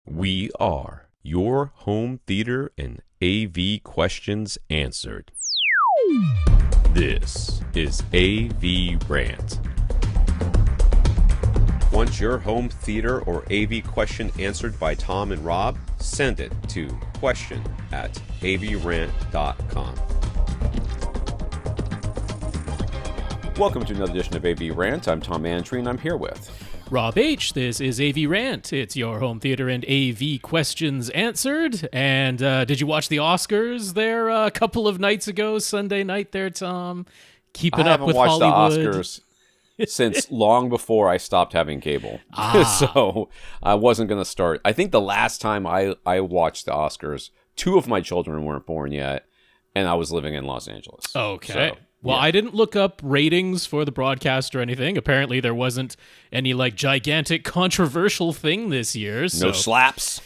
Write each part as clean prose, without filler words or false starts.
We are your home theater and AV questions answered. This is AVRant. Want your home theater or AV question answered by Tom and Rob? Send it to question@avrant.com. Welcome to another edition of AVRant. I'm Tom Antry, and I'm here with Rob H. This is AVRant. It's your home theater and AV questions answered. And did you watch the Oscars there a couple of nights ago, Sunday night there, Tom? Keeping up with Hollywood. I haven't watched the Oscars since long before I stopped having cable. So I wasn't going to start. I think the last time I watched the Oscars, two of my children weren't born yet, and I was living in Los Angeles. Okay. So, well, yeah. I didn't look up ratings for the broadcast or anything. Apparently, there wasn't any gigantic controversial thing this year. So no slaps.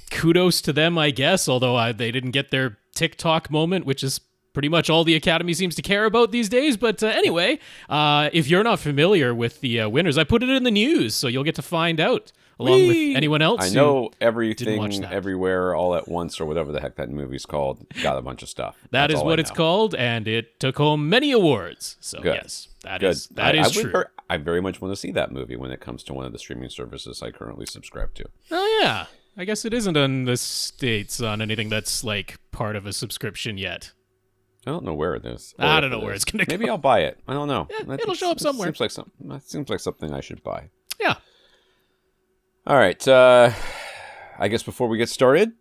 Kudos to them, I guess. Although they didn't get their TikTok moment, which is pretty much all the Academy seems to care about these days. But anyway, if you're not familiar with the winners, I put it in the news, so you'll get to find out along with anyone else. I know everything, everywhere, all at once, or whatever the heck that movie's called. Got a bunch of stuff. That is what it's called, and it took home many awards. So good. Yes, that is true. I very much want to see that movie when it comes to one of the streaming services I currently subscribe to. Oh yeah, I guess it isn't in the States on anything that's part of a subscription yet. I don't know where it is. I don't know where it's going to go. Maybe I'll buy it. I don't know. Yeah, it'll show up somewhere. Seems like something I should buy. Yeah. All right. I guess before we get started,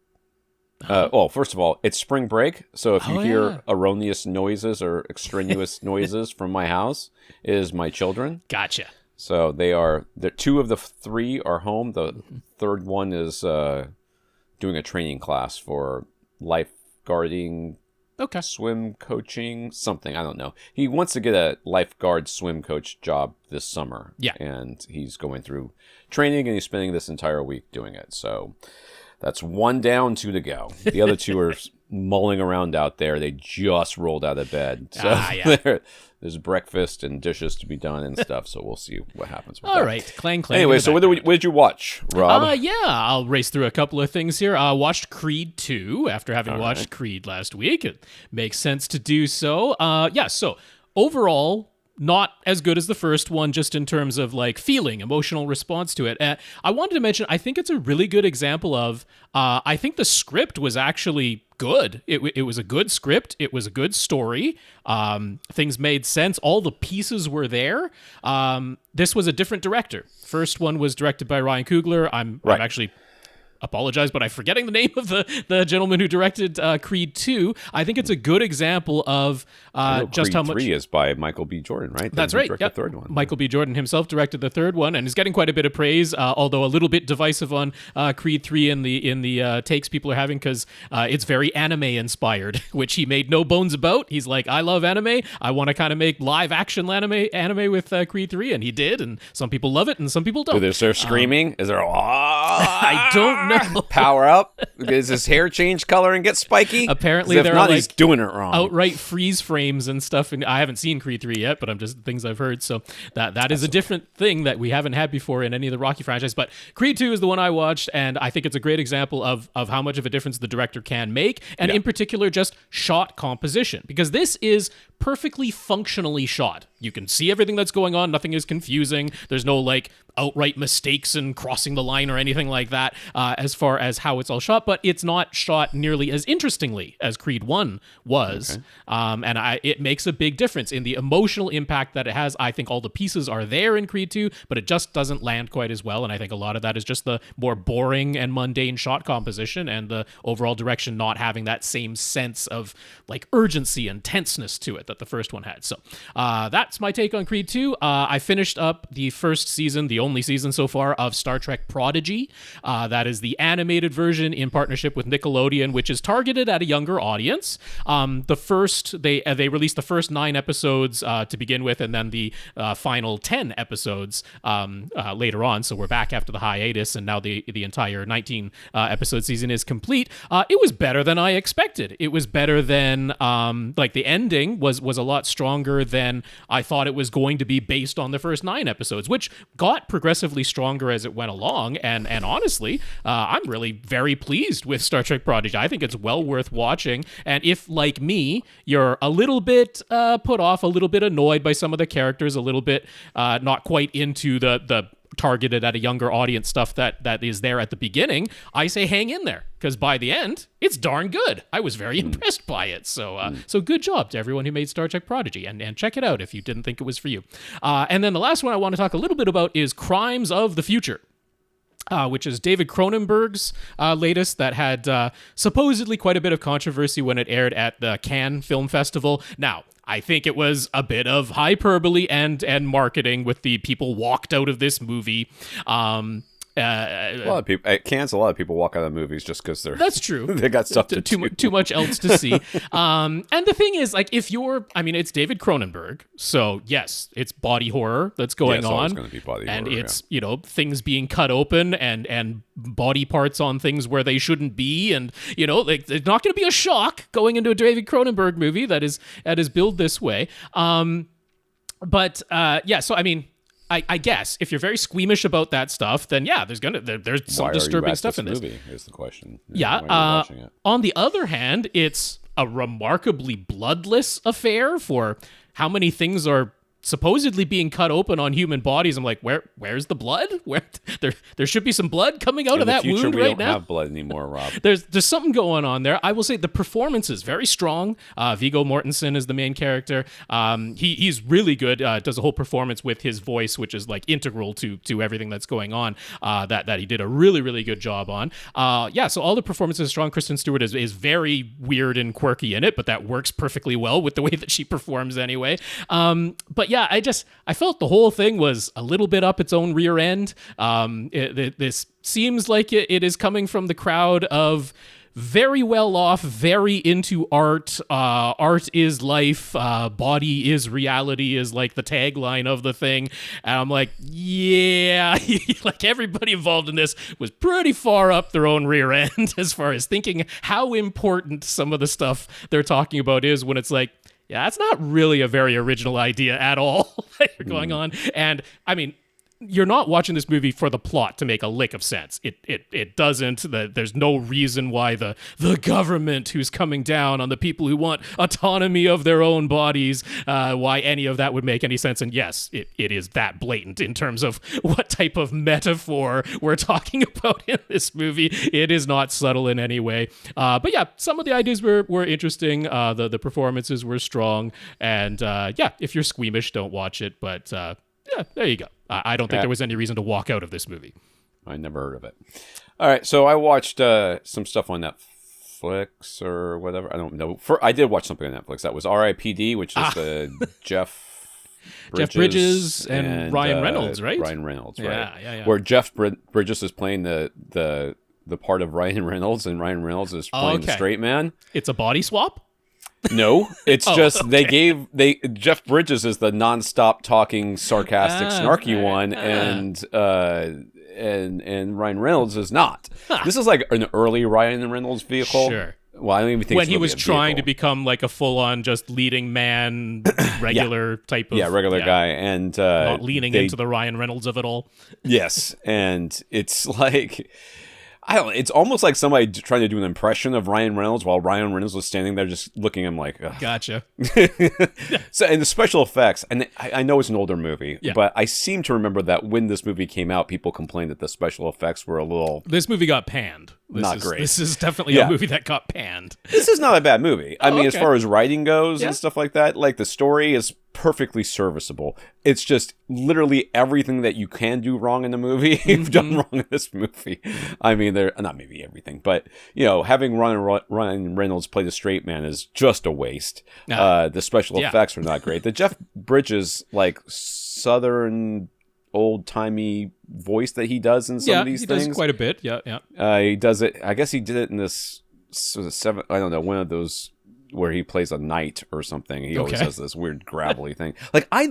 first of all, it's spring break. So if you hear erroneous noises or extraneous noises from my house, it is my children. Gotcha. So the two of the three are home. The third one is doing a training class for lifeguarding. Okay. Swim coaching, something, I don't know. He wants to get a lifeguard swim coach job this summer. Yeah. And he's going through training, and he's spending this entire week doing it. So that's one down, two to go. The other two are mulling around out there. They just rolled out of bed. So there's breakfast and dishes to be done and stuff. So we'll see what happens with that. All right. Clang. Anyway, so what did you watch, Rob? I'll race through a couple of things here. I watched Creed 2 after having watched Creed last week. It makes sense to do so. So overall, not as good as the first one, just in terms of feeling, emotional response to it. I wanted to mention, I think it's a really good example of, I think the script was actually good. It was a good script. It was a good story. Things made sense. All the pieces were there. This was a different director. First one was directed by Ryan Coogler. I'm actually apologize, but I'm forgetting the name of the gentleman who directed Creed 2. I think it's a good example of just Creed how much... 3 is by Michael B. Jordan, right? That's right. The third one. Michael B. Jordan himself directed the third one, and is getting quite a bit of praise, although a little bit divisive on Creed 3 in the takes people are having, because it's very anime-inspired, which he made no bones about. He's like, I love anime. I want to kind of make live-action anime with Creed 3, and he did, and some people love it, and some people don't. Is there screaming? Is there... I don't know. Power up? Does his hair change color and get spiky? Apparently there are he's doing it wrong. Outright freeze frames and stuff. And I haven't seen Creed 3 yet, but I'm just things I've heard. So that is a different thing that we haven't had before in any of the Rocky franchise. But Creed 2 is the one I watched, and I think it's a great example of how much of a difference the director can make, and in particular just shot composition, because this is perfectly functionally shot. You can see everything that's going on. Nothing is confusing. There's no outright mistakes and crossing the line or anything like that as far as how it's all shot, but it's not shot nearly as interestingly as Creed 1 was. Okay. It makes a big difference in the emotional impact that it has. I think all the pieces are there in Creed 2, but it just doesn't land quite as well, and I think a lot of that is just the more boring and mundane shot composition and the overall direction not having that same sense of urgency and tenseness to it that the first one had. So that's my take on Creed 2. I finished up the first season, the only season so far, of Star Trek Prodigy. That is the animated version in partnership with Nickelodeon, which is targeted at a younger audience. They released the first 9 episodes to begin with, and then the final 10 episodes later on. So we're back after the hiatus, and now the entire 19 episode season is complete. It was better than I expected. It was better than the ending was was a lot stronger than I thought it was going to be based on the first 9 episodes, which got progressively stronger as it went along. And honestly, I'm really very pleased with Star Trek Prodigy. I think it's well worth watching. And if, like me, you're a little bit put off, a little bit annoyed by some of the characters, a little bit not quite into the targeted at a younger audience stuff that is there at the beginning, I say hang in there, because by the end, it's darn good. I was very impressed by it. So so good job to everyone who made Star Trek Prodigy, and check it out if you didn't think it was for you. And then the last one I want to talk a little bit about is Crimes of the Future. Which is David Cronenberg's latest that had supposedly quite a bit of controversy when it aired at the Cannes Film Festival. Now, I think it was a bit of hyperbole and marketing with the people walked out of this movie. A lot of people at Cannes, a lot of people walk out of movies just because that's true. They got stuff to do. Too much else to see. And the thing is, like, if you're, I mean, it's David Cronenberg, so yes, it's body horror that's going on, it's going to be body and horror, it's you know, things being cut open and body parts on things where they shouldn't be, and you know, like, it's not going to be a shock going into a David Cronenberg movie that is billed this way. But so I mean, I guess if you're very squeamish about that stuff, then yeah, there's some disturbing stuff in this movie is the question. Yeah. On the other hand, it's a remarkably bloodless affair for how many things are supposedly being cut open on human bodies. I'm like, where's the blood? Where there should be some blood coming out of that wound right now. In the future, we don't have blood anymore, Rob. There's something going on there. I will say the performance is very strong. Viggo Mortensen is the main character. He's really good. Does a whole performance with his voice, which is like integral to everything that's going on. That he did a really, really good job on. So all the performances are strong. Kristen Stewart is very weird and quirky in it, but that works perfectly well with the way that she performs anyway. But yeah, I felt the whole thing was a little bit up its own rear end. This seems like it is coming from the crowd of very well off, very into art. Art is life. Body is reality is like the tagline of the thing. And I'm like, yeah, like everybody involved in this was pretty far up their own rear end as far as thinking how important some of the stuff they're talking about is, when it's like, yeah, that's not really a very original idea at all that you're going on. And I mean, you're not watching this movie for the plot to make a lick of sense. It doesn't. There's no reason why the government who's coming down on the people who want autonomy of their own bodies, why any of that would make any sense. And yes, it is that blatant in terms of what type of metaphor we're talking about in this movie. It is not subtle in any way. But yeah, some of the ideas were interesting. The performances were strong. And if you're squeamish, don't watch it. But yeah, there you go. I don't think there was any reason to walk out of this movie. I never heard of it. All right, so I watched some stuff on Netflix or whatever. I don't know. I did watch something on Netflix. That was R.I.P.D, which is the Jeff Bridges and Ryan Reynolds, right? Ryan Reynolds, right? Yeah. Where Jeff Bridges is playing the part of Ryan Reynolds, and Ryan Reynolds is playing the straight man. It's a body swap? No, it's just okay. Jeff Bridges is the nonstop talking, sarcastic, snarky one, and Ryan Reynolds is not. This is like an early Ryan Reynolds vehicle. Sure. Well, I don't even think when he was trying to become like a full-on just leading man, regular type of regular guy, and not leaning into the Ryan Reynolds of it all. Yes, and it's like, I don't know, it's almost like somebody trying to do an impression of Ryan Reynolds while Ryan Reynolds was standing there just looking at him like, ugh. Gotcha. So, and the special effects, and I know it's an older movie, but I seem to remember that when this movie came out, people complained that the special effects were a little... This movie got panned. Not great. This is definitely a movie that got panned. This is not a bad movie. I mean, as far as writing goes and stuff like that, like the story is perfectly serviceable. It's just literally everything that you can do wrong in the movie, you've done wrong in this movie. I mean, they're not maybe everything, but you know, having Ryan Reynolds play the straight man is just a waste. The special effects are not great. The Jeff Bridges, like, southern old-timey voice that he does in some of these things. Does quite a bit. He does it, I guess he did it in this I don't know, one of those where he plays a knight or something. He always has this weird gravelly thing. Like, I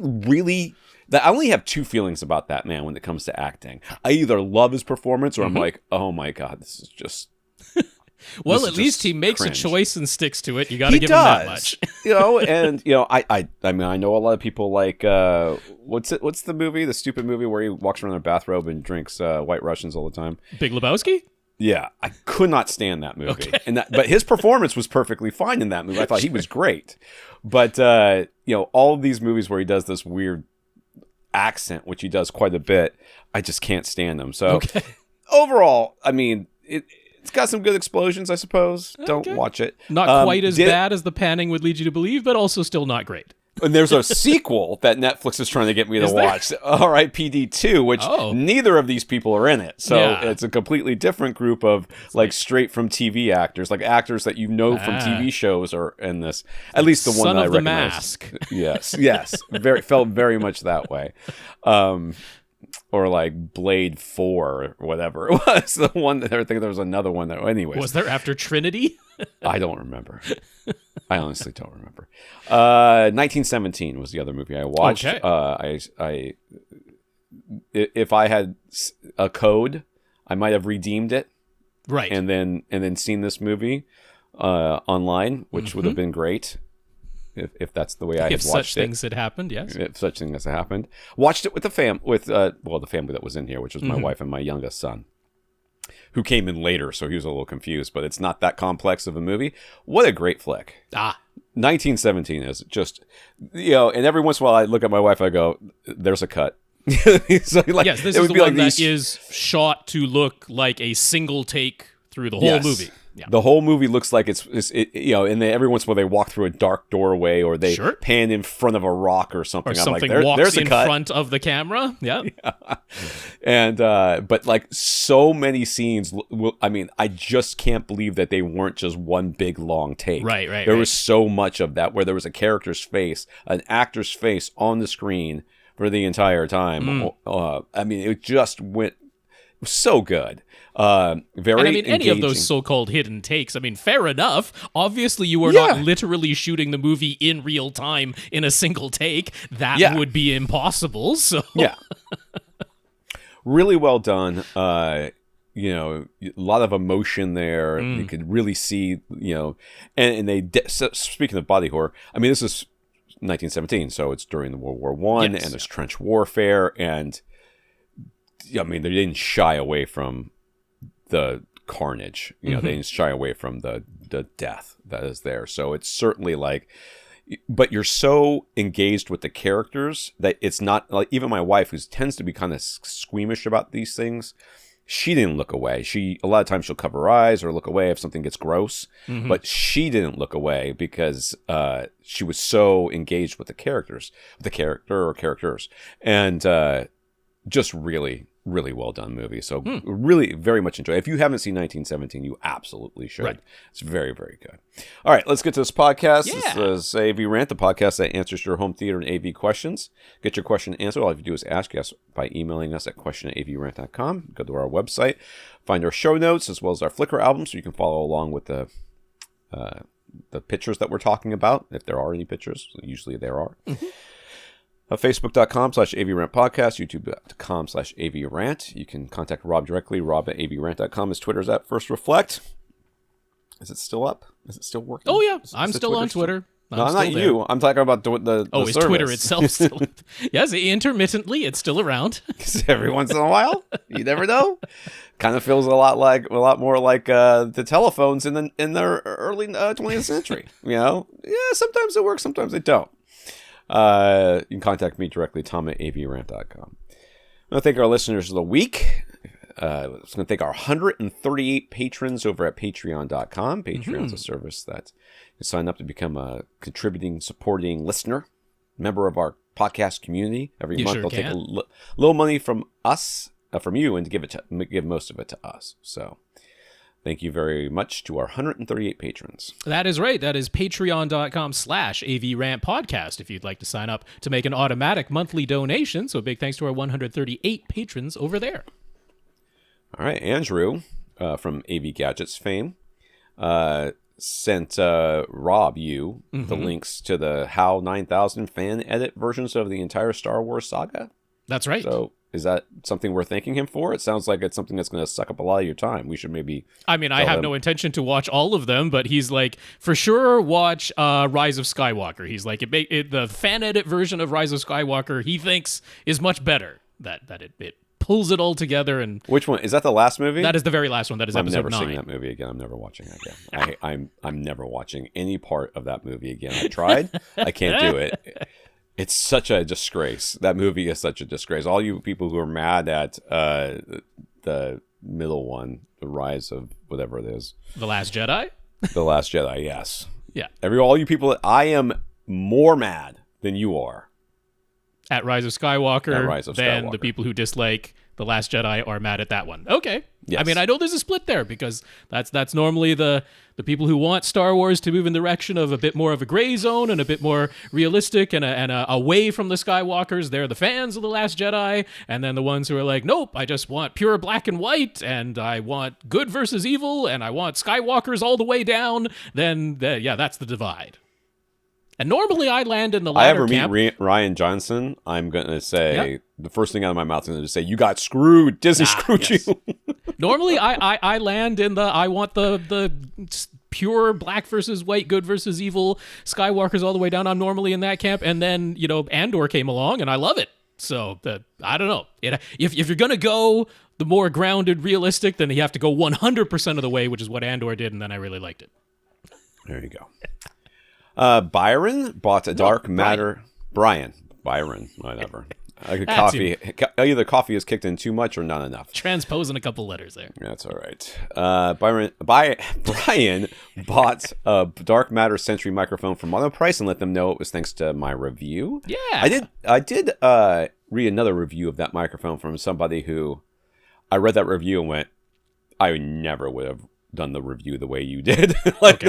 only have two feelings about that man when it comes to acting. I either love his performance or I'm like, oh my god, this is just Well, This at is least just he makes cringe. a choice and sticks to it. You got to give him that much. And I mean, I know a lot of people like what's the movie, the stupid movie where he walks around in a bathrobe and drinks White Russians all the time. Big Lebowski? Yeah, I could not stand that movie. Okay. But his performance was perfectly fine in that movie. I thought he was great. But all of these movies where he does this weird accent, which he does quite a bit, I just can't stand him. So overall, I mean, it's got some good explosions, I suppose. Don't watch it. Not quite as bad as the panning would lead you to believe, but also still not great. And there's a sequel that Netflix is trying to get me to watch, R.I.P.D 2, which neither of these people are in it. So it's a completely different group of like straight from TV actors, like actors that from TV shows are in this. At least the one that I recognize. Son of the Mask. Yes. Felt very much that way. Or like Blade 4 or whatever it was. The one that I think there was another one that, anyways. Was there after Trinity? I don't remember. I honestly don't remember. 1917 was the other movie I watched. Okay. If I had a code, I might have redeemed it. Right. And then seen this movie online, which would have been great. If that's the way I had watched it. If such things had happened, yes. If such things had happened. Watched it with the family that was in here, which was my wife and my youngest son, who came in later, so he was a little confused, but it's not that complex of a movie. What a great flick. 1917 is just, and every once in a while I look at my wife, I go, there's a cut. So yes, this is the one that is shot to look like a single take through the whole movie. Yeah. The whole movie looks like it's and every once in a while they walk through a dark doorway or they pan in front of a rock or something. Or something I'm like, walks there's a in cut. front of the camera. Yeah. And, but like so many scenes, I mean, I just can't believe that they weren't just one big long take. Right. There was so much of that where there was a character's face, an actor's face on the screen for the entire time. I mean, it just went so good. Very engaging. Any of those so-called hidden takes, I mean, fair enough. Obviously, you were not literally shooting the movie in real time in a single take. That would be impossible. So really well done. A lot of emotion there. You could really see, and they. So speaking of body horror, I mean, this is 1917, so it's during the World War I, and there's trench warfare, and I mean, they didn't shy away from the carnage. They didn't shy away from the death that is there. So it's certainly like, but you're so engaged with the characters that it's not like, even my wife, who tends to be kind of squeamish about these things, she didn't look away. A lot of times she'll cover her eyes or look away if something gets gross, but she didn't look away because she was so engaged with the character or characters, and just really, really well done movie. So really very much enjoy it. If you haven't seen 1917, you absolutely should. Right. It's very, very good. All right, let's get to this podcast. This is AVRant, the podcast that answers your home theater and AV questions. Get your question answered. All you have to do is ask us by emailing us at question@avrant.com. Go to our website, find our show notes as well as our Flickr album, so you can follow along with the pictures that we're talking about, if there are any pictures. Usually there are. Facebook.com/AVRant podcast, YouTube.com/AVRant. You can contact Rob directly, rob@avrant.com. His Twitter's at First Reflect. Is it still up? Is it still working? Oh, yeah. I'm still on Twitter. No, not you. I'm talking about the is service. Twitter itself still? Yes, intermittently, it's still around. Every once in a while. You never know. Kind of feels a lot more like the telephones in the early 20th century. Sometimes it works, sometimes it don't. You can contact me directly, tom@avrant.com. I want to thank our listeners of the week. I was going to thank our 138 patrons over at patreon.com. Patreon's a service that you sign up to become a contributing, supporting listener, member of our podcast community. Every month they'll take a little money from us, from you, and to give most of it to us. So thank you very much to our 138 patrons. That is right. That is patreon.com/AVRant podcast if you'd like to sign up to make an automatic monthly donation. So big thanks to our 138 patrons over there. All right. Andrew from AV Gadgets fame sent Rob the links to the HAL 9000 fan edit versions of the entire Star Wars saga. That's right. So Is that something we're thanking him for? It sounds like it's something that's going to suck up a lot of your time. We should maybe. I mean, I have no intention to watch all of them, but he's like, for sure, watch Rise of Skywalker. He's like, the fan edit version of Rise of Skywalker, he thinks is much better. That it pulls it all together. And which one is that? The last movie? That is the very last one. That is episode 9. I'm never seeing that movie again. I'm never watching that again. I'm never watching any part of that movie again. I tried. I can't do it. It's such a disgrace. That movie is such a disgrace. All you people who are mad at the middle one, the Rise of whatever it is, The Last Jedi. The Last Jedi, yes. Yeah. All you people, I am more mad than you are at Rise of Skywalker, than Skywalker. The people who dislike The Last Jedi are mad at that one. Okay. Yes. I mean, I know there's a split there because that's normally the people who want Star Wars to move in the direction of a bit more of a gray zone and a bit more realistic and away from the Skywalkers. They're the fans of The Last Jedi. And then the ones who are like, nope, I just want pure black and white and I want good versus evil and I want Skywalkers all the way down. Then, that's the divide. And normally I land in the latter camp. I ever meet Ryan Johnson, I'm going to say, the first thing out of my mouth is going to say, you got screwed. Disney screwed you. Normally I land in I want the pure black versus white, good versus evil, Skywalkers all the way down. I'm normally in that camp. And then, Andor came along and I love it. So I don't know. If you're going to go the more grounded, realistic, then you have to go 100% of the way, which is what Andor did. And then I really liked it. There you go. Byron bought a Dark Matter. Byron, whatever. Coffee. Either the coffee is kicked in too much or not enough. Transposing a couple letters there. That's all right. Brian bought a Dark Matter Sentry microphone from Monoprice and let them know it was thanks to my review. Yeah, I did read another review of that microphone from somebody who I read that review and went, I never would have done the review the way you did. like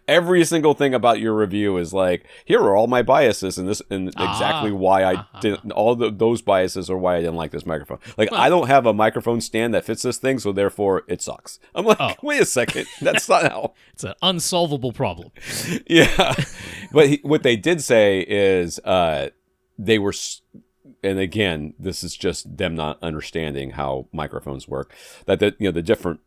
every single thing about your review is like, here are all my biases and exactly why I didn't, those biases are why I didn't like this microphone. Like, I don't have a microphone stand that fits this thing, so therefore it sucks. I'm like, wait a second, that's not how. It's an unsolvable problem. Yeah. But what they did say is they were, and again, this is just them not understanding how microphones work. That the different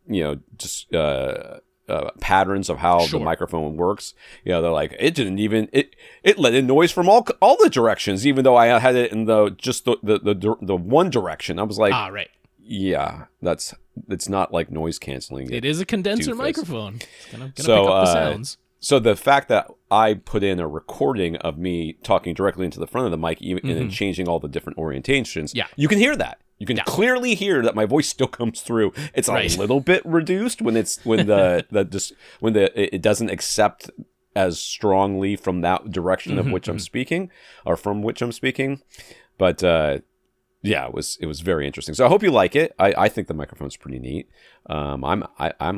patterns of how the microphone works. They're like, it didn't even it let in noise from all the directions, even though I had it in the one direction. I was like, right. Yeah, it's not like noise canceling. It is a condenser microphone. It's gonna pick up the sounds. So the fact that I put in a recording of me talking directly into the front of the mic, even and changing all the different orientations, you can hear that. You can clearly hear that my voice still comes through. It's a little bit reduced when it doesn't accept as strongly from that direction of which I'm speaking, or from which I'm speaking. But yeah, it was very interesting. So I hope you like it. I think the microphone's pretty neat. I'm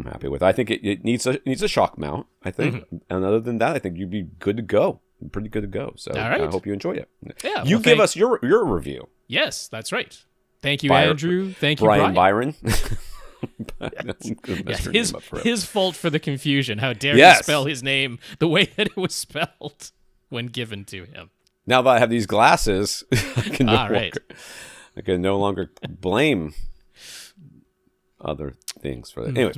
happy with it. I think it needs a shock mount, I think. And other than that, I think you'd be good to go. Pretty good to go. So I hope you enjoy it. Yeah, you give us your review. Yes, that's right. Thank you, Andrew. Thank you, Brian. Byron. His fault for the confusion. How dare he spell his name the way that it was spelled when given to him. Now that I have these glasses, I can no longer blame other things for that. Anyway,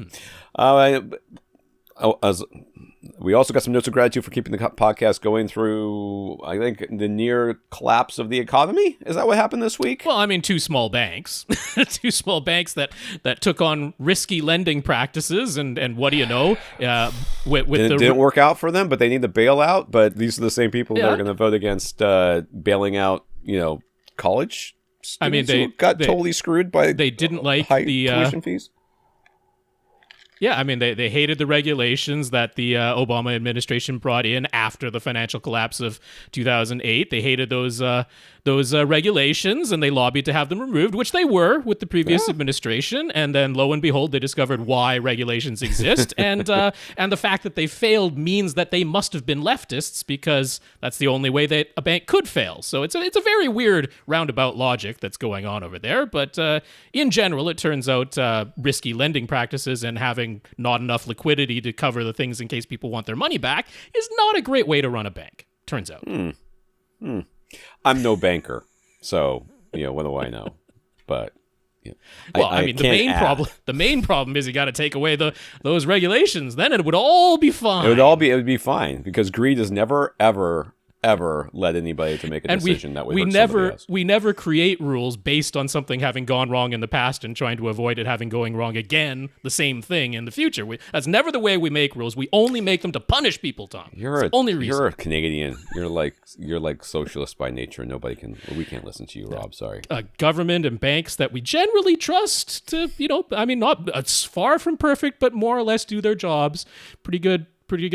we also got some notes of gratitude for keeping the podcast going through, I think, the near collapse of the economy. Is that what happened this week? Well, I mean, two small banks that took on risky lending practices, and what do you know? Didn't work out for them, but they need the bailout. But these are the same people that are going to vote against bailing out, college students. I mean, they got totally screwed by they didn't like high the tuition fees. Yeah, I mean, they hated the regulations that the Obama administration brought in after the financial collapse of 2008. They hated those regulations, and they lobbied to have them removed, which they were with the previous administration. And then, lo and behold, they discovered why regulations exist, and the fact that they failed means that they must have been leftists, because that's the only way that a bank could fail. So it's a very weird roundabout logic that's going on over there. But in general, it turns out risky lending practices and having not enough liquidity to cover the things in case people want their money back is not a great way to run a bank, turns out. I'm no banker, so what do I know? But well, I mean, the main problem is you got to take away those regulations. Then it would all be fine. It would be fine because greed has never ever led anybody to make a decision that would hurt somebody else. We never create rules based on something having gone wrong in the past and trying to avoid it going wrong again, the same thing in the future. That's never the way we make rules. We only make them to punish people, Tom. Only reason. You're a Canadian. You're like socialist by nature. We can't listen to you, Rob. Sorry. Government and banks that we generally trust to, not it's far from perfect, but more or less do their jobs. Pretty good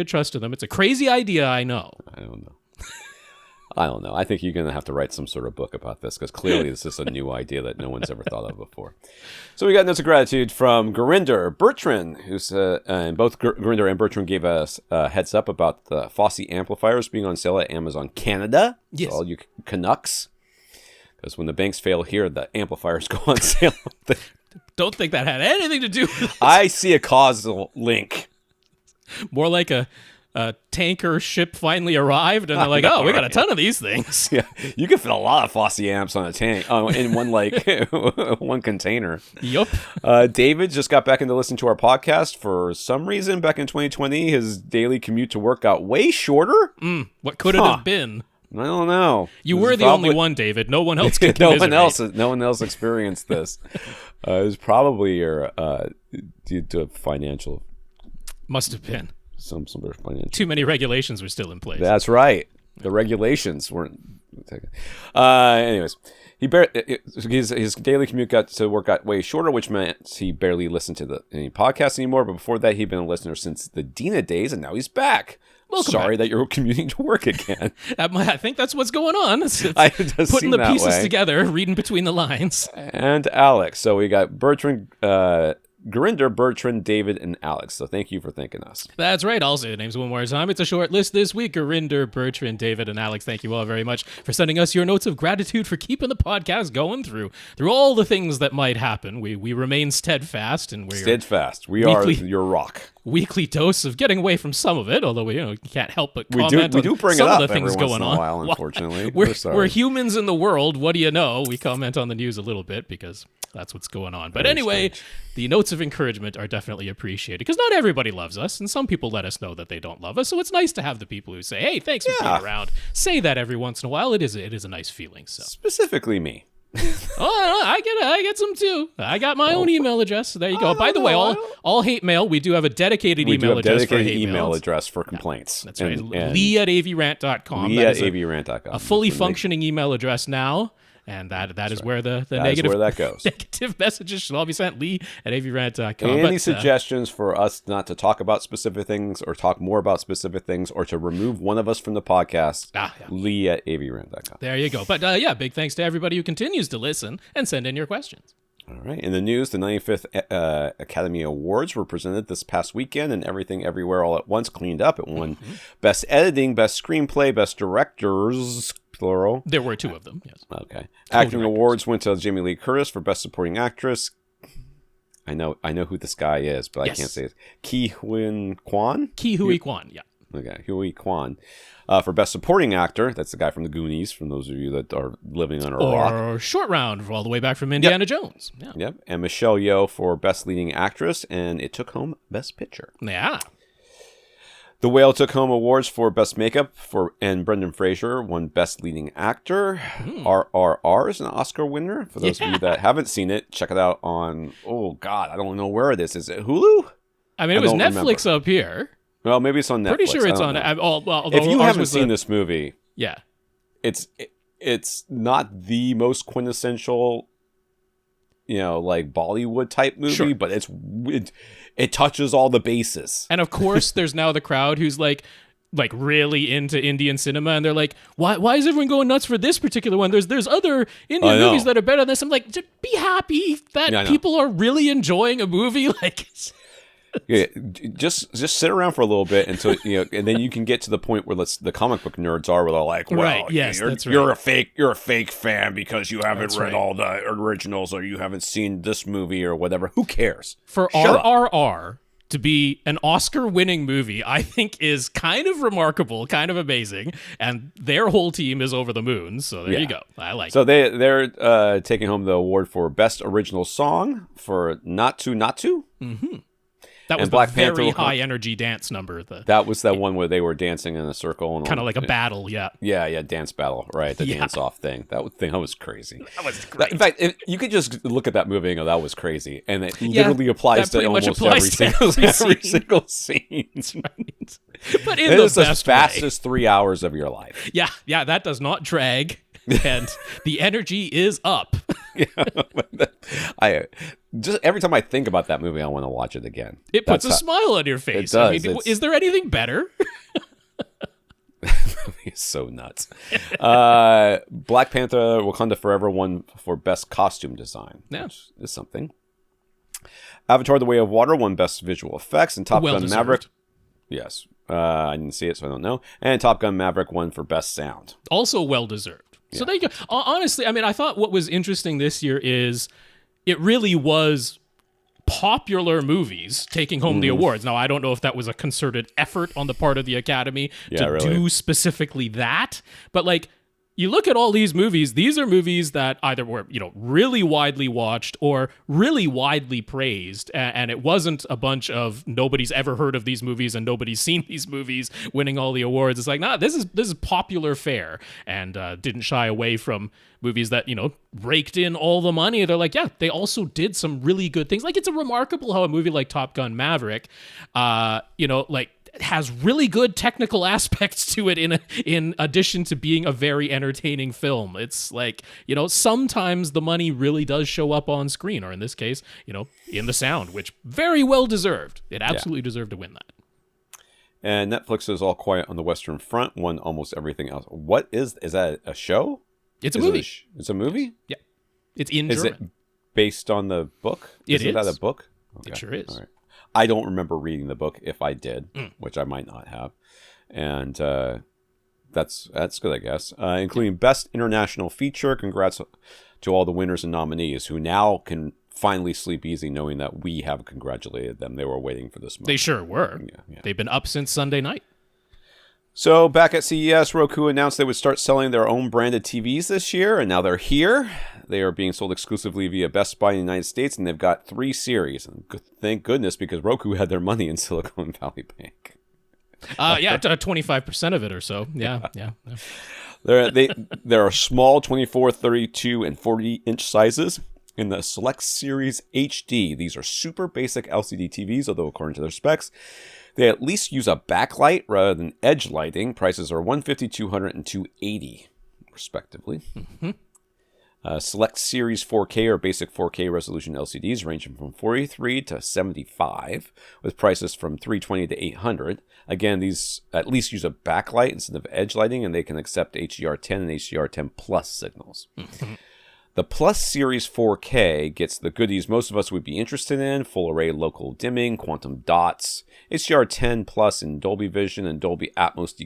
trust in them. It's a crazy idea, I know. I don't know. I think you're going to have to write some sort of book about this because clearly this is a new idea that no one's ever thought of before. So we got notes of gratitude from Gurinder, Bertrand, who's and both Gurinder and Bertrand gave us a heads up about the Fosse amplifiers being on sale at Amazon Canada. Yes. So all you Canucks. Because when the banks fail here, the amplifiers go on sale. Don't think that had anything to do with it. I see a causal link. More like a tanker ship finally arrived, and they're like, "Oh, we got a ton of these things." Yeah, you can fit a lot of Fosse amps on a tank in one one container. Yup. David just got back into listening to our podcast for some reason. Back in 2020, his daily commute to work got way shorter. What could it have been? I don't know. You were the only one, David. No one else could commiserate. No one else experienced this. It was probably your due to financial. Must have been. Some sort of financial. Too many regulations were still in place. That's right. The regulations weren't. Anyways, his daily commute to work got way shorter, which meant he barely listened to any podcasts anymore. But before that, he'd been a listener since the Dina days, and now he's back. Sorry that you're commuting to work again. I think that's what's going on. It's putting the pieces together, reading between the lines. And Alex. So we got Bertrand, Gurinder, Bertrand, David, and Alex. So thank you for thanking us. That's right. I'll say the names one more time. It's a short list this week. Gurinder, Bertrand, David, and Alex. Thank you all very much for sending us your notes of gratitude for keeping the podcast going through all the things that might happen. We remain steadfast, and we're steadfast. We are your rock. Weekly dose of getting away from some of it, although we can't help but comment we do bring some it up of the things every going once in a while, unfortunately. We're humans in the world. What do you know? We comment on the news a little bit because that's what's going on. But anyway, the notes of encouragement are definitely appreciated because not everybody loves us, and some people let us know that they don't love us. So it's nice to have the people who say, "Hey, thanks for being around." Say that every once in a while. It is a nice feeling. So specifically me. I get some too. I got my own email address. So there you go. By the way, all hate mail. We do have a dedicated email address for hate mails. Address for complaints. That's right. Lee at AVRant.com. Lee at AVRant.com. A fully functioning email address now. And that is where the negative where that goes. Negative messages should all be sent. Lee at avrant.com. Any suggestions for us not to talk about specific things or talk more about specific things or to remove one of us from the podcast? Lee at avrant.com. There you go. But big thanks to everybody who continues to listen and send in your questions. All right. In the news, the 95th Academy Awards were presented this past weekend, and Everything Everywhere All at Once cleaned up. It won Best Editing, Best Screenplay, Best Directors, plural. There were two of them, yes. Okay. Acting awards went to Jamie Lee Curtis for Best Supporting Actress. I know who this guy is, but I can't say it. Ki Huy Kwan? Ki Huy Kwan, yeah. Okay, Huy Kwan. For Best Supporting Actor, that's the guy from the Goonies, from those of you that are living on a rock. Or Short Round, all the way back from Indiana Jones. Yeah. Yep. And Michelle Yeoh for Best Leading Actress, and it took home Best Picture. Yeah. The Whale took home awards for Best Makeup, and Brendan Fraser won Best Leading Actor. RRR is an Oscar winner. For those of you that haven't seen it, check it out on, I don't know where it is. Is it Hulu? I mean, it was Netflix up here. Well, maybe it's on Netflix. Pretty sure it's on. If you haven't seen this movie, it's not the most quintessential, like Bollywood type movie, but it touches all the bases. And of course, there's now the crowd who's like really into Indian cinema, and they're like, why is everyone going nuts for this particular one? There's other Indian movies that are better than this. I'm like, just be happy that people are really enjoying a movie like. Yeah, just sit around for a little bit until and then you can get to the point where the comic book nerds are, where they're like, "Well, you're a fake fan because you haven't read all the originals or you haven't seen this movie or whatever." Who cares? For RRR to be an Oscar-winning movie, I think is kind of remarkable, kind of amazing, and their whole team is over the moon. So there you go. I like it. So they're taking home the award for Best Original Song for Not To. Mm-hmm. That was Black the very Panther high-energy dance number. That was that one where they were dancing in a circle. Kind of like a battle, yeah. Yeah, dance battle, right? The dance-off thing. That was crazy. That was great. In fact, you could just look at that movie and go, that was crazy. And it literally applies to almost every single scene. That's right. But in it the is best the fastest 3 hours of your life. Yeah, that does not drag. And the energy is up. I just every time I think about that movie, I want to watch it again. It puts a smile on your face. It does. I mean, is there anything better? It's so nuts. Black Panther: Wakanda Forever won for Best Costume Design, which is something. Avatar: The Way of Water won Best Visual Effects, and Top Gun Maverick. Yes, I didn't see it, so I don't know. And Top Gun Maverick won for Best Sound. Also well deserved. So there you go. Honestly, I mean, I thought what was interesting this year is it really was popular movies taking home the awards. Now, I don't know if that was a concerted effort on the part of the Academy to do specifically that, but like, you look at all these movies, these are movies that either were, really widely watched or really widely praised. And it wasn't a bunch of nobody's ever heard of these movies and nobody's seen these movies winning all the awards. It's like, nah, this is popular fare, and didn't shy away from movies that, raked in all the money. They're like, yeah, they also did some really good things. Like, it's remarkable how a movie like Top Gun Maverick, has really good technical aspects to it in addition to being a very entertaining film. It's like, sometimes the money really does show up on screen, or in this case, in the sound, which very well deserved. It absolutely deserved to win that. And Netflix is All Quiet on the Western Front won almost everything else. What is that a show? It's a movie. It's a movie? Yeah. It's in German. Is it based on the book? Isn't that a book? Okay. It sure is. All right. I don't remember reading the book if I did, which I might not have. And that's good, I guess. Including Best International Feature. Congrats to all the winners and nominees who now can finally sleep easy knowing that we have congratulated them. They were waiting for this moment. They sure were. Yeah. They've been up since Sunday night. So back at CES, Roku announced they would start selling their own branded TVs this year, and now they're here. They are being sold exclusively via Best Buy in the United States, and they've got 3 series. And thank goodness, because Roku had their money in Silicon Valley Bank. 25% of it or so. Yeah. There are small 24, 32, and 40-inch sizes in the Select Series HD. These are super basic LCD TVs, although according to their specs, they at least use a backlight rather than edge lighting. Prices are $150, $200, and $280, respectively. Mm-hmm. Select Series 4K or basic 4K resolution LCDs ranging from 43 to 75, with prices from $320 to $800. Again, these at least use a backlight instead of edge lighting, and they can accept HDR10 and HDR10 Plus signals. Mm-hmm. The Plus Series 4K gets the goodies most of us would be interested in: full array local dimming, quantum dots, HDR10 Plus in Dolby Vision, and Dolby Atmos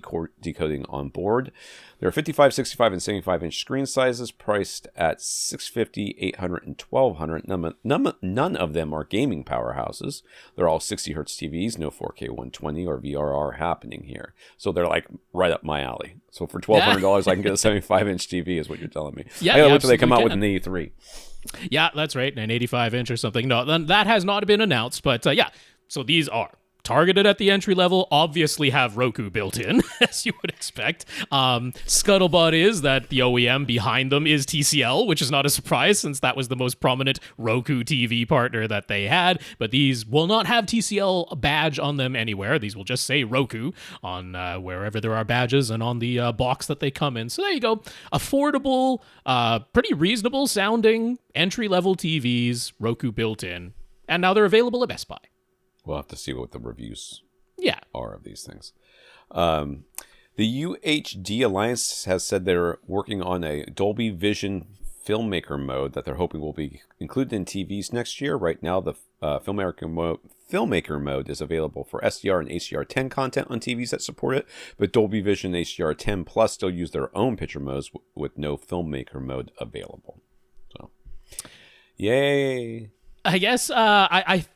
decoding on board. There are 55, 65, and 75-inch screen sizes priced at $650, $800, and $1,200. None of them are gaming powerhouses. They're all 60 Hz TVs, no 4K 120 or VRR happening here. So they're like right up my alley. So for $1,200, I can get a 75-inch TV is what you're telling me. Yeah, I gotta wait till they come out with an 83. Yeah, that's right, an 85-inch or something. No, that has not been announced, but so these are targeted at the entry level, obviously have Roku built in, as you would expect. Scuttlebutt is that the OEM behind them is TCL, which is not a surprise since that was the most prominent Roku TV partner that they had. But these will not have TCL badge on them anywhere. These will just say Roku on wherever there are badges and on the box that they come in. So there you go. Affordable, pretty reasonable sounding entry-level TVs, Roku built in. And now they're available at Best Buy. We'll have to see what the reviews are of these things. The UHD Alliance has said they're working on a Dolby Vision Filmmaker Mode that they're hoping will be included in TVs next year. Right now, the Filmmaker Mode is available for SDR and HDR10 content on TVs that support it, but Dolby Vision and HDR10 Plus still use their own picture modes with no Filmmaker Mode available. So, yay! I guess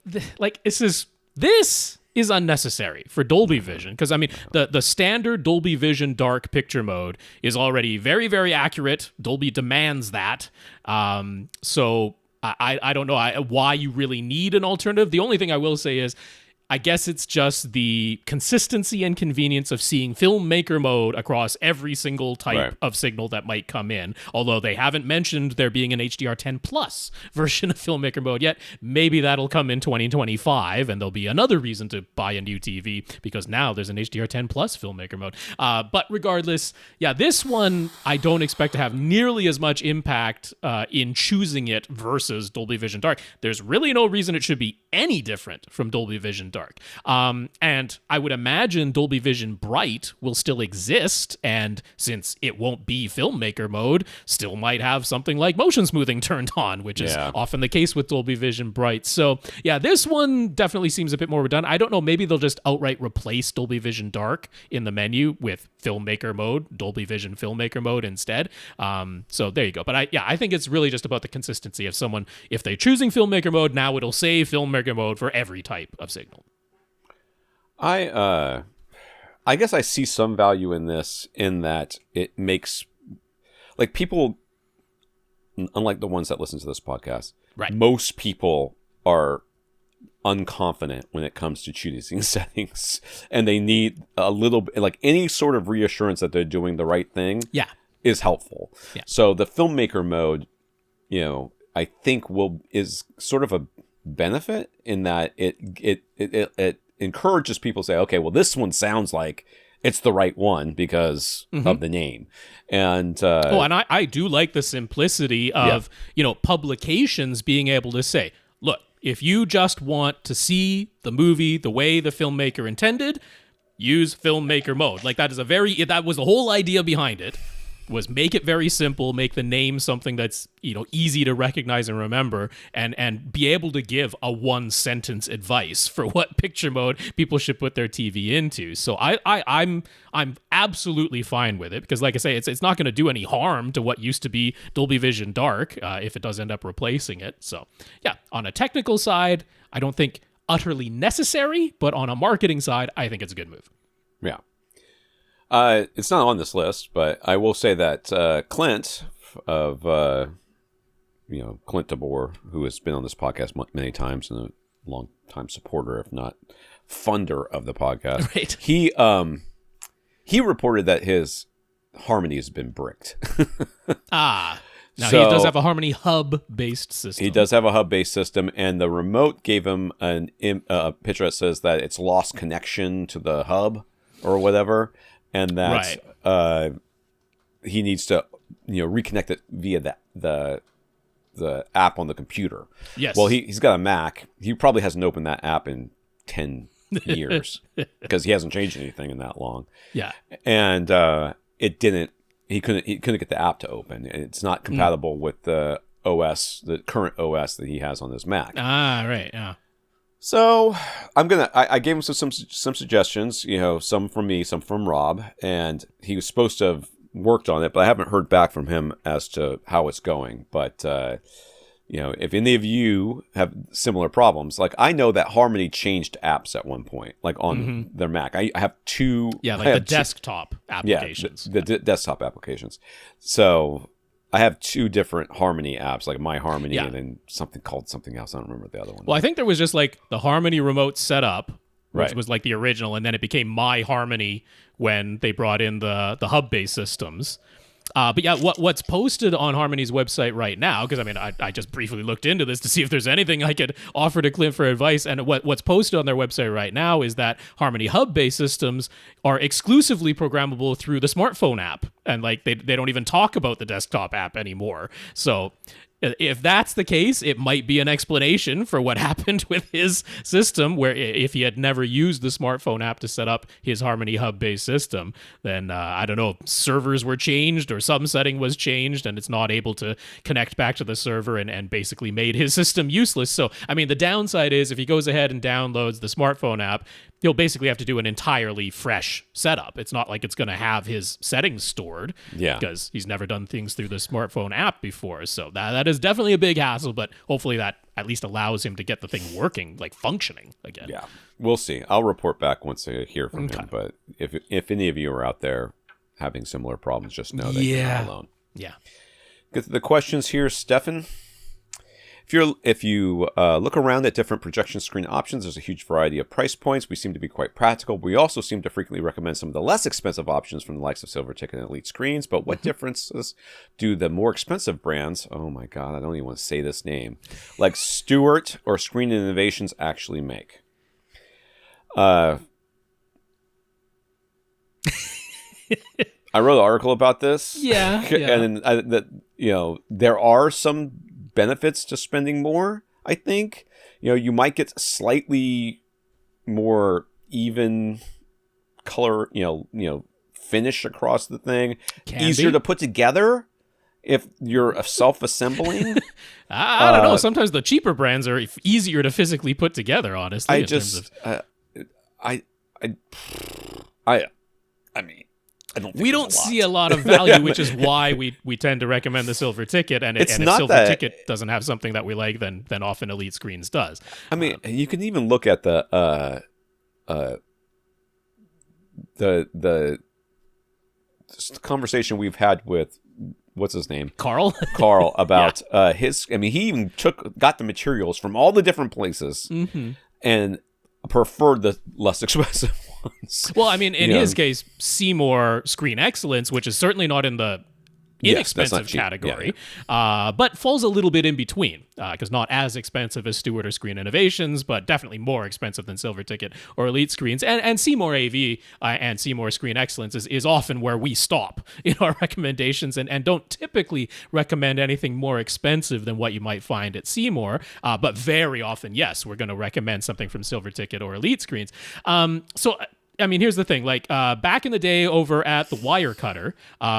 this is This is unnecessary for Dolby Vision because, I mean, the standard Dolby Vision dark picture mode is already very, very accurate. Dolby demands that. So I don't know why you really need an alternative. The only thing I will say is, I guess it's just the consistency and convenience of seeing Filmmaker Mode across every single type of signal that might come in. Although they haven't mentioned there being an HDR10 Plus version of Filmmaker Mode yet. Maybe that'll come in 2025, and there'll be another reason to buy a new TV because now there's an HDR10 Plus Filmmaker Mode. But regardless, yeah, this one I don't expect to have nearly as much impact in choosing it versus Dolby Vision Dark. There's really no reason it should be any different from Dolby Vision Dark. And I would imagine Dolby Vision Bright will still exist, and since it won't be Filmmaker Mode, still might have something like motion smoothing turned on, which is often the case with Dolby Vision Bright. So yeah, this one definitely seems a bit more redundant. I don't know, maybe they'll just outright replace Dolby Vision Dark in the menu with Filmmaker Mode, Dolby Vision Filmmaker Mode instead. So there you go. But I think it's really just about the consistency of someone. If they're choosing Filmmaker Mode, now it'll say Filmmaker Mode for every type of signal. I guess I see some value in this in that it makes, like, people, unlike the ones that listen to this podcast, most people are unconfident when it comes to choosing settings, and they need a little bit, like, any sort of reassurance that they're doing the right thing is helpful. So the Filmmaker Mode, I think is sort of a benefit in that it encourages people to say, okay, well, this one sounds like it's the right one because of the name. And and I do like the simplicity of publications being able to say, look, if you just want to see the movie the way the filmmaker intended, use Filmmaker Mode. Like, that was the whole idea behind it, was make it very simple, make the name something that's easy to recognize and remember, and be able to give a one-sentence advice for what picture mode people should put their TV into. So I'm absolutely fine with it because, like I say, it's not going to do any harm to what used to be Dolby Vision Dark if it does end up replacing it. So yeah, on a technical side, I don't think utterly necessary, but on a marketing side, I think it's a good move. Yeah. It's not on this list, but I will say that Clint of Clint DeBoer, who has been on this podcast many times and a long-time supporter, if not funder of the podcast, he reported that his Harmony has been bricked. Now, he does have a Harmony hub-based system. He does have a hub-based system, and the remote gave him a picture that says that it's lost connection to the hub or whatever. And that he needs to, reconnect it via the app on the computer. Yes. Well, he's got a Mac. He probably hasn't opened that app in 10 years because he hasn't changed anything in that long. Yeah. And it didn't. He couldn't get the app to open. It's not compatible with the OS, the current OS that he has on his Mac. Right. Yeah. So I gave him some suggestions, some from me, some from Rob, and he was supposed to have worked on it, but I haven't heard back from him as to how it's going. But, if any of you have similar problems, like, I know that Harmony changed apps at one point, like on their Mac. I have two. Yeah, like the desktop applications. Yeah, the desktop applications. So I have two different Harmony apps, like My Harmony and then something called something else. I don't remember the other one. Well, I think there was just like the Harmony remote setup, which was like the original, and then it became My Harmony when they brought in the hub-based systems. But yeah, what's posted on Harmony's website right now, because I mean, I just briefly looked into this to see if there's anything I could offer to Clint for advice, and what's posted on their website right now is that Harmony hub-based systems are exclusively programmable through the smartphone app, and like they don't even talk about the desktop app anymore. So if that's the case, it might be an explanation for what happened with his system, where if he had never used the smartphone app to set up his Harmony hub-based system, then I don't know, servers were changed or some setting was changed and it's not able to connect back to the server and basically made his system useless. So, I mean, the downside is if he goes ahead and downloads the smartphone app, he'll basically have to do an entirely fresh setup. It's not like it's going to have his settings stored because he's never done things through the smartphone app before. So that is definitely a big hassle, but hopefully that at least allows him to get the thing working, like functioning again. Yeah, we'll see. I'll report back once I hear from him. But if any of you are out there having similar problems, just know that you're not alone. Yeah. Get to the questions here, Stefen. If you look around at different projection screen options, there's a huge variety of price points. We seem to be quite practical. We also seem to frequently recommend some of the less expensive options from the likes of Silver Ticket and Elite Screens. But what differences do the more expensive brands, oh my God, I don't even want to say this name, like Stewart or Screen Innovations actually make? I wrote an article about this. Yeah. And there are some benefits to spending more. I think you might get slightly more even color finish across the thing. Easier to put together if you're self-assembling. I don't know, sometimes the cheaper brands are easier to physically put together, honestly. We don't see a lot of value, which is why we tend to recommend the Silver Ticket. And if Silver Ticket doesn't have something that we like, then often Elite Screens does. I mean, you can even look at the conversation we've had with what's his name, Carl about his. I mean, he even got the materials from all the different places and preferred the less expensive ones. Well, I mean, in his case, Seymour Screen Excellence, which is certainly not in the inexpensive category, but falls a little bit in between, because not as expensive as Stewart or Screen Innovations, but definitely more expensive than Silver Ticket or Elite Screens. And Seymour AV and Seymour Screen Excellence is often where we stop in our recommendations and don't typically recommend anything more expensive than what you might find at Seymour. But very often, yes, we're going to recommend something from Silver Ticket or Elite Screens. I mean, here's the thing. Like, back in the day over at the Wirecutter,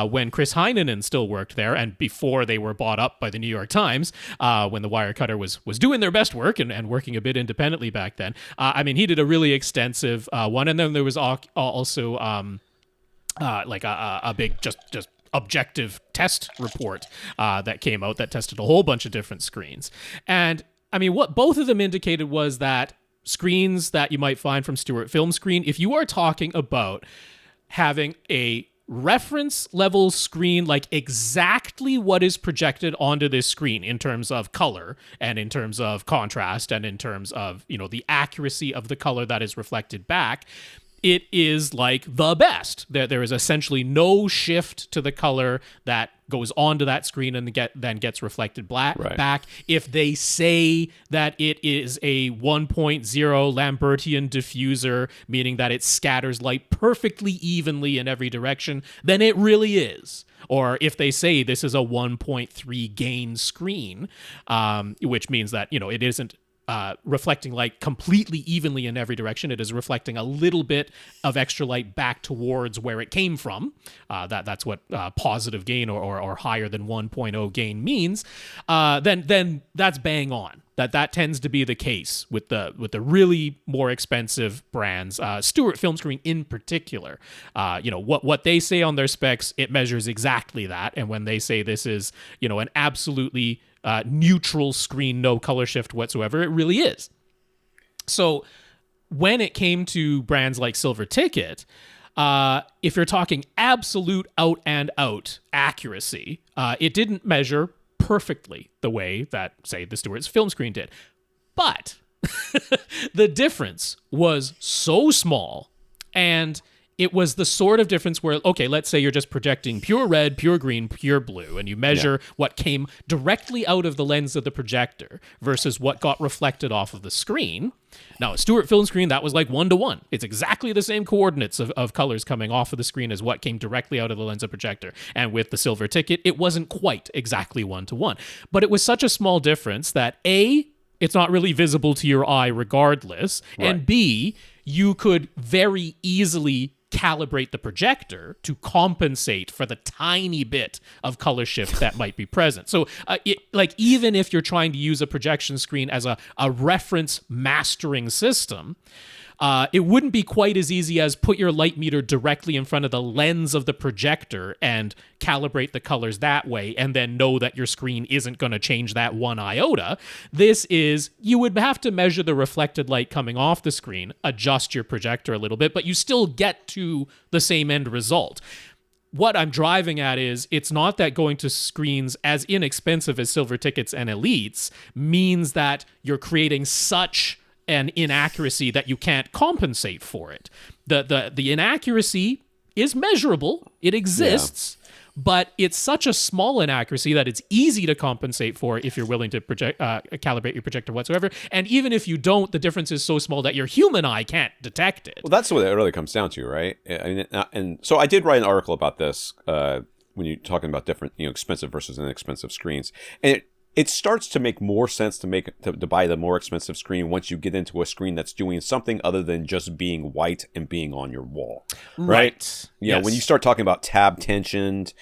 when Chris Heinonen still worked there, and before they were bought up by the New York Times, when the Wirecutter was doing their best work and working a bit independently back then, I mean, he did a really extensive one. And then there was also like a big just objective test report that came out that tested a whole bunch of different screens. And, I mean, what both of them indicated was that screens that you might find from Stewart Film Screen, if you are talking about having a reference level screen, like exactly what is projected onto this screen in terms of color and in terms of contrast and in terms of, the accuracy of the color that is reflected back, it is like the best. There is essentially no shift to the color that goes onto that screen and then gets reflected back. If they say that it is a 1.0 Lambertian diffuser, meaning that it scatters light perfectly evenly in every direction, then it really is. Or if they say this is a 1.3 gain screen, which means that, it isn't reflecting light completely evenly in every direction. It is reflecting a little bit of extra light back towards where it came from. That's what positive gain or higher than 1.0 gain means. Then that's bang on. That tends to be the case with the really more expensive brands. Stewart Film Screen in particular. What they say on their specs, it measures exactly that. And when they say this is an absolutely neutral screen, no color shift whatsoever, it really is. So when it came to brands like Silver Ticket, if you're talking absolute out and out accuracy, it didn't measure perfectly the way that, say, the Stewart's Film Screen did. But the difference was so small, and it was the sort of difference where, okay, let's say you're just projecting pure red, pure green, pure blue, and you measure what came directly out of the lens of the projector versus what got reflected off of the screen. Now, a Stewart Film Screen, that was like 1-to-1. It's exactly the same coordinates of colors coming off of the screen as what came directly out of the lens of projector. And with the Silver Ticket, it wasn't quite exactly 1-to-1. But it was such a small difference that A, it's not really visible to your eye regardless, and B, you could very easily calibrate the projector to compensate for the tiny bit of color shift that might be present. So even if you're trying to use a projection screen as a reference mastering system, it wouldn't be quite as easy as put your light meter directly in front of the lens of the projector and calibrate the colors that way and then know that your screen isn't going to change that one iota. This is, you would have to measure the reflected light coming off the screen, adjust your projector a little bit, but you still get to the same end result. What I'm driving at is, it's not that going to screens as inexpensive as silver tickets and elites means that you're creating such an inaccuracy that you can't compensate for it. The inaccuracy is measurable. It exists. But it's such a small inaccuracy that it's easy to compensate for if you're willing to calibrate your projector whatsoever. And even if you don't, the difference is so small that your human eye can't detect it. Well, that's what it really comes down to, right? I mean, and so I did write an article about this when you're talking about different, expensive versus inexpensive screens, and it starts to make more sense to buy the more expensive screen once you get into a screen that's doing something other than just being white and being on your wall, right? Yes. When you start talking about tab tensioned,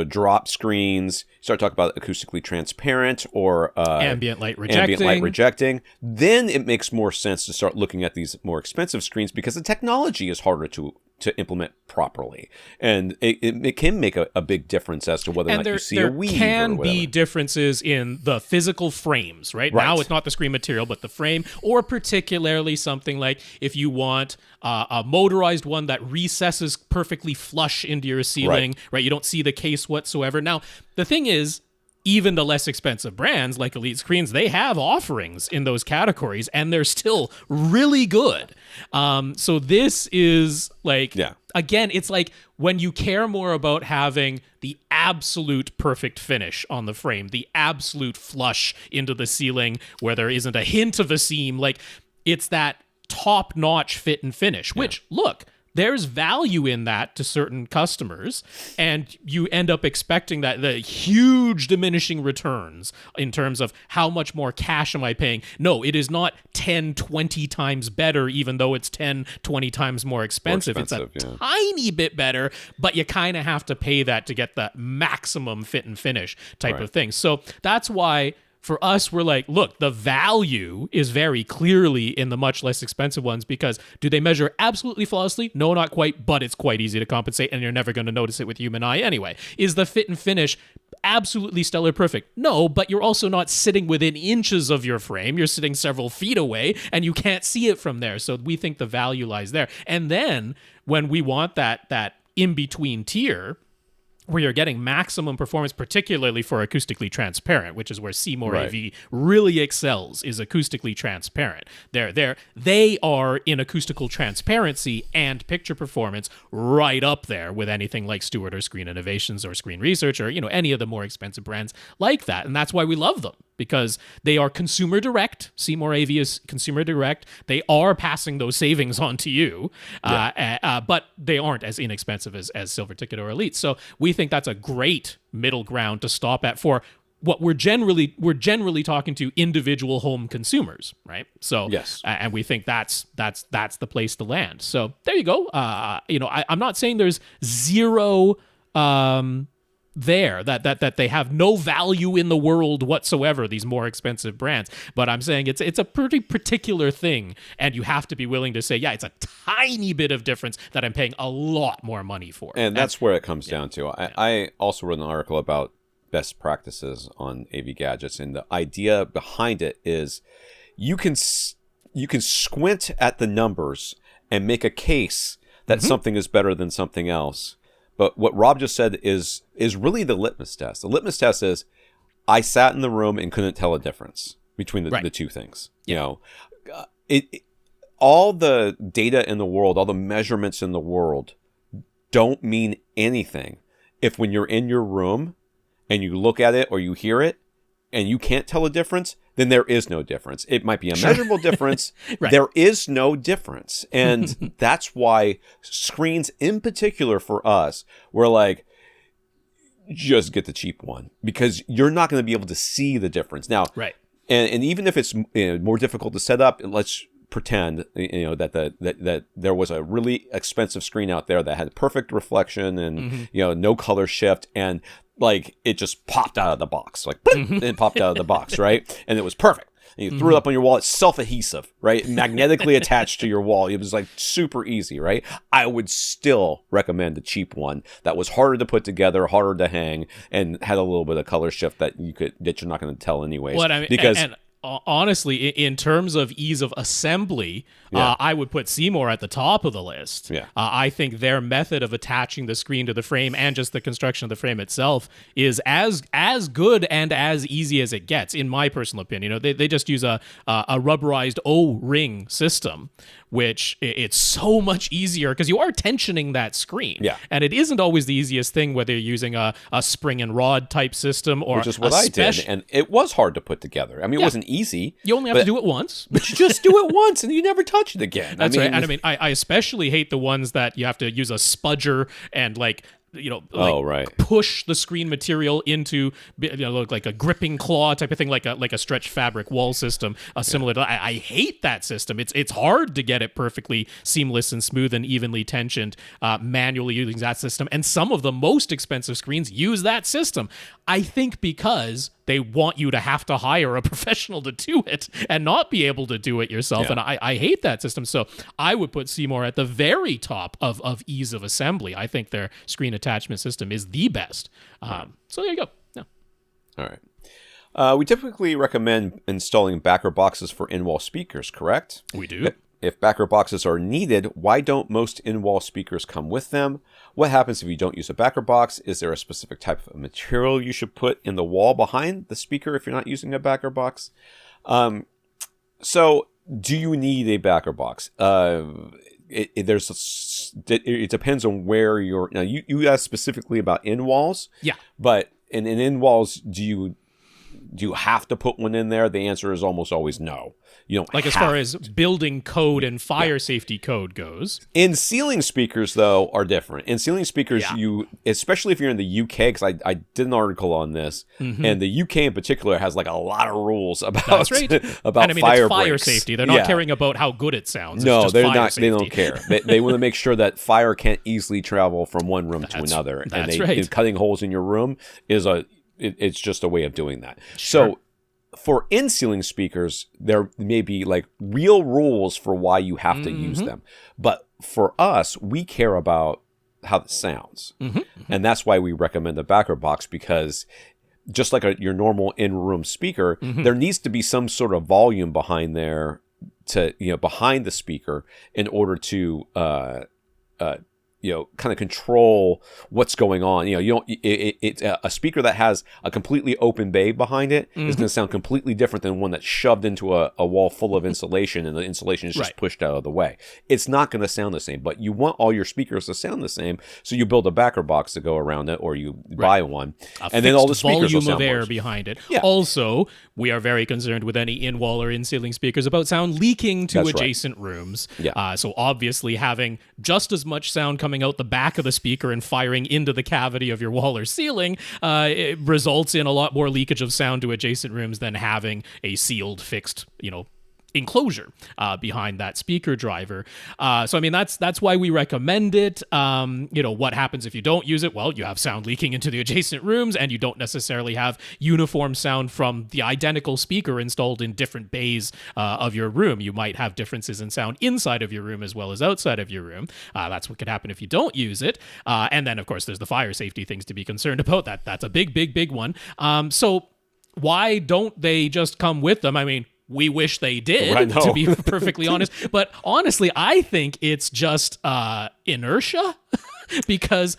drop screens, start talking about acoustically transparent or ambient light rejecting, then it makes more sense to start looking at these more expensive screens because the technology is harder to implement properly, and it can make a big difference as to whether or not you see a weave. There can be differences in the physical frames, right? Now it's not the screen material, but the frame, or particularly something like if you want a motorized one that recesses perfectly flush into your ceiling, right? You don't see the case whatsoever. Now, the thing is, even the less expensive brands like Elite Screens, they have offerings in those categories, and they're still really good. So this is like, again, it's like when you care more about having the absolute perfect finish on the frame, the absolute flush into the ceiling where there isn't a hint of a seam, like it's that top-notch fit and finish, which, look, there's value in that to certain customers, and you end up expecting that the huge diminishing returns in terms of how much more cash am I paying. No, it is not 10, 20 times better, even though it's 10, 20 times more expensive. It's a tiny bit better, but you kind of have to pay that to get the maximum fit and finish type of thing. So that's why for us, we're like, look, the value is very clearly in the much less expensive ones, because do they measure absolutely flawlessly? No, not quite, but it's quite easy to compensate, and you're never going to notice it with human eye anyway. Is the fit and finish absolutely stellar perfect? No, but you're also not sitting within inches of your frame. You're sitting several feet away, and you can't see it from there. So we think the value lies there. And then when we want that in-between tier, where you're getting maximum performance, particularly for acoustically transparent, which is where Seymour AV really excels, is acoustically transparent. They are in acoustical transparency and picture performance right up there with anything like Stewart or Screen Innovations or Screen Research or any of the more expensive brands like that. And that's why we love them, because they are consumer direct. Seymour AV is consumer direct. They are passing those savings on to you, but they aren't as inexpensive as Silver Ticket or Elite. So we think that's a great middle ground to stop at for what we're generally talking to individual home consumers, right? So and we think that's the place to land. So there you go. I'm not saying there's zero that they have no value in the world whatsoever, these more expensive brands, but I'm saying it's a pretty particular thing, and you have to be willing to say, it's a tiny bit of difference that I'm paying a lot more money for. And that's where it comes down to. I also wrote an article about best practices on AV gadgets, and the idea behind it is you can squint at the numbers and make a case that something is better than something else. But what Rob just said is really the litmus test. The litmus test is, I sat in the room and couldn't tell a difference between the two things. All the data in the world, all the measurements in the world don't mean anything if when you're in your room and you look at it or you hear it and you can't tell a difference, then there is no difference. It might be a measurable difference. There is no difference. And that's why screens in particular for us, we're like, just get the cheap one, because you're not going to be able to see the difference. Now, and even if it's more difficult to set up, let's pretend that there was a really expensive screen out there that had perfect reflection and no color shift, and like it just popped out of the box, like it popped out of the box, right? And it was perfect. and you threw it up on your wall. It's self-adhesive, right? Magnetically attached to your wall. It was like super easy, right? I would still recommend the cheap one that was harder to put together, harder to hang, and had a little bit of color shift that you're not going to tell anyways. What I mean, because honestly, in terms of ease of assembly, I would put Seymour at the top of the list. Yeah. I think their method of attaching the screen to the frame and just the construction of the frame itself is as good and as easy as it gets, in my personal opinion. They just use a rubberized O-ring system, which it's so much easier because you are tensioning that screen. Yeah. And it isn't always the easiest thing, whether you're using a spring and rod type system or which is what I did, and it was hard to put together. I mean, it wasn't easy. You only have to do it once. But you just do it once, and you never touch it again. That's right. And I mean, I especially hate the ones that you have to use a spudger and push the screen material into like a gripping claw type of thing, like a stretch fabric wall system. Similar to I hate that system. It's hard to get it perfectly seamless and smooth and evenly tensioned manually using that system. And some of the most expensive screens use that system. I think because they want you to have to hire a professional to do it and not be able to do it yourself. Yeah. And I hate that system. So I would put Seymour at the very top of ease of assembly. I think their screen attachment system is the best. So there you go. Yeah. All right. We typically recommend installing backer boxes for in-wall speakers, correct? We do. If backer boxes are needed, why don't most in-wall speakers come with them? What happens if you don't use a backer box? Is there a specific type of material you should put in the wall behind the speaker if you're not using a backer box? So do you need a backer box? It depends on where you're... Now, you asked specifically in-walls. In-walls. Yeah. But in in-walls, do you have to put one in there? The answer is almost always no. You don't as far as building code and fire safety code goes. In ceiling speakers, though, are different. In ceiling speakers, especially if you're in the UK, because I did an article on this, and the UK in particular has like a lot of rules about That's right. about and I mean, fire it's fire breaks. safety. They're not caring about how good it sounds. No, it's just they're fire not. Safety. They don't care. They want to make sure that fire can't easily travel from one room to another. That's and right. Cutting holes in your room is it's just a way of doing that. Sure. So for in-ceiling speakers, there may be like real rules for why you have to use them. But for us, we care about how it sounds. And that's why we recommend the backer box, because just like your normal in-room speaker, there needs to be some sort of volume behind there behind the speaker in order to kind of control what's going on. It's a speaker that has a completely open bay behind it is going to sound completely different than one that's shoved into a wall full of insulation and the insulation is just pushed out of the way. It's not going to sound the same, but you want all your speakers to sound the same, so you build a backer box to go around it, or you buy one, and then all the speakers will sound volume of air worse. behind it. Yeah. Also, we are very concerned with any in-wall or in-ceiling speakers about sound leaking to adjacent rooms. Yeah. So obviously having just as much sound coming out the back of the speaker and firing into the cavity of your wall or ceiling, it results in a lot more leakage of sound to adjacent rooms than having a sealed, fixed, enclosure behind that speaker driver. So I mean, that's why we recommend it. What happens if you don't use it? Well, you have sound leaking into the adjacent rooms, and you don't necessarily have uniform sound from the identical speaker installed in different bays of your room. You might have differences in sound inside of your room as well as outside of your room. That's what could happen if you don't use it. And then, of course, there's the fire safety things to be concerned about. That's a big one. So why don't they just come with them? I mean, we wish they did, to be perfectly honest. But honestly, I think it's just inertia because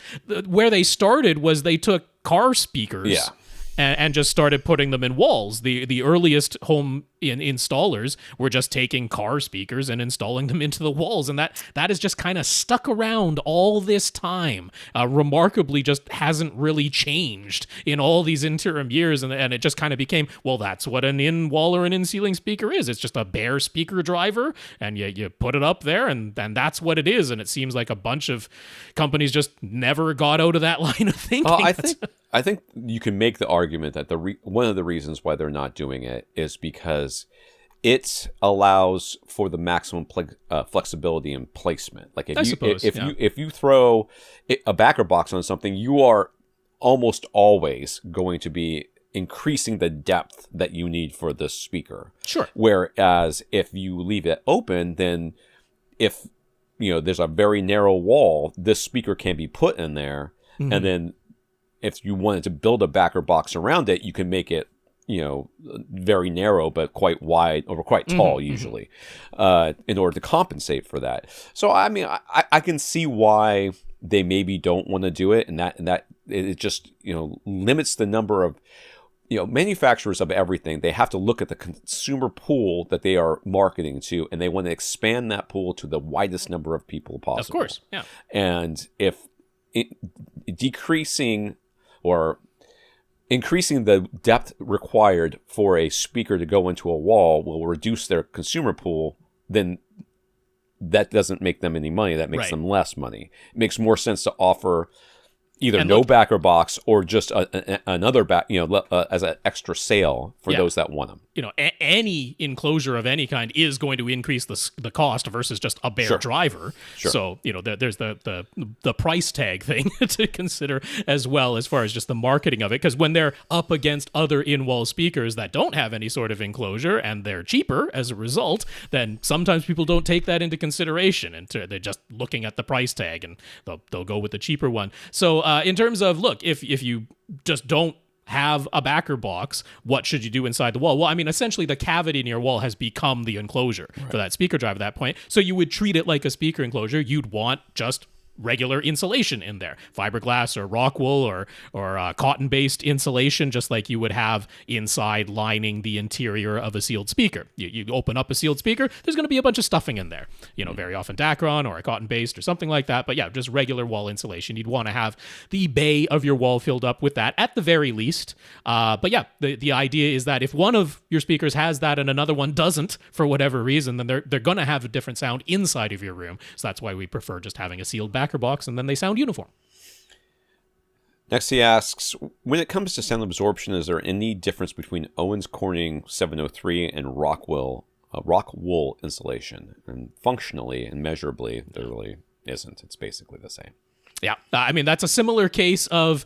where they started was they took car speakers and just started putting them in walls. The earliest home installers were just taking car speakers and installing them into the walls, and that has just kind of stuck around all this time. Remarkably, just hasn't really changed in all these interim years, and it just kind of became, well, that's what an in-wall or an in-ceiling speaker is. It's just a bare speaker driver, and you put it up there, and that's what it is. And it seems like a bunch of companies just never got out of that line of thinking. I think you can make the argument that one of the reasons why they're not doing it is because it allows for the maximum flexibility in placement. Like if you throw a backer box on something, you are almost always going to be increasing the depth that you need for the speaker. Sure. Whereas if you leave it open, then if there's a very narrow wall, this speaker can be put in there, and then if you wanted to build a backer box around it, you can make it very narrow but quite wide or quite tall usually, in order to compensate for that. So I mean, I can see why they maybe don't want to do it, and that it just limits the number of manufacturers of everything. They have to look at the consumer pool that they are marketing to, and they want to expand that pool to the widest number of people possible. Of course, yeah. And if decreasing or increasing the depth required for a speaker to go into a wall will reduce their consumer pool, then that doesn't make them any money. That makes them less money. It makes more sense to offer either no backer box or just another back, as an extra sale for those that want them. Any enclosure of any kind is going to increase the cost versus just a bare driver. Sure. So, there's the price tag thing to consider as well, as far as just the marketing of it. Because when they're up against other in-wall speakers that don't have any sort of enclosure and they're cheaper as a result, then sometimes people don't take that into consideration, and they're just looking at the price tag, and they'll go with the cheaper one. So in terms of, look, if you just don't have a backer box, what should you do inside the wall? Well, I mean, essentially the cavity in your wall has become the enclosure for that speaker drive at that point. So you would treat it like a speaker enclosure. You'd want just regular insulation in there, fiberglass or rock wool or cotton-based insulation, just like you would have inside lining the interior of a sealed speaker. You open up a sealed speaker, there's going to be a bunch of stuffing in there. Very often Dacron or a cotton-based or something like that. But yeah, just regular wall insulation. You'd want to have the bay of your wall filled up with that at the very least. But yeah, the idea is that if one of your speakers has that and another one doesn't, for whatever reason, then they're going to have a different sound inside of your room. So that's why we prefer just having a sealed backer box, and then they sound uniform. Next, he asks, when it comes to sound absorption, is there any difference between Owens Corning 703 and rock wool insulation? And functionally and measurably, there really isn't. It's basically the same. Yeah, I mean, that's a similar case of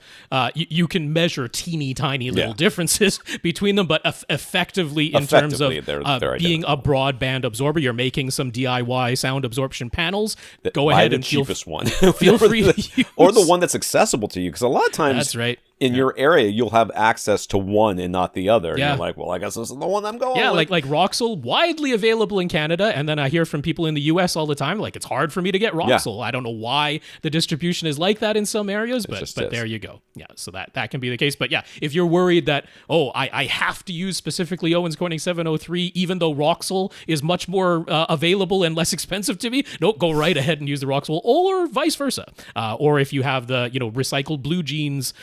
you can measure teeny tiny little differences between them, but effectively in terms of they're being a broadband absorber, you're making some DIY sound absorption panels. Go ahead and cheapest one. Feel free to use. Or the one that's accessible to you, because a lot of times that's right. In your area, you'll have access to one and not the other. Yeah. You're like, well, I guess this is the one I'm going with. Yeah, like Roxul, widely available in Canada, and then I hear from people in the US all the time, like, it's hard for me to get Roxul. I don't know why the distribution is like that in some areas, but there you go. Yeah, so that can be the case. But yeah, if you're worried that, I have to use specifically Owens Corning 703, even though Roxul is much more available and less expensive to me, go right ahead and use the Roxul, or vice versa. Or if you have the recycled blue jeans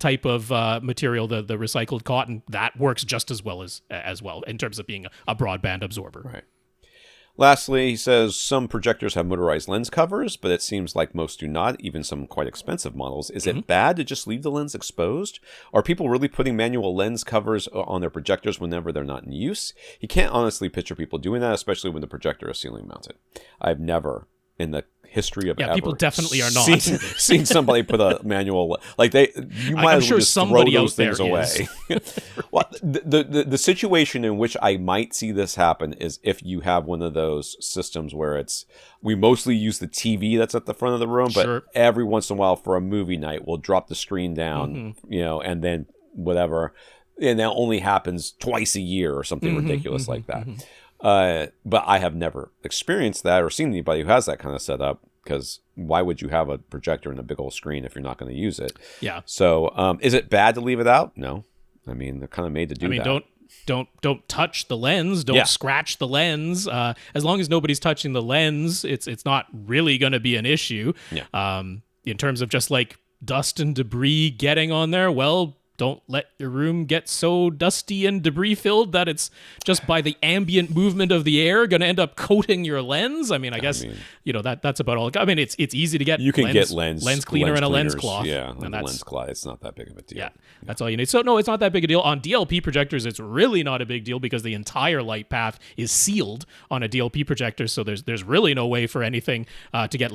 type of material, the recycled cotton, that works just as well in terms of being a broadband absorber. Right. Lastly, he says some projectors have motorized lens covers, but it seems like most do not, even some quite expensive models. Is it bad to just leave the lens exposed? Are people really putting manual lens covers on their projectors whenever they're not in use? He can't honestly picture people doing that, especially when the projector is ceiling mounted. I've never, in the history of ever, people definitely are not seen somebody put a manual, like you might I'm as sure well just somebody throw those out there things away. Well, the situation in which I might see this happen is if you have one of those systems where we mostly use the TV that's at the front of the room, but every once in a while for a movie night we'll drop the screen down, and then whatever, and that only happens twice a year or something ridiculous like that. But I have never experienced that or seen anybody who has that kind of setup, because why would you have a projector and a big old screen if you're not going to use it? Yeah. So is it bad to leave it out? No. I mean, they're kind of made to do that. Don't touch the lens. Don't scratch the lens. As long as nobody's touching the lens, it's not really going to be an issue. Yeah. In terms of just like dust and debris getting on there, well, don't let your room get so dusty and debris filled that it's just by the ambient movement of the air going to end up coating your lens. I mean, I guess that's about all. I mean, it's easy to get. You can get lens cleaner and a lens cleaners, cloth. Yeah, and a lens cloth. It's not that big of a deal. Yeah, that's all you need. So no, it's not that big a deal. On DLP projectors, it's really not a big deal because the entire light path is sealed on a DLP projector. So there's really no way for anything to get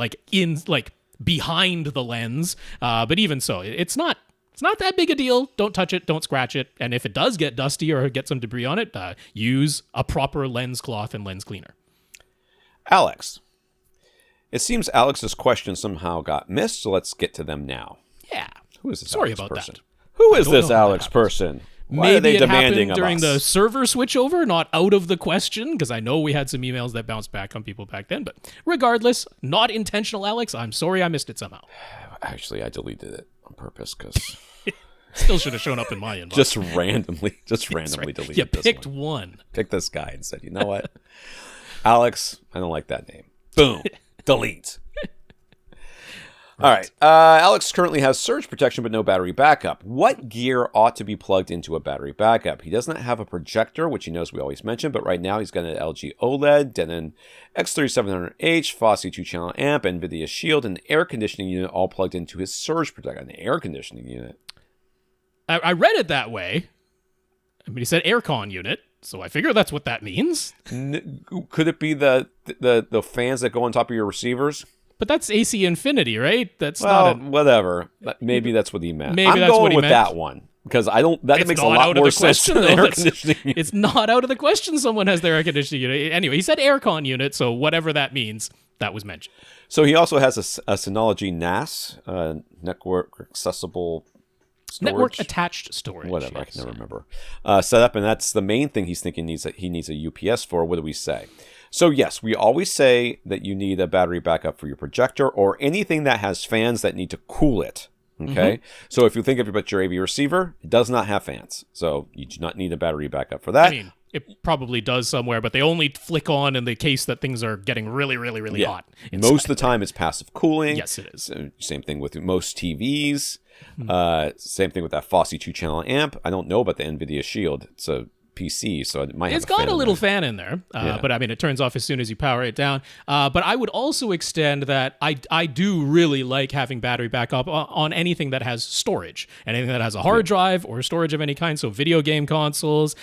behind the lens. But even so, it's not It's not that big a deal. Don't touch it. Don't scratch it. And if it does get dusty or get some debris on it, use a proper lens cloth and lens cleaner. Alex. It seems Alex's question somehow got missed, so let's get to them now. Yeah. Who is this Sorry Alex about person? that. Who is this Alex person? Why Maybe are they it demanding happened of during us? the server switchover, not out of the question, because I know we had some emails that bounced back on people back then. But regardless, not intentional, Alex. I'm sorry I missed it somehow. Actually, I deleted it on purpose because still should have shown up in my inbox. just randomly right. deleted. You this picked one. Picked this guy and said, you know what, Alex, I don't like that name. Boom, delete. All right. Alex currently has surge protection but no battery backup. What gear ought to be plugged into a battery backup? He does not have a projector, which he knows we always mention, but right now he's got an LG OLED, Denon X3700H, Fosse 2-channel amp, NVIDIA Shield, and an air conditioning unit all plugged into his surge protector. An air conditioning unit. I read it that way. I mean, he said aircon unit, so I figure that's what that means. Could it be the fans that go on top of your receivers? But that's AC Infinity, right? That's whatever. Maybe that's what he meant. Maybe I'm that's going what he with meant. that one because I don't. That makes a lot more sense than air conditioning. It's not out of the question. Someone has their air conditioning unit. Anyway, he said aircon unit, so whatever that means, that was mentioned. So he also has a Synology NAS, network accessible storage. Network attached storage. Whatever, yes. I can never remember. Set up, and that's the main thing he's thinking he needs a UPS for. What do we say? So yes, we always say that you need a battery backup for your projector or anything that has fans that need to cool it. Okay, So if you think about your AV receiver, it does not have fans, so you do not need a battery backup for that. I mean, it probably does somewhere, but they only flick on in the case that things are getting really, really, really hot. Most of the time, it's passive cooling. Yes, it is. Same thing with most TVs. Same thing with that Fosse 2-channel amp. I don't know about the NVIDIA Shield. It's a PC, so it might have It's got a little fan in there, but I mean, it turns off as soon as you power it down. But I would also extend that I do really like having battery backup on anything that has storage, anything that has a hard drive or storage of any kind. So video game consoles,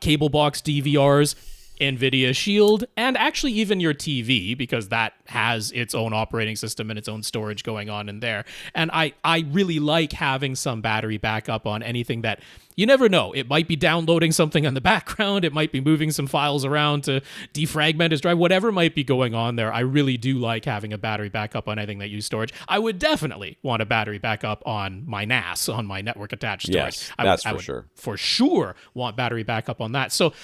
cable box DVRs, NVIDIA Shield, and actually even your TV, because that has its own operating system and its own storage going on in there. And I really like having some battery backup on anything that you never know. It might be downloading something in the background. It might be moving some files around to defragment his drive, whatever might be going on there. I really do like having a battery backup on anything that uses storage. I would definitely want a battery backup on my NAS, on my network attached storage. Yes, that's for sure. For sure want battery backup on that. So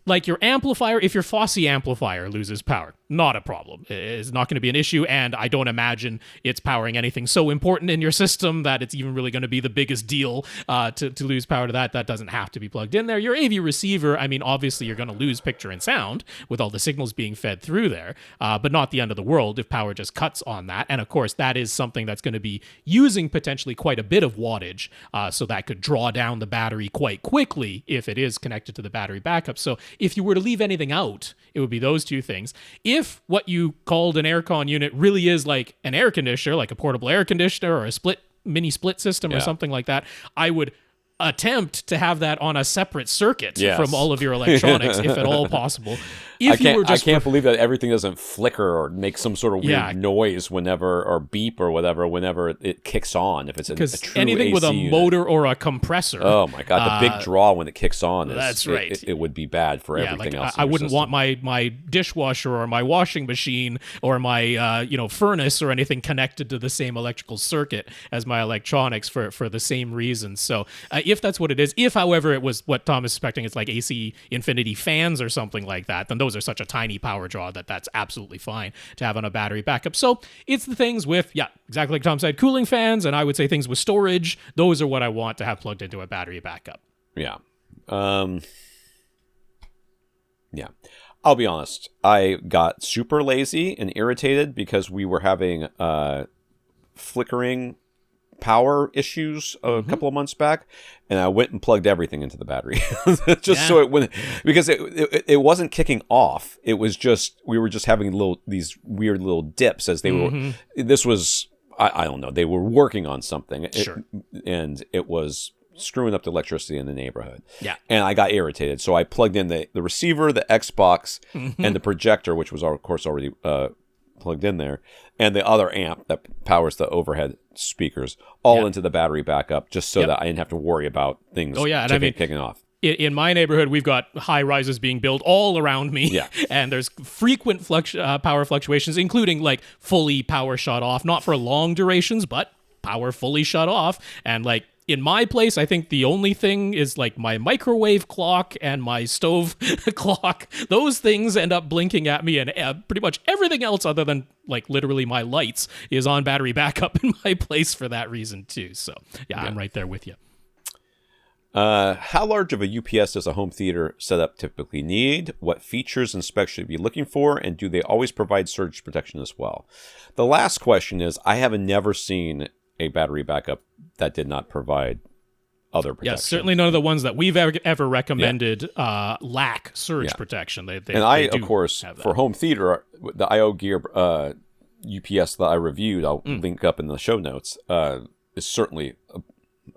like your amplifier, if your Fosse amplifier loses power, not a problem. It's not going to be an issue, and I don't imagine it's powering anything so important in your system that it's even really going to be the biggest deal to lose power to that. That doesn't have to be plugged in there. Your AV receiver, I mean, obviously you're going to lose picture and sound with all the signals being fed through there, but not the end of the world if power just cuts on that. And of course, that is something that's going to be using potentially quite a bit of wattage, so that could draw down the battery quite quickly if it is connected to the battery backup. So if you were to leave anything out, it would be those two things. If what you called an aircon unit really is like an air conditioner, like a portable air conditioner or a mini split system or something like that, I would attempt to have that on a separate circuit from all of your electronics, if at all possible. I can't believe that everything doesn't flicker or make some sort of weird noise or beep or whatever whenever it kicks on. If it's a true anything AC with a unit. motor or a compressor. Oh my god, the big draw when it kicks on. That's right. It would be bad for everything else. I wouldn't want my dishwasher or my washing machine or my furnace or anything connected to the same electrical circuit as my electronics for the same reasons. So if that's what it is, if however it was what Tom is suspecting, it's like AC Infinity fans or something like that, then those are such a tiny power draw that's absolutely fine to have on a battery backup. So it's the things with, exactly like Tom said, cooling fans, and I would say things with storage. Those are what I want to have plugged into a battery backup. Yeah. I'll be honest. I got super lazy and irritated because we were having flickering power issues a couple of months back, and I went and plugged everything into the battery so it wouldn't, because it wasn't kicking off. It was just we were just having these weird little dips as they were. This was I don't know. They were working on something, and it was screwing up the electricity in the neighborhood. Yeah, and I got irritated, so I plugged in the receiver, the Xbox, and the projector, which was of course already plugged in there, and the other amp that powers the overhead speakers all into the battery backup, just so that I didn't have to worry about things kicking off. In my neighborhood, we've got high rises being built all around me, and there's frequent power fluctuations, including like fully power shut off, not for long durations, but power fully shut off. And like in my place, I think the only thing is like my microwave clock and my stove clock. Those things end up blinking at me, and pretty much everything else other than like literally my lights is on battery backup in my place for that reason too. So I'm right there with you. How large of a UPS does a home theater setup typically need? What features and specs should you be looking for? And do they always provide surge protection as well? The last question is, I have never seen a battery backup that did not provide other protection. Yes, certainly none of the ones that we've ever recommended lack surge protection. They of course, for home theater, the IO Gear UPS that I reviewed, I'll link up in the show notes, is certainly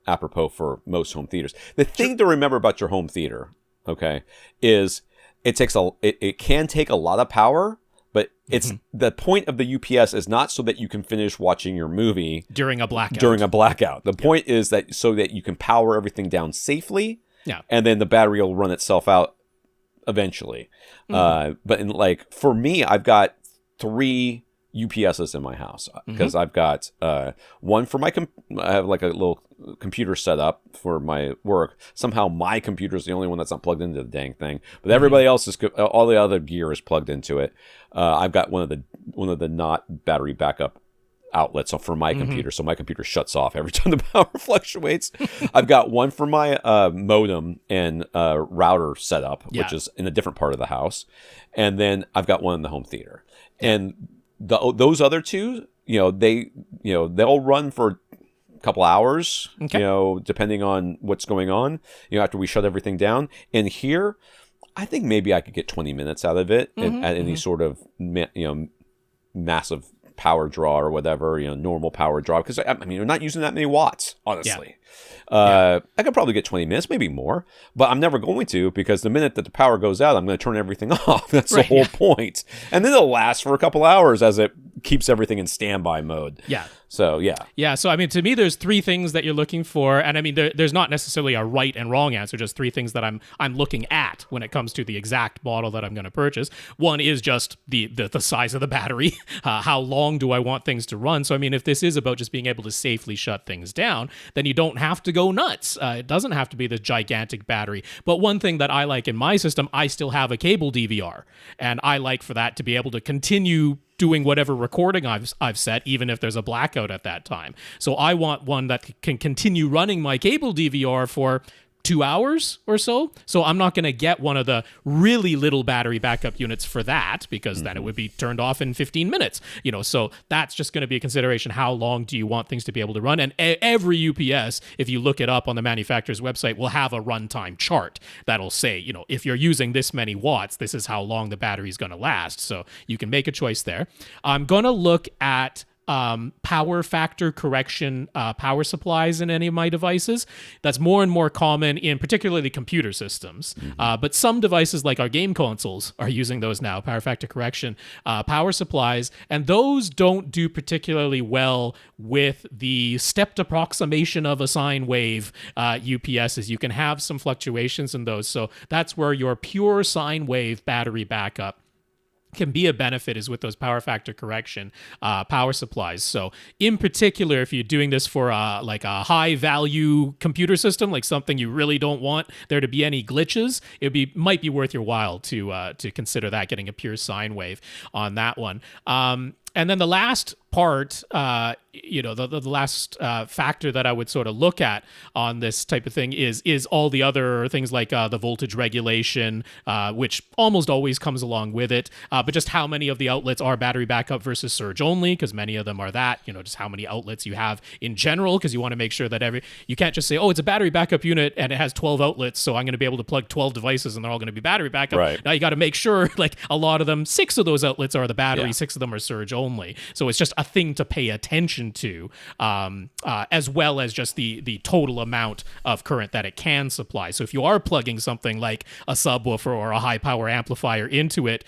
apropos for most home theaters. The thing to remember about your home theater, okay, is it can take a lot of power, but it's the point of the UPS is not so that you can finish watching your movie during a blackout. The point is that so that you can power everything down safely, and then the battery will run itself out eventually. But for me, I've got 3 UPSs in my house because I've got one for my I have like a little computer set up for my work. Somehow my computer is the only one that's not plugged into the dang thing, but everybody else is all the other gear is plugged into it. I've got one of the not battery backup outlets for my computer, so my computer shuts off every time the power fluctuates. I've got one for my modem and router setup, which is in a different part of the house, and then I've got one in the home theater. And those other 2, they'll run for a couple hours, depending on what's going on, after we shut everything down. And here, I think maybe I could get 20 minutes out of it at any sort of, massive power draw or whatever, normal power draw. Because, we're not using that many watts, honestly. I could probably get 20 minutes, maybe more, but I'm never going to, because the minute that the power goes out, I'm going to turn everything off. That's the whole point. And then it'll last for a couple hours as it keeps everything in standby mode. So, so, to me, there's 3 things that you're looking for. And there's not necessarily a right and wrong answer, just 3 things that I'm looking at when it comes to the exact model that I'm going to purchase. One is just the size of the battery. How long do I want things to run? So, if this is about just being able to safely shut things down, then you don't have to go nuts. It doesn't have to be this gigantic battery. But one thing that I like in my system, I still have a cable DVR. And I like for that to be able to continue doing whatever recording I've set, even if there's a blackout at that time. So I want one that can continue running my cable DVR for 2 hours or so. So I'm not going to get one of the really little battery backup units for that, because then it would be turned off in 15 minutes. So that's just going to be a consideration. How long do you want things to be able to run? And every UPS, if you look it up on the manufacturer's website, will have a runtime chart that'll say, if you're using this many watts, this is how long the battery is going to last. So you can make a choice there. I'm going to look at power factor correction power supplies in any of my devices. That's more and more common in particularly computer systems. But some devices like our game consoles are using those now, power factor correction power supplies. And those don't do particularly well with the stepped approximation of a sine wave UPSs. You can have some fluctuations in those. So that's where your pure sine wave battery backup can be a benefit, is with those power factor correction power supplies. So in particular, if you're doing this for like a high value computer system, like something you really don't want there to be any glitches, might be worth your while to consider that, getting a pure sine wave on that one. And then the last part, the last factor that I would sort of look at on this type of thing is all the other things like the voltage regulation, which almost always comes along with it, but just how many of the outlets are battery backup versus surge only, because many of them are that, just how many outlets you have in general, because you want to make sure that you can't just say, oh, it's a battery backup unit and it has 12 outlets, so I'm going to be able to plug 12 devices and they're all going to be battery backup. Right. Now you got to make sure, like a lot of them, 6 of those outlets are the battery, 6 of them are surge only. So it's just a thing to pay attention to, as well as just the total amount of current that it can supply. So if you are plugging something like a subwoofer or a high power amplifier into it,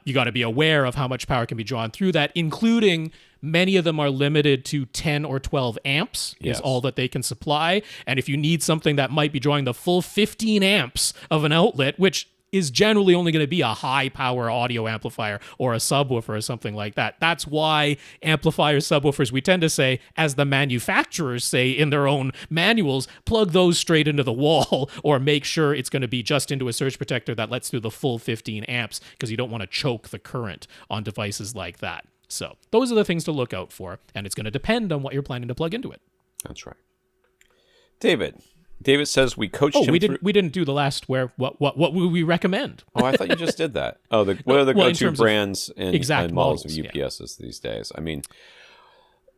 you got to be aware of how much power can be drawn through that, including many of them are limited to 10 or 12 amps is all that they can supply. And if you need something that might be drawing the full 15 amps of an outlet, which is generally only going to be a high power audio amplifier or a subwoofer or something like that. That's why amplifiers, subwoofers, we tend to say, as the manufacturers say in their own manuals, plug those straight into the wall or make sure it's going to be just into a surge protector that lets through the full 15 amps because you don't want to choke the current on devices like that. So those are the things to look out for, and it's going to depend on what you're planning to plug into it. That's right. David says we coached him. We didn't do the last where what would we recommend? Oh, I thought you just did that. Oh, what are the go-to brands and models of UPSs these days? I mean,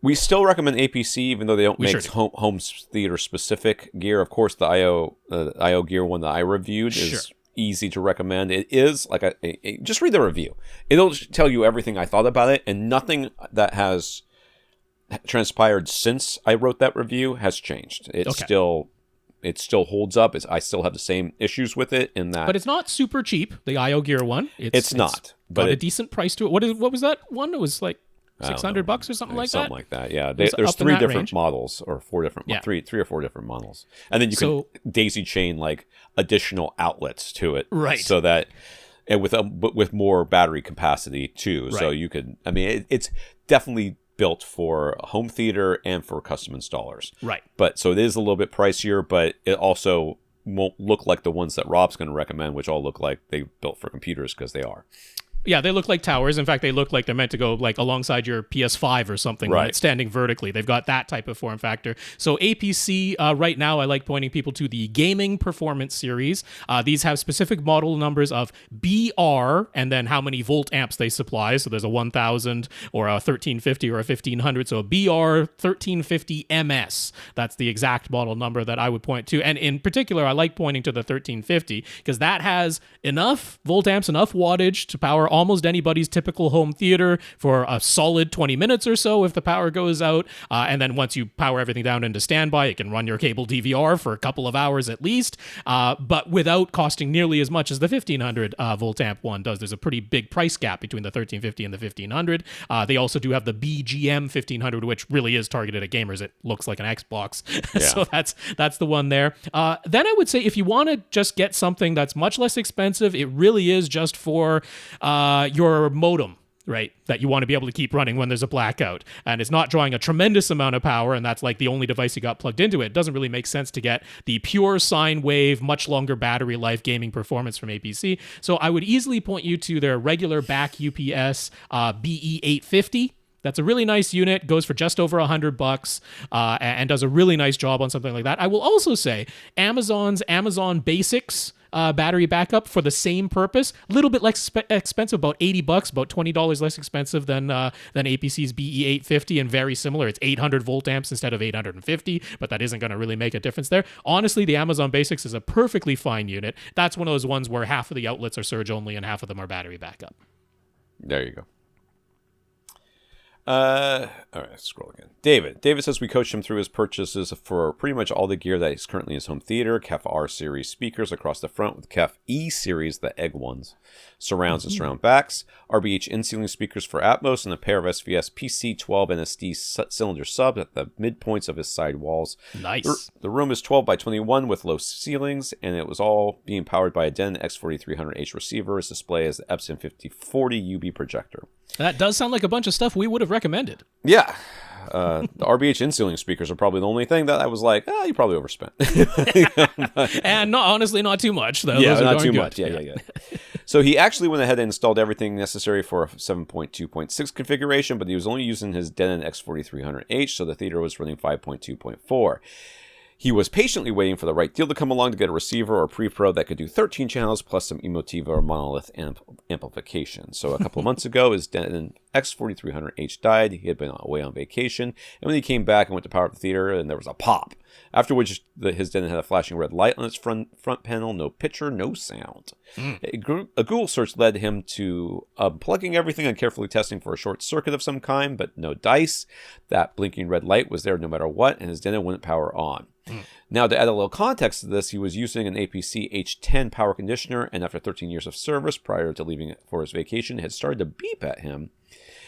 we still recommend APC, even though they don't make home theater specific gear. Of course, the IO gear one that I reviewed is easy to recommend. It is like just read the review. It'll tell you everything I thought about it, and nothing that has transpired since I wrote that review has changed. It still holds up. I still have the same issues with it in that. But it's not super cheap. The IO Gear one. It's not. But got a decent price to it. What was that one? It was like $600 or something like that. Something like that. Yeah. There's 3 different models, or 4 different. Yeah. Three or 4 different models, and then you can daisy chain like additional outlets to it, right? So that and with more battery capacity too. Right. So you could. I mean, it's definitely built for home theater and for custom installers. Right. But so it is a little bit pricier, but it also won't look like the ones that Rob's going to recommend, which all look like they built for computers because they are. Yeah, they look like towers. In fact, they look like they're meant to go like alongside your PS5 or something, right? Standing vertically. They've got that type of form factor. So APC, right now, I like pointing people to the Gaming Performance Series. These have specific model numbers of BR and then how many volt amps they supply. So there's a 1000 or a 1350 or a 1500. So a BR 1350 MS. That's the exact model number that I would point to. And in particular, I like pointing to the 1350 because that has enough volt amps, enough wattage to power almost anybody's typical home theater for a solid 20 minutes or so if the power goes out. And then once you power everything down into standby, it can run your cable DVR for a couple of hours at least, but without costing nearly as much as the 1500 volt amp one does. There's a pretty big price gap between the 1350 and the 1500. They also do have the BGM 1500, which really is targeted at gamers. It looks like an Xbox. So that's the one there. Then I would say if you want to just get something that's much less expensive, it really is just for your modem, right, that you want to be able to keep running when there's a blackout. And it's not drawing a tremendous amount of power, and that's like the only device you got plugged into it. It doesn't really make sense to get the pure sine wave, much longer battery life gaming performance from APC. So I would easily point you to their regular back UPS BE850. That's a really nice unit, goes for just over $100, and does a really nice job on something like that. I will also say Amazon's Amazon Basics battery backup for the same purpose, a little bit less expensive, about $80, about $20 less expensive than APC's BE850, and very similar. It's 800 volt amps instead of 850, but that isn't going to really make a difference there. Honestly, the Amazon Basics is a perfectly fine unit. That's one of those ones where half of the outlets are surge only and half of them are battery backup. There you go. All right, let's scroll again. David says we coached him through his purchases for pretty much all the gear that is currently in his home theater. KEF R series speakers across the front with KEF E series, the egg ones, surrounds and surround backs, RBH in-ceiling speakers for Atmos, and a pair of SVS PC12 NSD cylinder subs at the midpoints of his side walls. Nice. The room is 12 by 21 with low ceilings, and it was all being powered by a Denon X4300H receiver. As display as the Epson 5040 UB projector. That does sound like a bunch of stuff we would have recommended. Yeah. The RBH in-ceiling speakers are probably the only thing that I was like, you probably overspent. And honestly, not too much, though. Yeah, those are not too good. much. Yeah. So he actually went ahead and installed everything necessary for a 7.2.6 configuration, but he was only using his Denon X4300H, so the theater was running 5.2.4. He was patiently waiting for the right deal to come along to get a receiver or pre-pro that could do 13 channels plus some Emotiva or monolith amplification. So a couple of months ago, his Denon X4300H died. He had been away on vacation, and when he came back and went to power up the theater, and there was a pop. After which, his Denon had a flashing red light on its front panel, no picture, no sound. A Google search led him to unplugging everything and carefully testing for a short circuit of some kind, but no dice. That blinking red light was there no matter what, and his Denon wouldn't power on. Now, to add a little context to this, he was using an APC H10 power conditioner, and after 13 years of service, prior to leaving for his vacation, had started to beep at him,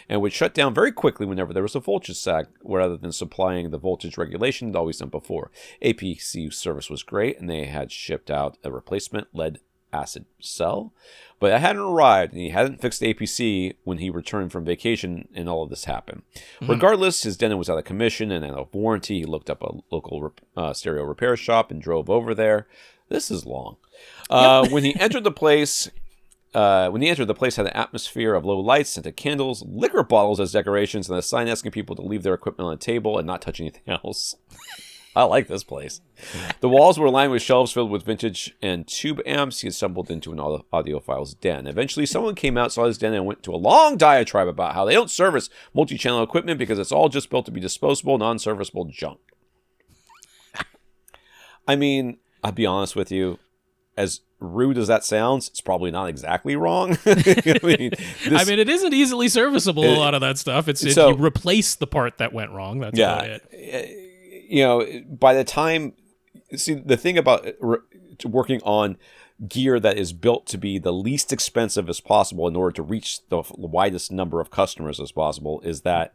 and would shut down very quickly whenever there was a voltage sag, rather than supplying the voltage regulation they'd always done before. APC service was great, and they had shipped out a replacement lead acid cell, but it hadn't arrived, and he hadn't fixed the APC when he returned from vacation, and all of this happened. Regardless, his Denon was out of commission and out of warranty. He looked up a local stereo repair shop and drove over there. This is long. When he entered the place, had an atmosphere of low lights, scented candles, liquor bottles as decorations, and a sign asking people to leave their equipment on the table and not touch anything else. I like this place. The walls were lined with shelves filled with vintage and tube amps he had stumbled into an audiophile's den. Eventually, someone came out, saw his den, and went to a long diatribe about how they don't service multi-channel equipment because it's all just built to be disposable, non-serviceable junk. I mean, I'll be honest with you, as rude as that sounds, it's probably not exactly wrong. I mean, it isn't easily serviceable, a lot of that stuff. You replace the part that went wrong. That's about it. By the time, the thing about working on gear that is built to be the least expensive as possible in order to reach the widest number of customers as possible is that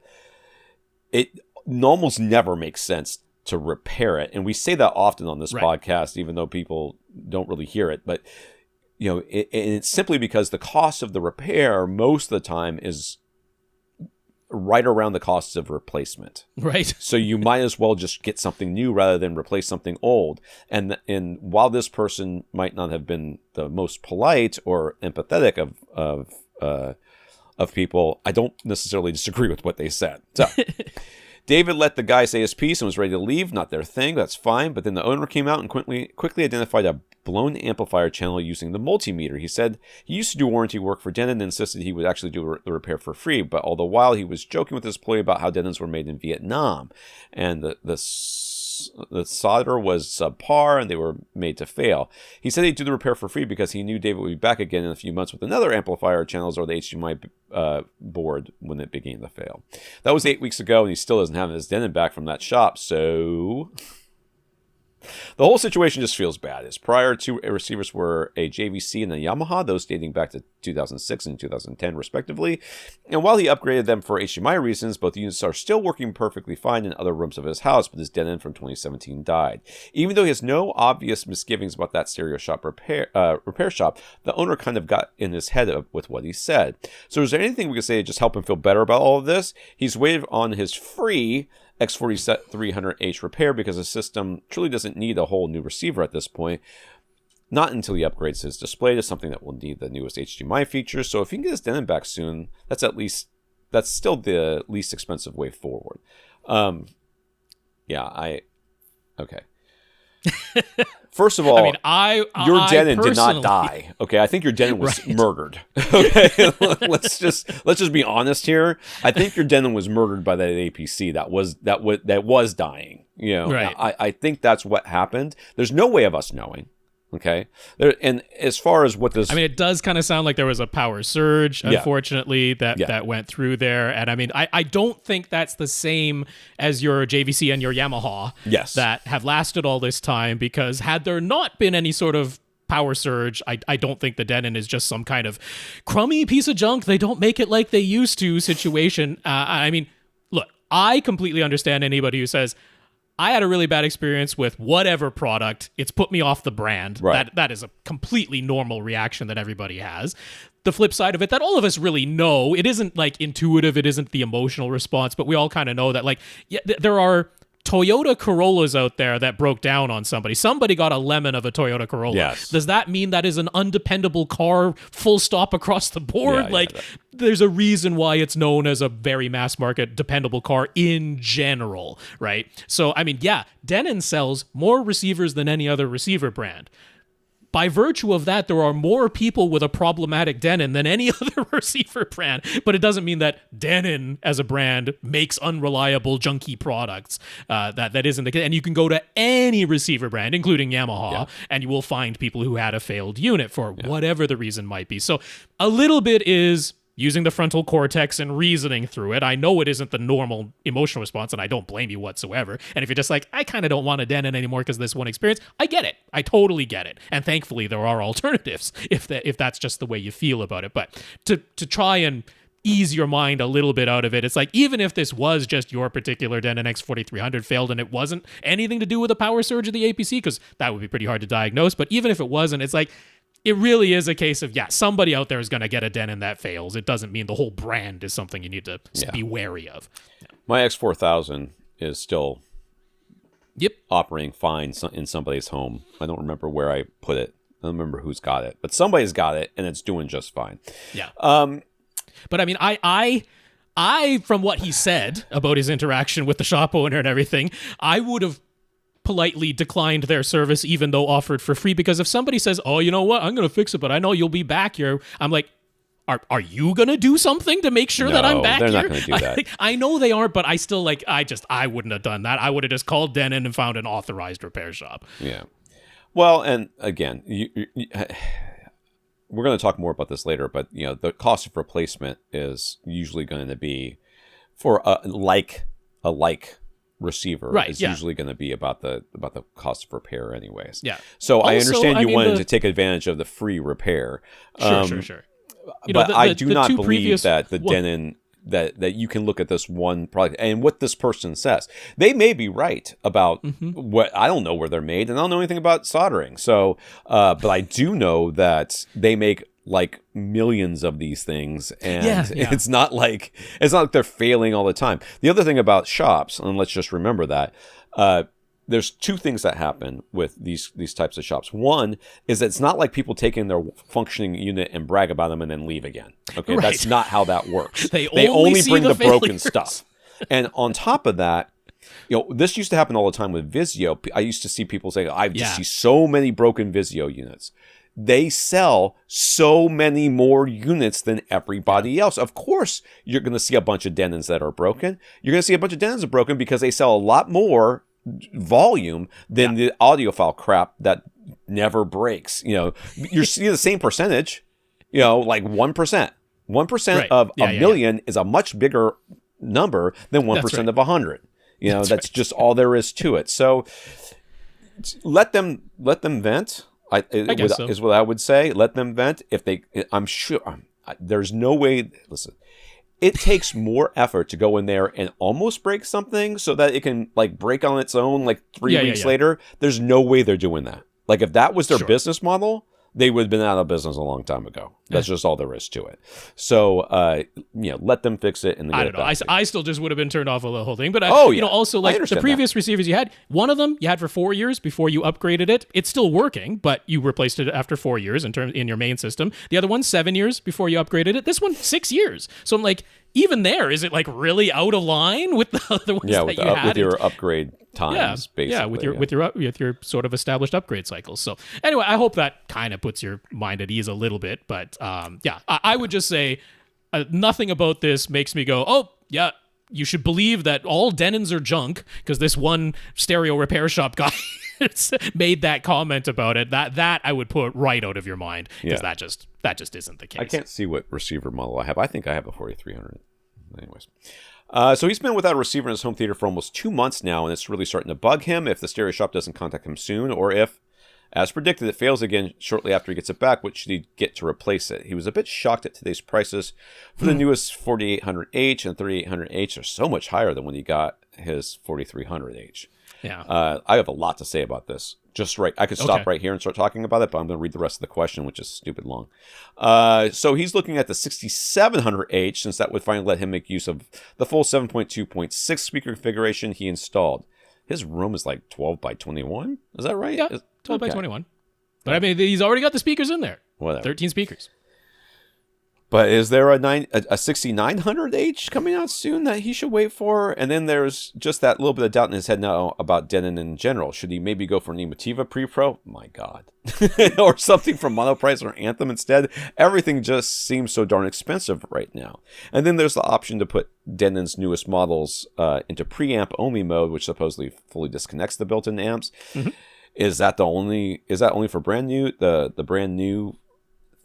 it almost never makes sense to repair it. And we say that often on this podcast, even though people don't really hear it. But, it's simply because the cost of the repair most of the time is right around the costs of replacement. Right. So you might as well just get something new rather than replace something old. And while this person might not have been the most polite or empathetic of people, I don't necessarily disagree with what they said. So David let the guy say his piece and was ready to leave. Not their thing. That's fine. But then the owner came out and quickly identified a blown amplifier channel using the multimeter. He said he used to do warranty work for Denon and insisted he would actually do the repair for free. But all the while, he was joking with his employee about how Denons were made in Vietnam. And the solder was subpar and they were made to fail. He said he'd do the repair for free because he knew David would be back again in a few months with another amplifier channels or the HDMI board when it began to fail. That was 8 weeks ago, and he still doesn't have his Denon back from that shop, so the whole situation just feels bad. His prior two receivers were a JVC and a Yamaha, those dating back to 2006 and 2010 respectively. And while he upgraded them for HDMI reasons, both units are still working perfectly fine in other rooms of his house, but his Denon from 2017 died. Even though he has no obvious misgivings about that stereo shop repair shop, the owner kind of got in his head with what he said. So is there anything we can say to just help him feel better about all of this? He's waited on his free X4300H repair because the system truly doesn't need a whole new receiver at this point. Not until he upgrades his display to something that will need the newest HDMI features. So if he can get his Denon back soon, that's still the least expensive way forward. Okay. First of all, your Denon did not die. Okay, I think your Denon was murdered. Okay, let's just be honest here. I think your Denon was murdered by that APC that was dying. Right. I think that's what happened. There's no way of us knowing. Okay, and as far as what this, it does kind of sound like there was a power surge, unfortunately, that went through there. And I don't think that's the same as your JVC and your Yamaha that have lasted all this time, because had there not been any sort of power surge, I don't think the Denon is just some kind of crummy piece of junk. They don't make it like they used to situation. Look, I completely understand anybody who says, I had a really bad experience with whatever product. It's put me off the brand. Right. That is a completely normal reaction that everybody has. The flip side of it, that all of us really know, it isn't like intuitive, it isn't the emotional response, but we all kind of know that there are Toyota Corollas out there that broke down on somebody. Somebody got a lemon of a Toyota Corolla. Yes. Does that mean that is an undependable car, full stop across the board? There's a reason why it's known as a very mass market, dependable car in general, right? So, Denon sells more receivers than any other receiver brand. by virtue of that, there are more people with a problematic Denon than any other receiver brand. But it doesn't mean that Denon as a brand makes unreliable, junky products. That isn't the case. And you can go to any receiver brand, including Yamaha, and you will find people who had a failed unit for whatever the reason might be. So a little bit is using the frontal cortex and reasoning through it. I know it isn't the normal emotional response, and I don't blame you whatsoever. And if you're just like, I kind of don't want a Denon anymore because of this one experience, I get it. I totally get it. And thankfully, there are alternatives if that's just the way you feel about it. But to try and ease your mind a little bit out of it, it's like, even if this was just your particular Denon X4300 failed and it wasn't anything to do with the power surge of the APC, because that would be pretty hard to diagnose, but even if it wasn't, it's like, it really is a case of, somebody out there is going to get a Denon that fails. It doesn't mean the whole brand is something you need to be wary of. My X4000 is still operating fine in somebody's home. I don't remember where I put it. I don't remember who's got it. But somebody's got it, and it's doing just fine. Yeah. But I mean, I from what he said about his interaction with the shop owner and everything, I would have politely declined their service even though offered for free, because if somebody says, oh, you know what, I'm going to fix it, but I know you'll be back here, I'm like, are you going to do something to make sure that I'm back here? No, they're not going to do that. I know they aren't, but I still I wouldn't have done that. I would have just called Denon and found an authorized repair shop. Yeah. Well, and again, we're going to talk more about this later, but the cost of replacement is usually going to be for a like receiver is usually going to be about the cost of repair anyways. Yeah. So also, I understand you wanted to take advantage of the free repair. Sure. But I do not believe that the Denon that you can look at this one product and what this person says. They may be right about what, I don't know where they're made, and I don't know anything about soldering. So, but I do know that they make like millions of these things, and it's not like they're failing all the time. The other thing about shops, and let's just remember that, there's two things that happen with these types of shops. One is that it's not like people take in their functioning unit and brag about them and then leave again. Okay, right. That's not how that works. They only bring the broken stuff. And on top of that, this used to happen all the time with Vizio. I used to see people say, I just see so many broken Vizio units. They sell so many more units than everybody else. Of course, you're going to see a bunch of Denons that are broken. You're going to see a bunch of Denons that are broken because they sell a lot more volume than the audiophile crap that never breaks. You're seeing the same percentage, like 1%. 1% of a million is a much bigger number than 1% of 100. That's just all there is to it. So let them vent. Is what I would say. Let them vent. I'm sure there's no way. Listen, it takes more effort to go in there and almost break something so that it can like break on its own like 3 weeks later. There's no way they're doing that. Like if that was their business model, they would have been out of business a long time ago. That's just all there is to it. So, let them fix it. And I don't know. I still just would have been turned off of the whole thing. But, also like the previous receivers you had, one of them you had for 4 years before you upgraded it. It's still working, but you replaced it after 4 years in your main system. The other one, 7 years before you upgraded it. This one, 6 years. So I'm like, even there, is it like really out of line with the other ones that you had? With your upgrade times, basically. Yeah, with your sort of established upgrade cycles. So anyway, I hope that kind of puts your mind at ease a little bit. But I would just say nothing about this makes me go, oh, yeah, you should believe that all Denons are junk because this one stereo repair shop guy made that comment about it. That I would put right out of your mind because that just isn't the case. I can't see what receiver model I have. I think I have a 4300. Anyways. So he's been without a receiver in his home theater for almost 2 months now, and it's really starting to bug him if the stereo shop doesn't contact him soon, or if, as predicted, it fails again shortly after he gets it back. What should he get to replace it? He was a bit shocked at today's prices for the newest 4800H and 3800H are so much higher than when he got his 4300H. Yeah. I have a lot to say about this. I could stop right here and start talking about it, but I'm going to read the rest of the question, which is stupid long. So he's looking at the 6700H, since that would finally let him make use of the full 7.2.6 speaker configuration he installed. His room is like 12 by 21. Is that right? Yeah, 12 by 21. But I mean, he's already got the speakers in there. Whatever. 13 speakers. But is there a 6900H coming out soon that he should wait for? And then there's just that little bit of doubt in his head now about Denon in general. Should he maybe go for an Emotiva Pre-Pro? My God. Or something from Monoprice or Anthem instead? Everything just seems so darn expensive right now. And then there's the option to put Denon's newest models into preamp only mode, which supposedly fully disconnects the built-in amps. Mm-hmm. Is that only for brand new, the brand new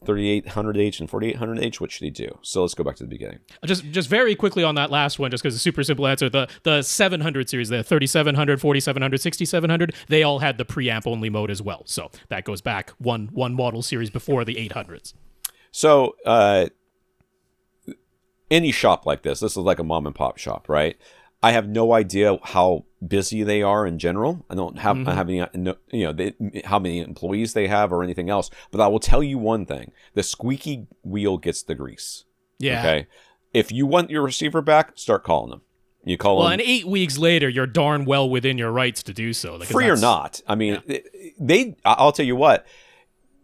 3800H and 4800H? What should he do? So let's go back to the beginning. Just very quickly on that last one, just because it's a super simple answer. The 700 series, the 3700, 4700, 6700, they all had the preamp only mode as well. So that goes back one model series before the 800s. So any shop like this is like a mom and pop shop, right? I have no idea how busy they are in general. I don't have, how many employees they have or anything else. But I will tell you one thing: the squeaky wheel gets the grease. Yeah. Okay. If you want your receiver back, start calling them. You call them. Well, and 8 weeks later, you're darn well within your rights to do so. Free or not. I mean, I'll tell you what.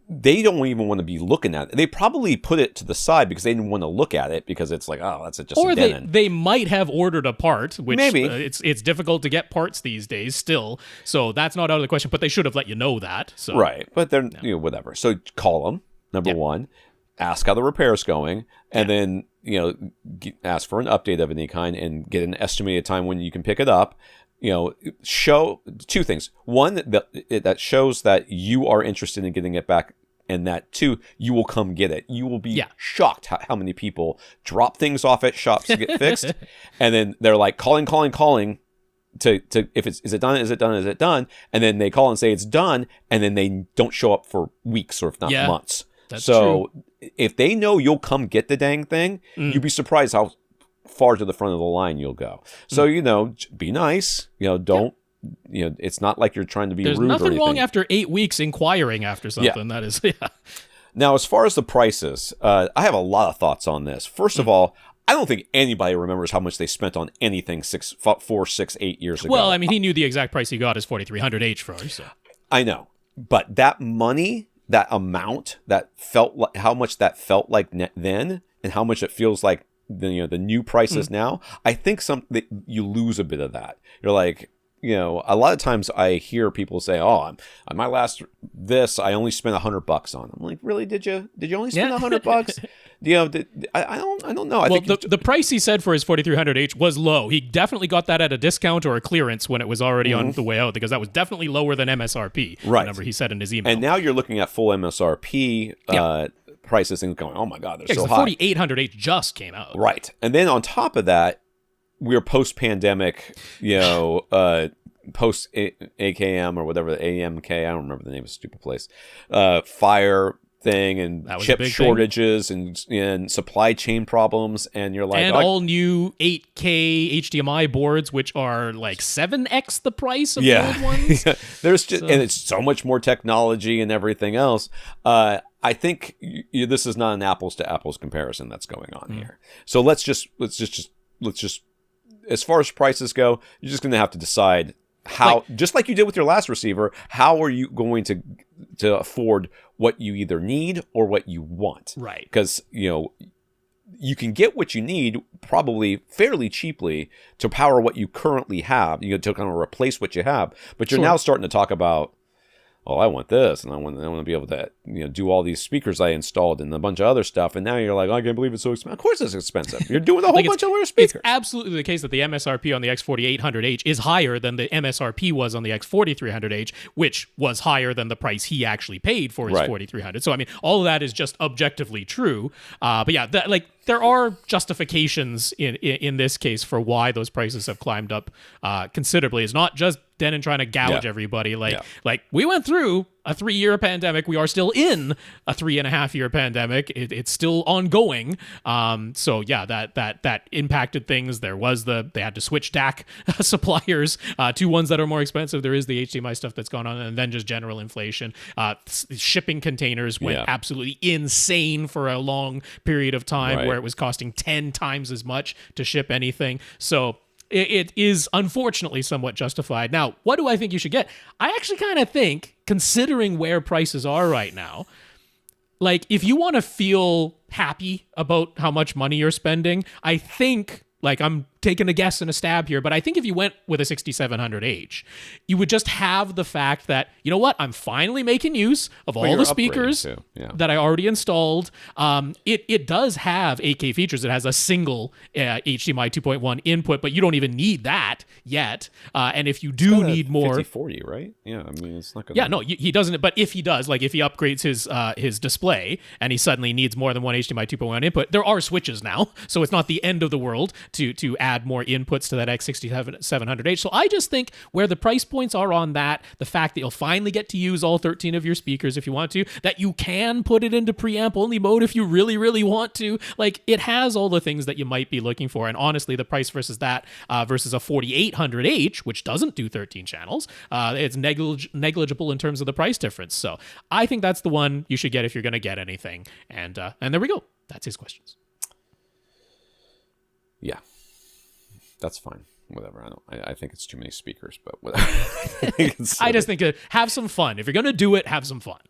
They don't even want to be looking at it. They probably put it to the side because they didn't want to look at it because it's like, oh, that's just a Denon. Or they might have ordered a part, which maybe it's difficult to get parts these days still. So that's not out of the question. But they should have let you know that. So. Right, but they're whatever. So call them. Number one, ask how the repair's going, and then ask for an update of any kind and get an estimated time when you can pick it up. Show two things. One, that shows that you are interested in getting it back, and that two, you will come get it. You will be shocked how many people drop things off at shops to get fixed, and then they're like calling to if is it done, and then they call and say it's done, and then they don't show up for weeks or if not months. That's true. So if they know you'll come get the dang thing, you'd be surprised how far to the front of the line you'll go. So be nice. Don't. It's not like you're trying to be There's rude. There's nothing or anything. Wrong after 8 weeks inquiring after something. That is. Now, as far as the prices, I have a lot of thoughts on this. First of all, I don't think anybody remembers how much they spent on anything 4, 6, 8 years ago. Well, I mean, he knew the exact price he got his 4300H for. So I know, but that money, that amount, that felt like how much that felt like then, and how much it feels like the new prices now. I think you lose a bit of that. You're like, a lot of times I hear people say, "Oh, on my last this, I only spent $100 on." I'm like, really? Did you only spend $100? I don't know. I think the price he said for his 4300H was low. He definitely got that at a discount or a clearance when it was already on the way out, because that was definitely lower than MSRP. Right. The number he said in his email. And now you're looking at full MSRP. Prices and going, oh my God, they're so the high. 4800H just came out. Right. And then on top of that, we're post-pandemic, post AKM or whatever, the AMK, I don't remember the name of the stupid place, fire thing and chip shortages and supply chain problems, and you're like, and all new 8K HDMI boards, which are like 7x the price of the old ones. There's just, and it's so much more technology and everything else. I think this is not an apples to apples comparison that's going on here. So let's just as far as prices go, you're just going to have to decide how, just like you did with your last receiver, how are you going to afford what you either need or what you want? Right. Because, you can get what you need probably fairly cheaply to power what you currently have, to kind of replace what you have. But you're now starting to talk about, oh, I want this, and I want to be able to do all these speakers I installed and a bunch of other stuff, and now you're like, oh, I can't believe it's so expensive. Of course it's expensive. You're doing a whole bunch of other speakers. It's absolutely the case that the MSRP on the X4800H is higher than the MSRP was on the X4300H, which was higher than the price he actually paid for his 4300. So I mean, all of that is just objectively true. But yeah, there are justifications in this case for why those prices have climbed up considerably. It's not just Denon trying to gouge everybody. Like we went through a 3-year pandemic. We are still in a 3.5-year pandemic. It's still ongoing. So yeah, that impacted things. They had to switch DAC suppliers to ones that are more expensive. There is the HDMI stuff that's gone on, and then just general inflation. Shipping containers went absolutely insane for a long period of time, where it was costing 10 times as much to ship anything. So it is unfortunately somewhat justified. Now, what do I think you should get? I actually kind of think, considering where prices are right now, like, if you want to feel happy about how much money you're spending, I think, like, I'm taking a guess and a stab here, but I think if you went with a 6700H, you would just have the fact that, you know what, I'm finally making use of all the speakers that I already installed. It does have 8K features. It has a single HDMI 2.1 input, but you don't even need that yet. And if you do need more, 5040, right? Yeah, I mean, it's not gonna. Yeah, no, he doesn't. But if he does, like if he upgrades his display and he suddenly needs more than one HDMI 2.1 input, there are switches now, so it's not the end of the world to add more inputs to that X6700H. So I just think where the price points are on that, the fact that you'll finally get to use all 13 of your speakers if you want to, that you can put it into preamp only mode if you really, really want to, like, it has all the things that you might be looking for. And honestly, the price versus that versus a 4800H, which doesn't do 13 channels, it's negligible in terms of the price difference. So I think that's the one you should get if you're going to get anything. And there we go. That's his questions. Yeah. That's fine. Whatever. I think it's too many speakers, but whatever. I just think have some fun. If you're going to do it, have some fun.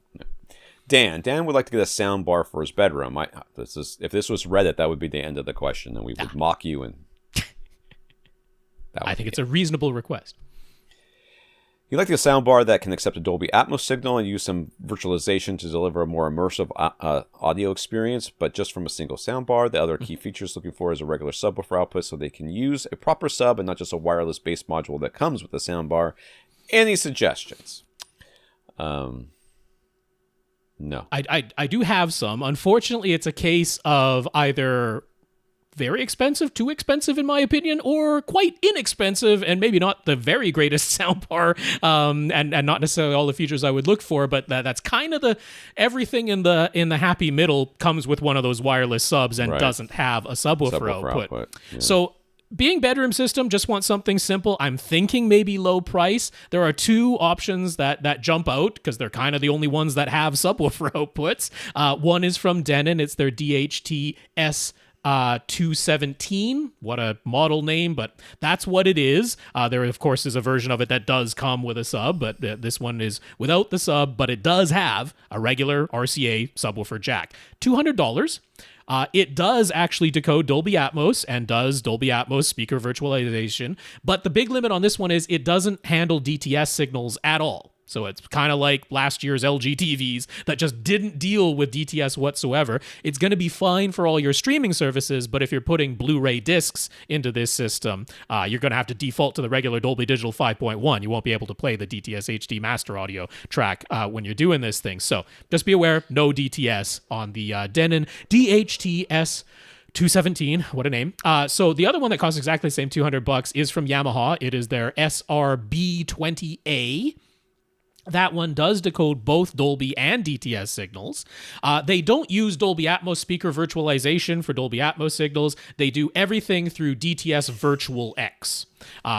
Yeah. Dan would like to get a sound bar for his bedroom. If this was Reddit, that would be the end of the question, and we would mock you. And I think it's a reasonable request. You'd like to get a soundbar that can accept a Dolby Atmos signal and use some virtualization to deliver a more immersive audio experience, but just from a single soundbar. The other key features looking for is a regular subwoofer output so they can use a proper sub and not just a wireless bass module that comes with the soundbar. Any suggestions? No. I do have some. Unfortunately, it's a case of either very expensive, too expensive in my opinion, or quite inexpensive and maybe not the very greatest soundbar, and not necessarily all the features I would look for, but that's kind of everything in the happy middle comes with one of those wireless subs and doesn't have a subwoofer output. Yeah. So being bedroom system, just want something simple. I'm thinking maybe low price. There are two options that jump out because they're kind of the only ones that have subwoofer outputs. One is from Denon. It's their DHT-S 217. What a model name, but that's what it is. There, of course, is a version of it that does come with a sub, but this one is without the sub, but it does have a regular RCA subwoofer jack. $200. It does actually decode Dolby Atmos and does Dolby Atmos speaker virtualization, but the big limit on this one is it doesn't handle DTS signals at all. So it's kind of like last year's LG TVs that just didn't deal with DTS whatsoever. It's going to be fine for all your streaming services, but if you're putting Blu-ray discs into this system, you're going to have to default to the regular Dolby Digital 5.1. You won't be able to play the DTS HD master audio track when you're doing this thing. So just be aware, no DTS on the Denon DHT-S 217, what a name. So the other one that costs exactly the same $200 is from Yamaha. It is their SRB20A. That one does decode both Dolby and DTS signals. They don't use Dolby Atmos speaker virtualization for Dolby Atmos signals. They do everything through DTS Virtual X,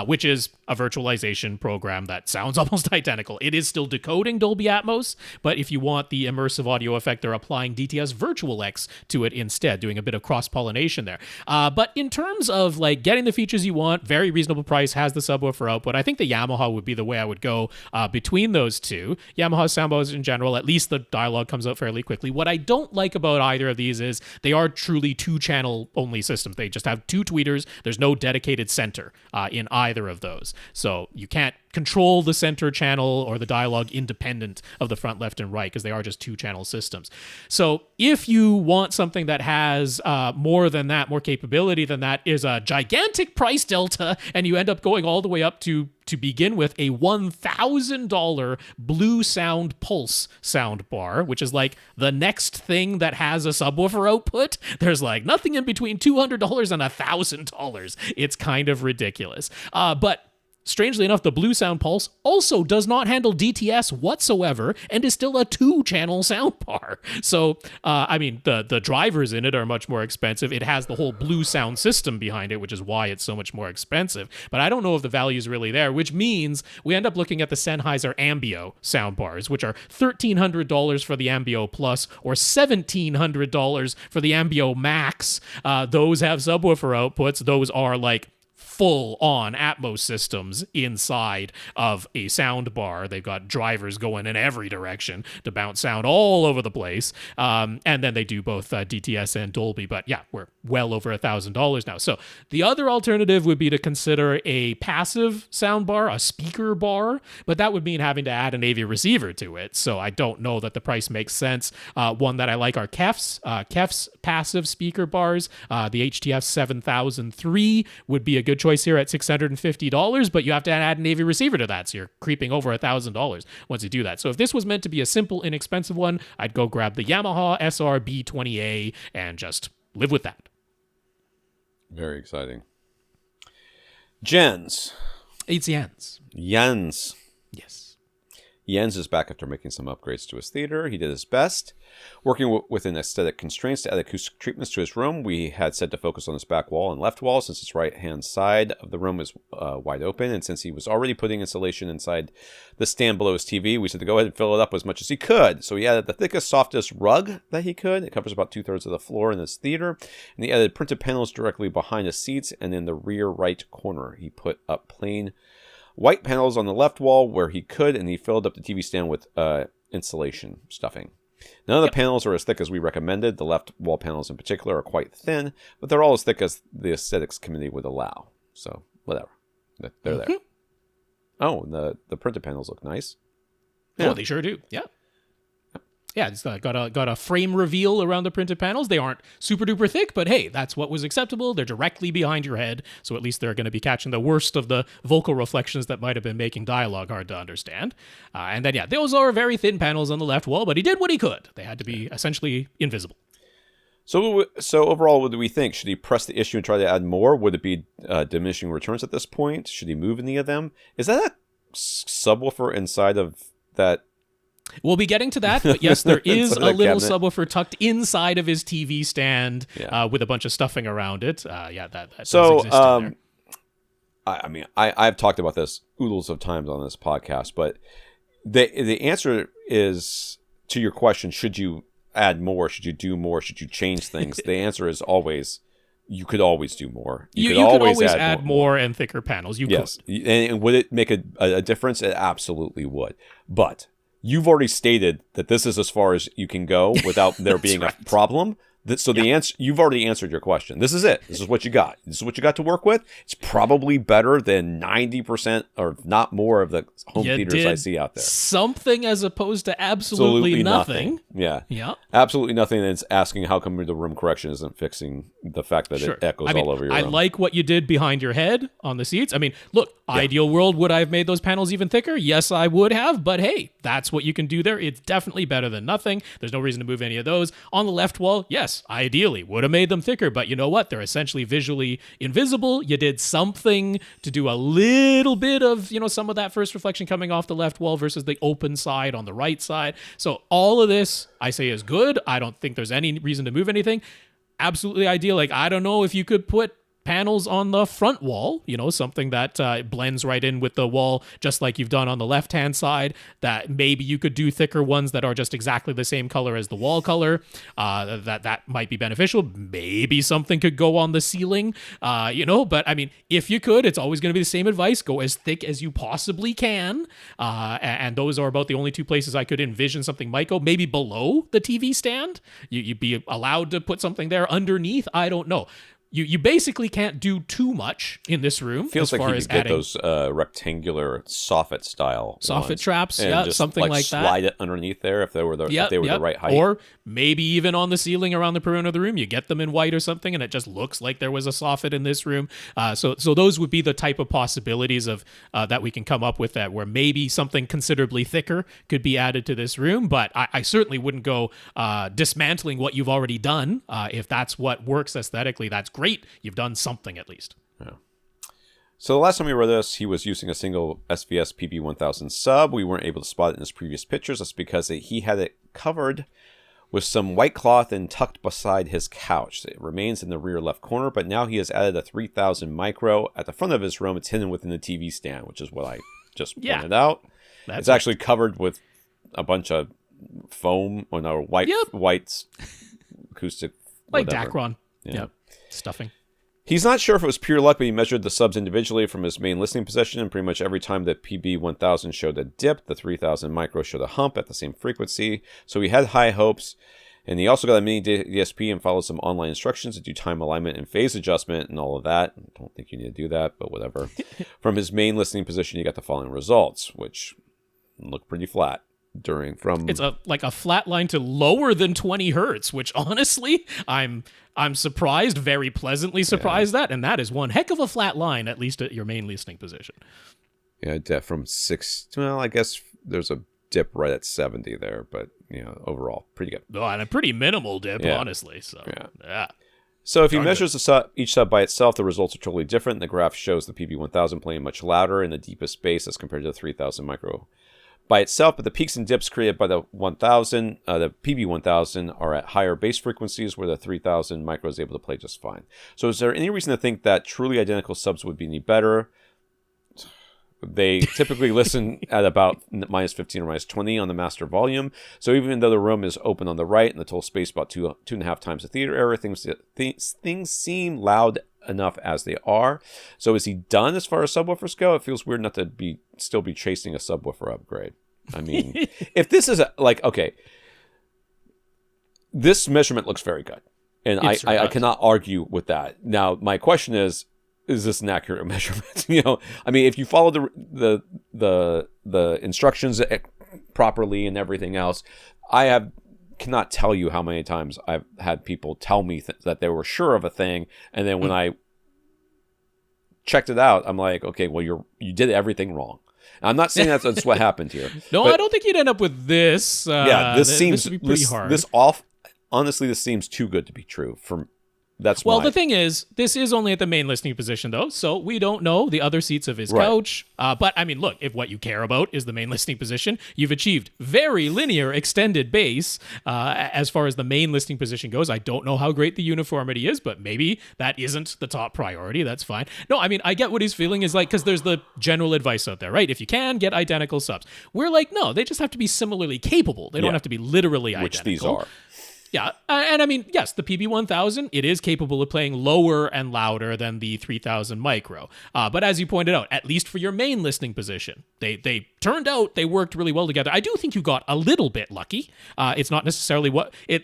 which is a virtualization program that sounds almost identical. It is still decoding Dolby Atmos, but if you want the immersive audio effect, they're applying DTS Virtual X to it instead, doing a bit of cross-pollination there. But in terms of like getting the features you want, very reasonable price, has the subwoofer output. I think the Yamaha would be the way I would go between those two. Yamaha soundbars in general, at least the dialogue comes out fairly quickly. What I don't like about either of these is they are truly two-channel only systems. They just have two tweeters. There's no dedicated center in either of those. So you can't control the center channel or the dialogue independent of the front, left, and right because they are just two-channel systems. So if you want something that has more than that, more capability than that, is a gigantic price delta, and you end up going all the way up to begin with a $1,000 Blue Sound Pulse soundbar, which is like the next thing that has a subwoofer output. There's like nothing in between $200 and $1,000. It's kind of ridiculous. But strangely enough, the Blue Sound Pulse also does not handle DTS whatsoever and is still a two-channel soundbar. So, I mean, the drivers in it are much more expensive. It has the whole Blue Sound system behind it, which is why it's so much more expensive. But I don't know if the value is really there, which means we end up looking at the Sennheiser Ambio soundbars, which are $1,300 for the Ambio Plus or $1,700 for the Ambio Max. Those have subwoofer outputs. Those are like full-on Atmos systems inside of a sound bar. They've got drivers going in every direction to bounce sound all over the place. And then they do both DTS and Dolby. But yeah, we're well over $1,000 now. So the other alternative would be to consider a passive soundbar, a speaker bar, but that would mean having to add an AV receiver to it. So I don't know that the price makes sense. One that I like are Kef's. Kef's passive speaker bars. The HTF 7003 would be a good choice here at $650, but you have to add an AV receiver to that, so you're creeping over $1,000 once you do that. So if this was meant to be a simple, inexpensive one, I'd go grab the Yamaha SR-B20A and just live with that. Very exciting. Jens. It's Jens. Jens. Yes. Jens is back after making some upgrades to his theater. He did his best. Working within aesthetic constraints to add acoustic treatments to his room, we had said to focus on his back wall and left wall since his right-hand side of the room is wide open. And since he was already putting insulation inside the stand below his TV, we said to go ahead and fill it up as much as he could. So he added the thickest, softest rug that he could. It covers about 2/3 of the floor in this theater. And he added printed panels directly behind his seats and in the rear right corner. He put up plain white panels on the left wall where he could, and he filled up the TV stand with insulation stuffing. None of the panels are as thick as we recommended. The left wall panels in particular are quite thin, but they're all as thick as the aesthetics committee would allow. So, whatever. They're there. Oh, the printed panels look nice. Yeah. Oh, they sure do. Yeah. Yeah, it's got a frame reveal around the printed panels. They aren't super duper thick, but hey, that's what was acceptable. They're directly behind your head, so at least they're going to be catching the worst of the vocal reflections that might have been making dialogue hard to understand. And then, yeah, those are very thin panels on the left wall, but he did what he could. They had to be essentially invisible. So overall, what do we think? Should he press the issue and try to add more? Would it be diminishing returns at this point? Should he move any of them? Is that a subwoofer inside of that? We'll be getting to that, but yes, there is a little cabinet subwoofer tucked inside of his TV stand with a bunch of stuffing around it. That does so, exist in there. I mean, I've talked about this oodles of times on this podcast, but the answer is to your question: should you add more? Should you do more? Should you change things? The answer is always. You could always do more. You could always add more and thicker panels. You yes. could. And would it make a difference? It absolutely would. But you've already stated that this is as far as you can go without there being a problem. So the answer, you've already answered your question. This is it. This is what you got. This is what you got to work with. It's probably better than 90% or not more of the home theaters I see out there. Something as opposed to absolutely nothing. Yeah. Absolutely nothing. And it's asking how come the room correction isn't fixing the fact that it echoes all over your room. I like what you did behind your head on the seats. I mean, look, ideal world, would I have made those panels even thicker? Yes, I would have. But hey, that's what you can do there. It's definitely better than nothing. There's no reason to move any of those. On the left wall, yes, ideally would have made them thicker, but you know what? They're essentially visually invisible. You did something to do a little bit of, some of that first reflection coming off the left wall versus the open side on the right side. So all of this, I say, is good. I don't think there's any reason to move anything. Absolutely ideal. Like, I don't know if you could put panels on the front wall, something that blends right in with the wall, just like you've done on the left-hand side, that maybe you could do thicker ones that are just exactly the same color as the wall color. That might be beneficial. Maybe something could go on the ceiling, but I mean, if you could, it's always going to be the same advice. Go as thick as you possibly can. And those are about the only two places I could envision something might go. Maybe below the TV stand. You'd be allowed to put something there underneath. I don't know. You basically can't do too much in this room. Feels as like far you as could get adding those rectangular soffit style soffit traps, and just, something like that. Slide it underneath there if they were the right height. Or maybe even on the ceiling around the perimeter of the room, you get them in white or something, and it just looks like there was a soffit in this room. So those would be the type of possibilities of that we can come up with, that where maybe something considerably thicker could be added to this room. But I certainly wouldn't go dismantling what you've already done. If that's what works aesthetically, that's great. You've done something at least. Yeah. So the last time we read this, he was using a single SVS PB1000 sub. We weren't able to spot it in his previous pictures. That's because he had it covered with some white cloth and tucked beside his couch. It remains in the rear left corner, but now he has added a 3000 micro at the front of his room. It's hidden within the TV stand, which is what I just pointed out. It's actually covered with a bunch of foam or white acoustic, like whatever. Dacron. Yeah. Stuffing. He's not sure if it was pure luck, but he measured the subs individually from his main listening position, and pretty much every time the PB1000 showed a dip, the 3000 micro showed a hump at the same frequency. So he had high hopes, and he also got a mini DSP and followed some online instructions to do time alignment and phase adjustment and all of that. I don't think you need to do that, but whatever. From his main listening position, he got the following results, which look pretty flat. It's like a flat line to lower than 20 hertz, which honestly I'm surprised, very pleasantly surprised and that is one heck of a flat line, at least at your main listening position. Yeah, from 6. Well, I guess there's a dip right at 70 there, but overall pretty good. Oh, and a pretty minimal dip, honestly. So yeah. So if he measures each sub by itself, the results are totally different. The graph shows the PB1000 playing much louder in the deepest bass as compared to the 3000 micro by itself, but the peaks and dips created by the PB1000 are at higher bass frequencies where the 3000 micro is able to play just fine. So is there any reason to think that truly identical subs would be any better? They typically listen at about -15 or -20 on the master volume. So even though the room is open on the right and the total space about 2.5 times the theater area, things seem loud enough as they are. So is he done as far as subwoofers go? It feels weird not to still be chasing a subwoofer upgrade. I mean, if this is okay, this measurement looks very good, and I cannot argue with that. Now my question is this an accurate measurement? I mean, if you follow the instructions properly and everything else, cannot tell you how many times I've had people tell me that they were sure of a thing, and then when I checked it out, I'm like, okay, well you did everything wrong. I'm not saying that's what happened here. No, I don't think you'd end up with this. This seems would be pretty hard. Honestly, this seems too good to be true. The thing is, this is only at the main listening position, though, so we don't know the other seats of his couch. But, I mean, look, if what you care about is the main listening position, you've achieved very linear extended bass as far as the main listening position goes. I don't know how great the uniformity is, but maybe that isn't the top priority. That's fine. No, I mean, I get what he's feeling is like, because there's the general advice out there, right? If you can, get identical subs. We're like, no, they just have to be similarly capable. They don't have to be literally identical. Which these are. Yeah, and I mean, yes, the PB1000, it is capable of playing lower and louder than the 3000 micro. But as you pointed out, at least for your main listening position, they turned out they worked really well together. I do think you got a little bit lucky. It's not necessarily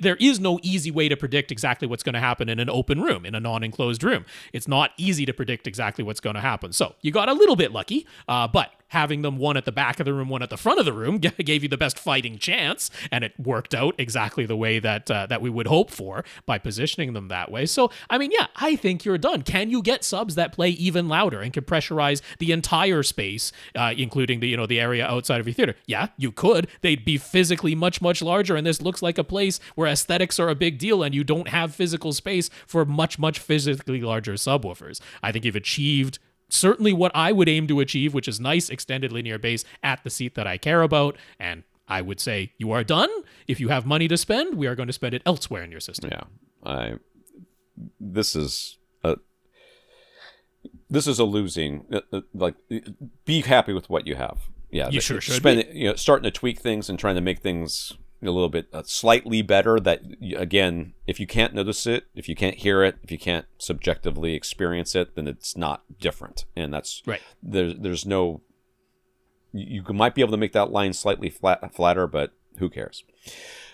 there is no easy way to predict exactly what's going to happen in an open room, in a non-enclosed room. It's not easy to predict exactly what's going to happen. So you got a little bit lucky, but having them one at the back of the room, one at the front of the room gave you the best fighting chance, and it worked out exactly the way that we would hope for by positioning them that way. So, I mean, yeah, I think you're done. Can you get subs that play even louder and can pressurize the entire space, including the area outside of your theater? Yeah, you could. They'd be physically much, much larger, and this looks like a place where aesthetics are a big deal, and you don't have physical space for much, much physically larger subwoofers. I think you've achieved certainly what I would aim to achieve, which is nice extended linear bass at the seat that I care about. And I would say you are done. If you have money to spend, we are going to spend it elsewhere in your system. Yeah, this is a losing. Be happy with what you have. Yeah, you sure should. Starting to tweak things and trying to make things a little bit slightly better. That, again, if you can't notice it, if you can't hear it, if you can't subjectively experience it, then it's not different. And that's right. There's no. You might be able to make that line slightly flatter, but who cares?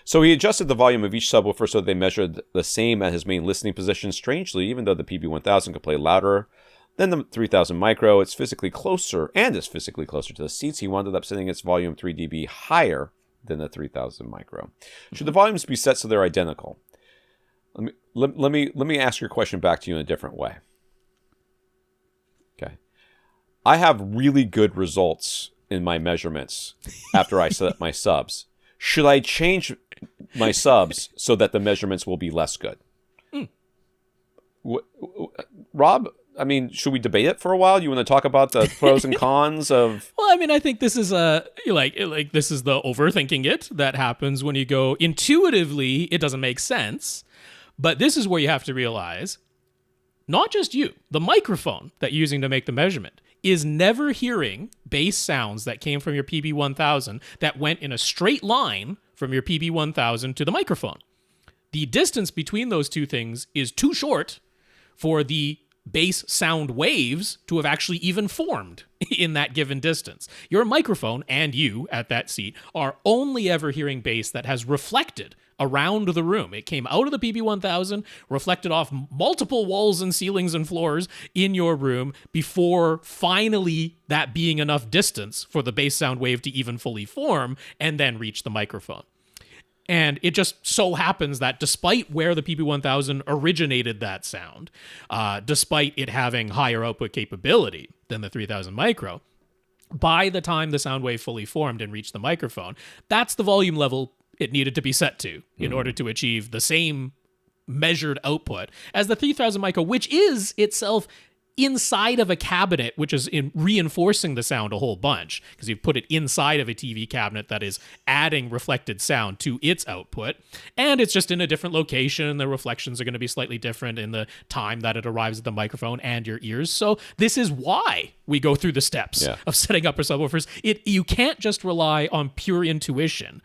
So he adjusted the volume of each subwoofer so they measured the same at his main listening position. Strangely, even though the PB1000 could play louder than the 3000 micro, it's physically closer to the seats. He wound up setting its volume 3 dB higher than the 3000 micro. Should the volumes be set so they're identical? Let me ask your question back to you in a different way. Okay. I have really good results in my measurements after I set up my subs. Should I change my subs so that the measurements will be less good? Rob, I mean, should we debate it for a while? You want to talk about the pros and cons of? Well, I mean, I think this is this is the overthinking it that happens when you go intuitively. It doesn't make sense, but this is where you have to realize, not just you, the microphone that you're using to make the measurement is never hearing bass sounds that came from your PB1000 that went in a straight line from your PB1000 to the microphone. The distance between those two things is too short for the bass sound waves to have actually even formed in that given distance. Your microphone and you at that seat are only ever hearing bass that has reflected around the room. It came out of the PB1000, reflected off multiple walls and ceilings and floors in your room before finally that being enough distance for the bass sound wave to even fully form and then reach the microphone. And it just so happens that despite where the PB1000 originated that sound, despite it having higher output capability than the 3000 micro, by the time the sound wave fully formed and reached the microphone, that's the volume level it needed to be set to in order to achieve the same measured output as the 3000 micro, which is itself inside of a cabinet, which is reinforcing the sound a whole bunch because you've put it inside of a TV cabinet that is adding reflected sound to its output. And it's just in a different location. The reflections are going to be slightly different in the time that it arrives at the microphone and your ears. So this is why we go through the steps of setting up our subwoofers. You can't just rely on pure intuition.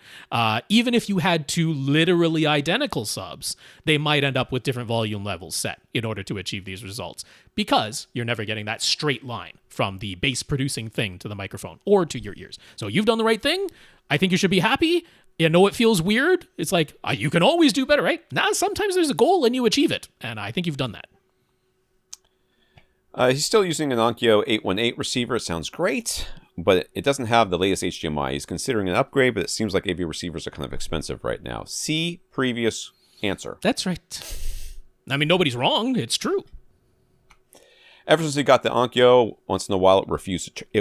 Even if you had two literally identical subs, they might end up with different volume levels set in order to achieve these results, because you're never getting that straight line from the bass producing thing to the microphone or to your ears. So you've done the right thing. I think you should be happy. You know, it feels weird. It's like, you can always do better, right? Now, sometimes there's a goal and you achieve it. And I think you've done that. He's still using an Onkyo 818 receiver. It sounds great, but it doesn't have the latest HDMI. He's considering an upgrade, but it seems like AV receivers are kind of expensive right now. See previous answer. That's right. I mean, nobody's wrong. It's true. Ever since he got the Onkyo, once in a while it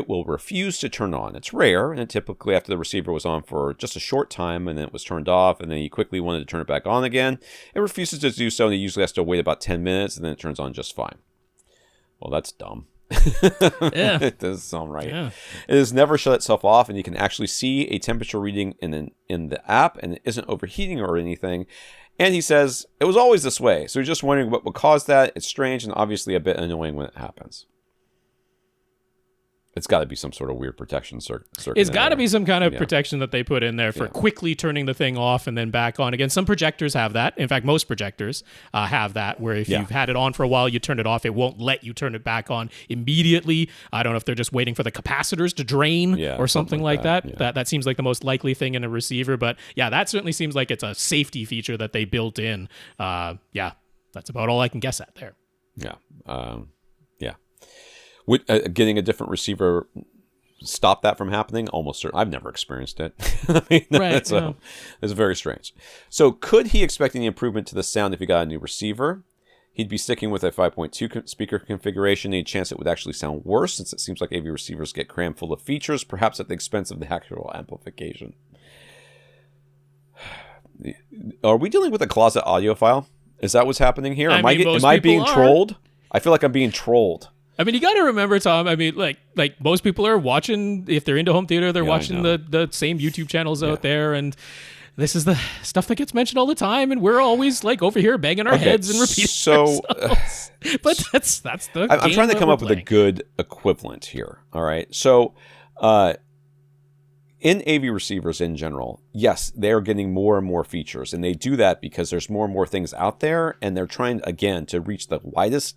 will refuse to turn on. It's rare, and typically after the receiver was on for just a short time and then it was turned off, and then he quickly wanted to turn it back on again, it refuses to do so, and he usually has to wait about 10 minutes, and then it turns on just fine. Well, that's dumb. Yeah. It doesn't sound right. Yeah. It has never shut itself off, and you can actually see a temperature reading in the app, and it isn't overheating or anything. And he says, it was always this way. So he's just wondering what would cause that. It's strange and obviously a bit annoying when it happens. It's got to be some sort of weird protection circuit. It's got to be some kind of protection that they put in there for quickly turning the thing off and then back on again. Some projectors have that. In fact, most projectors have that, where if you've had it on for a while, you turn it off, it won't let you turn it back on immediately. I don't know if they're just waiting for the capacitors to drain or something like that. Yeah. That seems like the most likely thing in a receiver. But yeah, that certainly seems like it's a safety feature that they built in. That's about all I can guess at there. Yeah. Would getting a different receiver stop that from happening? Almost certain. I've never experienced it. I mean, it's very strange. So could he expect any improvement to the sound if he got a new receiver? He'd be sticking with a 5.2 speaker configuration. Any chance it would actually sound worse, since it seems like AV receivers get crammed full of features, perhaps at the expense of the actual amplification. Are we dealing with a closet audiophile? Is that what's happening here? Am I being trolled? I feel like I'm being trolled. I mean, you got to remember, Tom. I mean, like most people are watching. If they're into home theater, they're watching the same YouTube channels out there, and this is the stuff that gets mentioned all the time. And we're always like over here banging our heads and repeating ourselves. But that's the. I'm trying to come up with a good equivalent here. All right, so in AV receivers in general, yes, they are getting more and more features, and they do that because there's more and more things out there, and they're trying again to reach the widest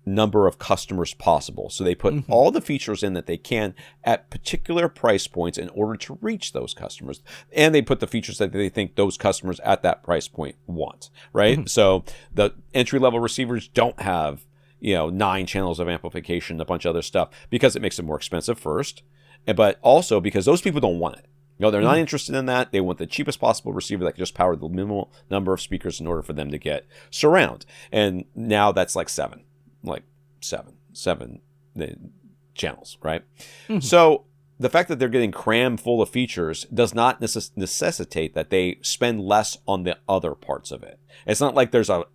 number of customers possible. So they put all the features in that they can at particular price points in order to reach those customers. And they put the features that they think those customers at that price point want, right? So the entry-level receivers don't have, 9 channels of amplification, a bunch of other stuff, because it makes it more expensive first, but also because those people don't want it. They're not interested in that. They want the cheapest possible receiver that can just power the minimal number of speakers in order for them to get surround. And now that's like seven channels, right? So the fact that they're getting crammed full of features does not necessitate that they spend less on the other parts of it. It's not like there's a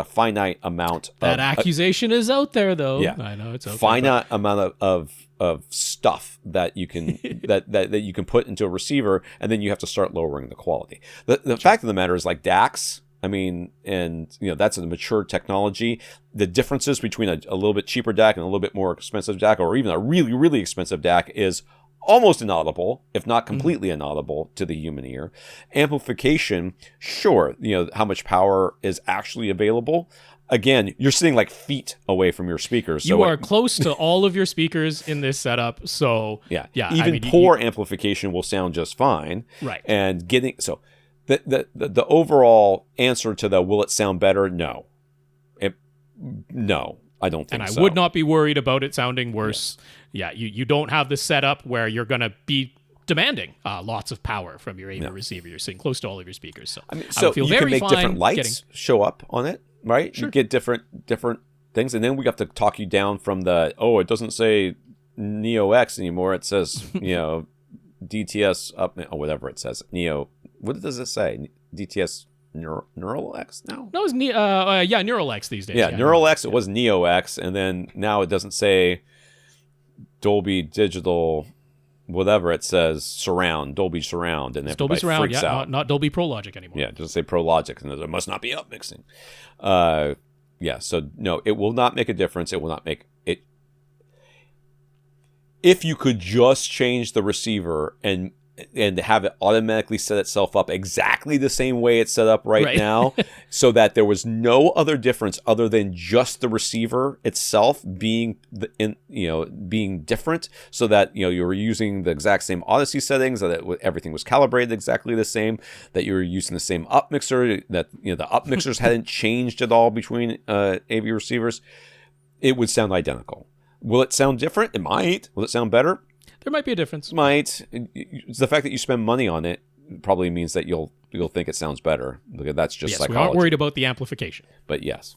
finite amount. That accusation is out there, though. Yeah, I know it's out finite amount of stuff that you can that you can put into a receiver, and then you have to start lowering the quality. The fact of the matter is, like DACs. I mean, and that's a mature technology. The differences between a little bit cheaper DAC and a little bit more expensive DAC, or even a really, really expensive DAC, is almost inaudible, if not completely inaudible to the human ear. Amplification, sure, how much power is actually available. again, you're sitting like feet away from your speakers. So you are close to all of your speakers in this setup. So yeah. yeah. Even poor amplification will sound just fine. Right. And the overall answer to the will it sound better? No. No, I don't think so. And I would not be worried about it sounding worse. Yeah, you don't have the setup where you're going to be demanding lots of power from your AV receiver. You're sitting close to all of your speakers. So, I would feel you very can make fine different lights show up on it, right? Sure. You get different things, and then we have to talk you down from it doesn't say Neo X anymore. It says, DTS up, or whatever it says. Neo, what does it say? DTS Neural X now? No, it's Neural X these days. Yeah, Neural X. It was Neo X, and then now it doesn't say Dolby Digital, whatever it says, Dolby Surround, and Dolby Surround, freaks out. Not Dolby Pro Logic anymore. Yeah, it doesn't say Pro Logic, and it must not be upmixing. So no, it will not make a difference. It will not make it. If you could just change the receiver and have it automatically set itself up exactly the same way it's set up right now, so that there was no other difference other than just the receiver itself being being different, so that you were using the exact same Odyssey settings, that everything was calibrated exactly the same, that you were using the same up mixer, that the up mixers hadn't changed at all between AV receivers, it would sound identical. Will it sound different? It might. Will it sound better? There might be a difference. Might. It's the fact that you spend money on it probably means that you'll think it sounds better. That's just psychology. We aren't worried about the amplification. But yes.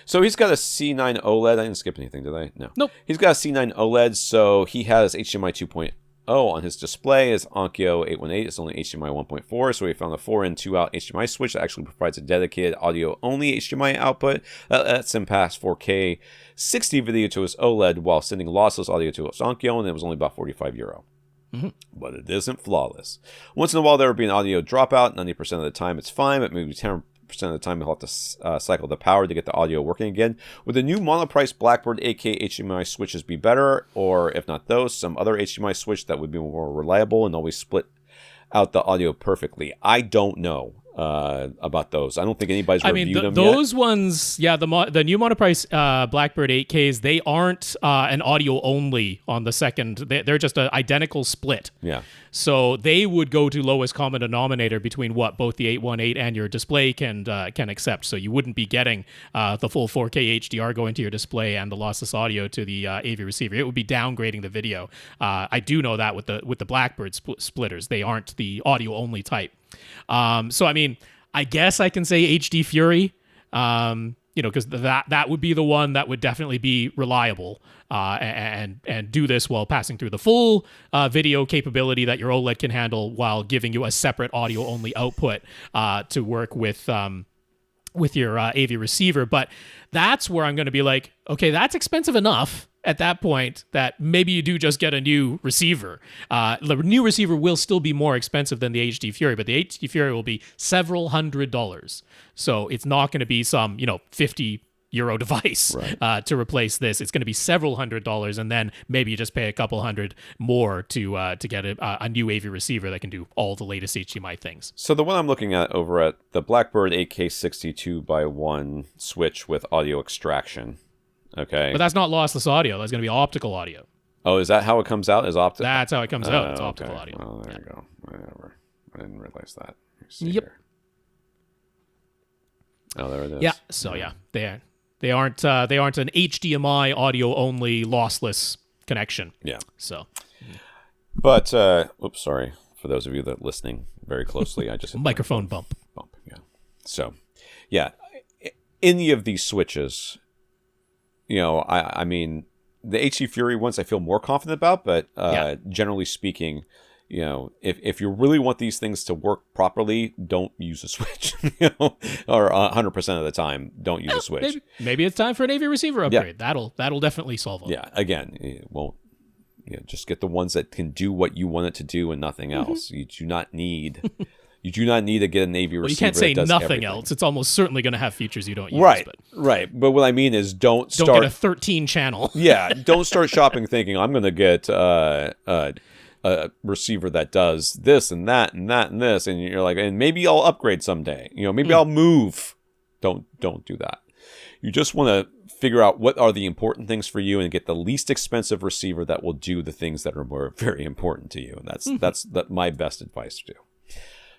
So he's got a C9 OLED. I didn't skip anything, did I? No. Nope. He's got a C9 OLED, so he has HDMI 2.0 on his display. His Onkyo 818 is only HDMI 1.4, so he found a 4-in, 2-out HDMI switch that actually provides a dedicated audio-only HDMI output that lets him pass 4K 60 video to his OLED while sending lossless audio to his Onkyo, and it was only about €45. Mm-hmm. But it isn't flawless. Once in a while, there will be an audio dropout. 90% of the time, it's fine, but maybe 10% of the time, you'll have to cycle the power to get the audio working again. Would the new monoprice Blackbird 8K HDMI switches be better? Or if not those, some other HDMI switch that would be more reliable and always split out the audio perfectly? I don't know about those. I don't think anybody's reviewed them those yet. Ones, yeah, the new monoprice Blackbird 8Ks, they aren't an audio only on the second. They're just an identical split. Yeah. So they would go to lowest common denominator between what both the 818 and your display can accept. So you wouldn't be getting the full 4K HDR going to your display and the lossless audio to the AV receiver. It would be downgrading the video. I do know that with the Blackbird splitters, they aren't the audio only type. So I mean, I guess I can say HD Fury, because that would be the one that would definitely be reliable and do this while passing through the full video capability that your OLED can handle, while giving you a separate audio only output to work with your AV receiver. But that's where I'm going to be like, okay, that's expensive enough at that point that maybe you do just get a new receiver. The new receiver will still be more expensive than the HD Fury, but the HD Fury will be several $100s. So it's not going to be some, €50 device to replace this. It's going to be several $100s, and then maybe you just pay a couple $100 more to get a new AV receiver that can do all the latest HDMI things. So the one I'm looking at over at the Blackbird 8K 62x1 switch with audio extraction. Okay. But that's not lossless audio. That's going to be optical audio. Oh, is that how it comes out? Is optical? That's how it comes out. It's optical audio. Well, there you go. Whatever. I didn't realize that. Yep. Here. Oh, there it is. Yeah. So yeah, they aren't an HDMI audio only lossless connection. Yeah. So. But oops, sorry for those of you that are listening very closely. I just hit microphone bump. Yeah. So, yeah, any of these switches. I mean, the HD Fury ones I feel more confident about, but generally speaking, if you really want these things to work properly, don't use a switch, or 100% of the time, don't use a switch. Maybe it's time for an AV receiver upgrade. Yeah. That'll definitely solve it. Yeah, again, it won't. Just get the ones that can do what you want it to do and nothing else. You do not need... You do not need to get an AV receiver. Well, you can't say that does nothing everything. else. It's almost certainly going to have features you don't use. Right. But what I mean is don't get a 13 channel. Yeah, don't start shopping thinking I'm going to get a receiver that does this and that and that and this, and you're like, and maybe I'll upgrade someday. Maybe I'll move. Don't do that. You just want to figure out what are the important things for you and get the least expensive receiver that will do the things that are more very important to you. And that's my best advice to do.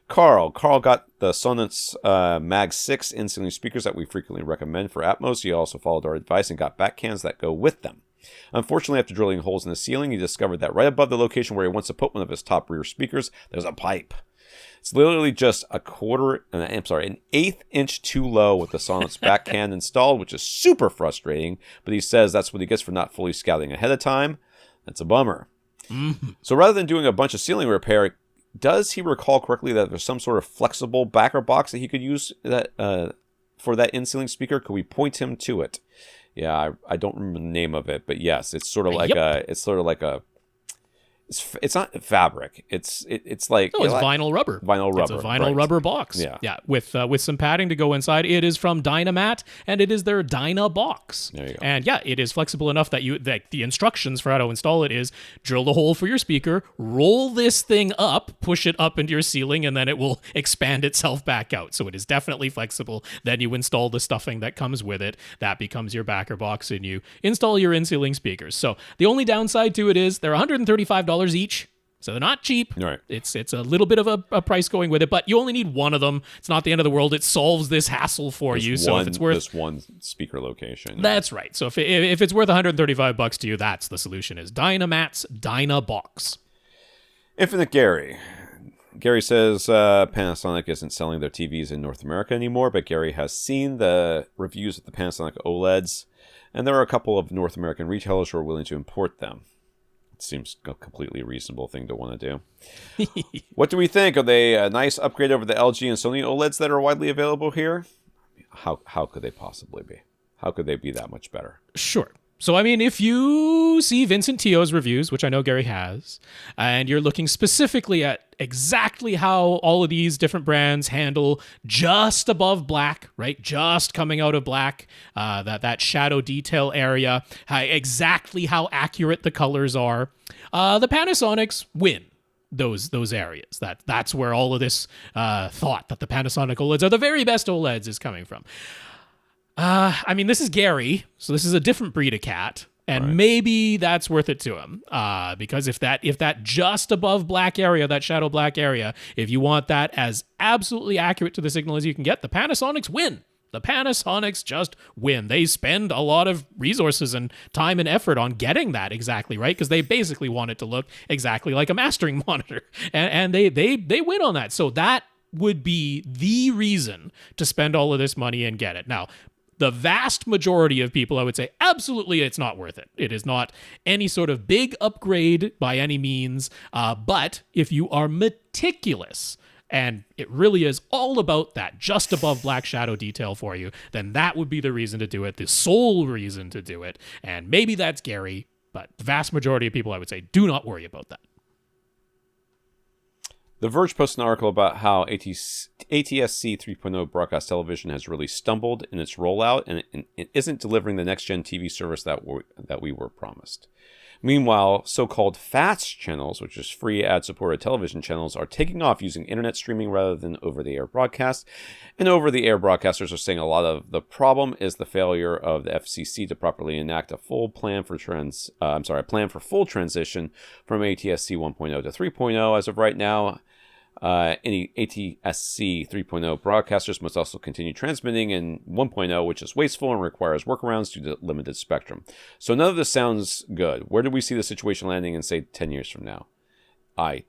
Carl got the Sonos Mag 6 in-ceiling speakers that we frequently recommend for Atmos. He also followed our advice and got back cans that go with them. Unfortunately, after drilling holes in the ceiling, he discovered that right above the location where he wants to put one of his top rear speakers, there's a pipe. It's literally just an eighth inch too low with the Sonos back can installed, which is super frustrating. But he says that's what he gets for not fully scouting ahead of time. That's a bummer. Mm-hmm. So rather than doing a bunch of ceiling repair, does he recall correctly that there's some sort of flexible backer box that he could use that for that in-ceiling speaker? Could we point him to it? Yeah, I don't remember the name of it, but yes, it's sort of like it's not fabric. It's like it's vinyl rubber. Vinyl rubber. It's a vinyl rubber box. Yeah. With some padding to go inside. It is from Dynamat, and it is their Dyna box. There you go. And yeah, it is flexible enough that the instructions for how to install it is drill the hole for your speaker, roll this thing up, push it up into your ceiling, and then it will expand itself back out. So it is definitely flexible. Then you install the stuffing that comes with it. That becomes your backer box, and you install your in-ceiling speakers. So the only downside to it is they're $135 each, so they're not cheap. Right. It's a little bit of a price going with it, but you only need one of them. It's not the end of the world. It solves this hassle for you. So if it's worth this one speaker location, that's right. So if it's worth $135 to you, that's the solution. Is Dynamat's Dyna box. Infinite Gary says Panasonic isn't selling their TVs in North America anymore, but Gary has seen the reviews of the Panasonic OLEDs, and there are a couple of North American retailers who are willing to import them. It seems a completely reasonable thing to want to do. What do we think? Are they a nice upgrade over the LG and Sony OLEDs that are widely available here? How could they possibly be? How could they be that much better? Sure. So, I mean, if you see Vincent Teo's reviews, which I know Gary has, and you're looking specifically at exactly how all of these different brands handle just above black, right? Just coming out of black, that shadow detail area, exactly how accurate the colors are, the Panasonics win those areas. That's where all of this thought that the Panasonic OLEDs are the very best OLEDs is coming from. I mean, this is Gary, so this is a different breed of cat, and right. Maybe that's worth it to him. Because if that just above black area, that shadow black area, if you want that as absolutely accurate to the signal as you can get, the Panasonics win. The Panasonics just win. They spend a lot of resources and time and effort on getting that exactly right, because they basically want it to look exactly like a mastering monitor, and they win on that. So that would be the reason to spend all of this money and get it. Now, the vast majority of people, I would say, absolutely, it's not worth it. It is not any sort of big upgrade by any means. But if you are meticulous and it really is all about that just above black shadow detail for you, then that would be the reason to do it, the sole reason to do it. And maybe that's Gary, but the vast majority of people, I would say, do not worry about that. The Verge posted an article about how ATSC 3.0 broadcast television has really stumbled in its rollout, and it isn't delivering the next-gen TV service that we were promised. Meanwhile, so-called FAST channels, which is free ad-supported television channels, are taking off using internet streaming rather than over-the-air broadcast. And over-the-air broadcasters are saying a lot of the problem is the failure of the FCC to properly enact a full plan for full transition from ATSC 1.0 to 3.0 as of right now. Any ATSC 3.0 broadcasters must also continue transmitting in 1.0, which is wasteful and requires workarounds due to limited spectrum. So none of this sounds good. Where do we see the situation landing in, say, 10 years from now? I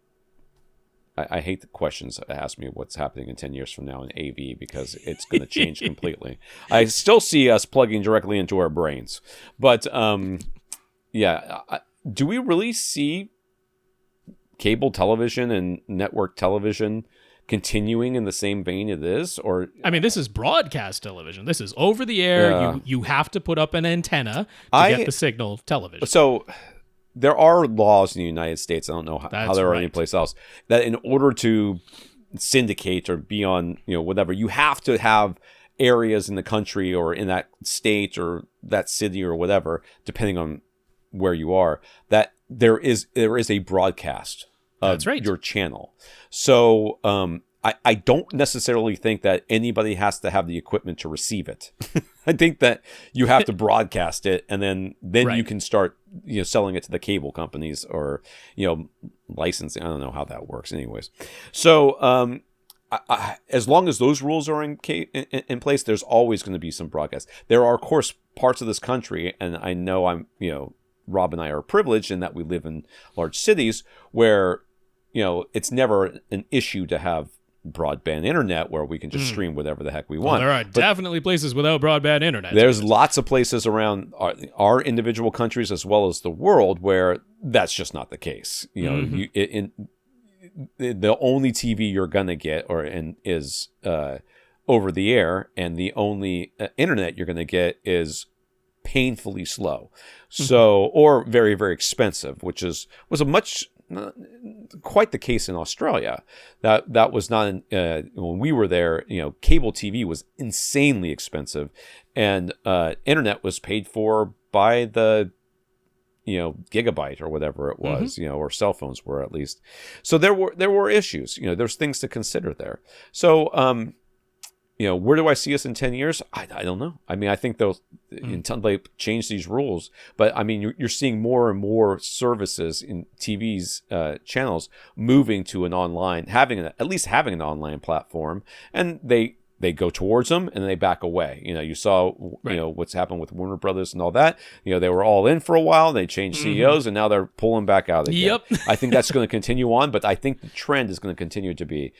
hate the questions that ask me what's happening in 10 years from now in AV, because it's going to change completely. I still see us plugging directly into our brains. But, do we really see cable television and network television continuing in the same vein it is? Or I mean, this is broadcast television. This is over the air. Yeah. You have to put up an antenna to get the signal television. So there are laws in the United States, I don't know how there are anyplace else, that in order to syndicate or be on, whatever, you have to have areas in the country or in that state or that city or whatever, depending on where you are, that there is a broadcast of your channel. So I don't necessarily think that anybody has to have the equipment to receive it. I think that you have to broadcast it, and then Right. you can start, selling it to the cable companies or, licensing. I don't know how that works anyways. So, as long as those rules are in place, there's always going to be some broadcast. There are, of course, parts of this country, and I know Rob and I are privileged in that we live in large cities where, it's never an issue to have broadband internet where we can just stream whatever the heck we want. There are definitely places without broadband internet. There's lots of places around our individual countries as well as the world where that's just not the case. The only TV you're gonna get is over the air, and the only internet you're gonna get is painfully slow, or very, very expensive, which was a much quite the case in Australia. That was not when we were there. Cable TV was insanely expensive, and internet was paid for by the gigabyte or whatever it was, or cell phones were, at least. So there were issues. There's things to consider there. So where do I see us in 10 years? I don't know. I mean, I think they'll until they change these rules. But I mean, you're seeing more and more services in TV's channels moving to an online, at least having an online platform, and they go towards them and then they back away. You saw what's happened with Warner Brothers and all that. They were all in for a while. They changed CEOs and now they're pulling back out again. Yep. I think that's going to continue on, but I think the trend is going to continue to be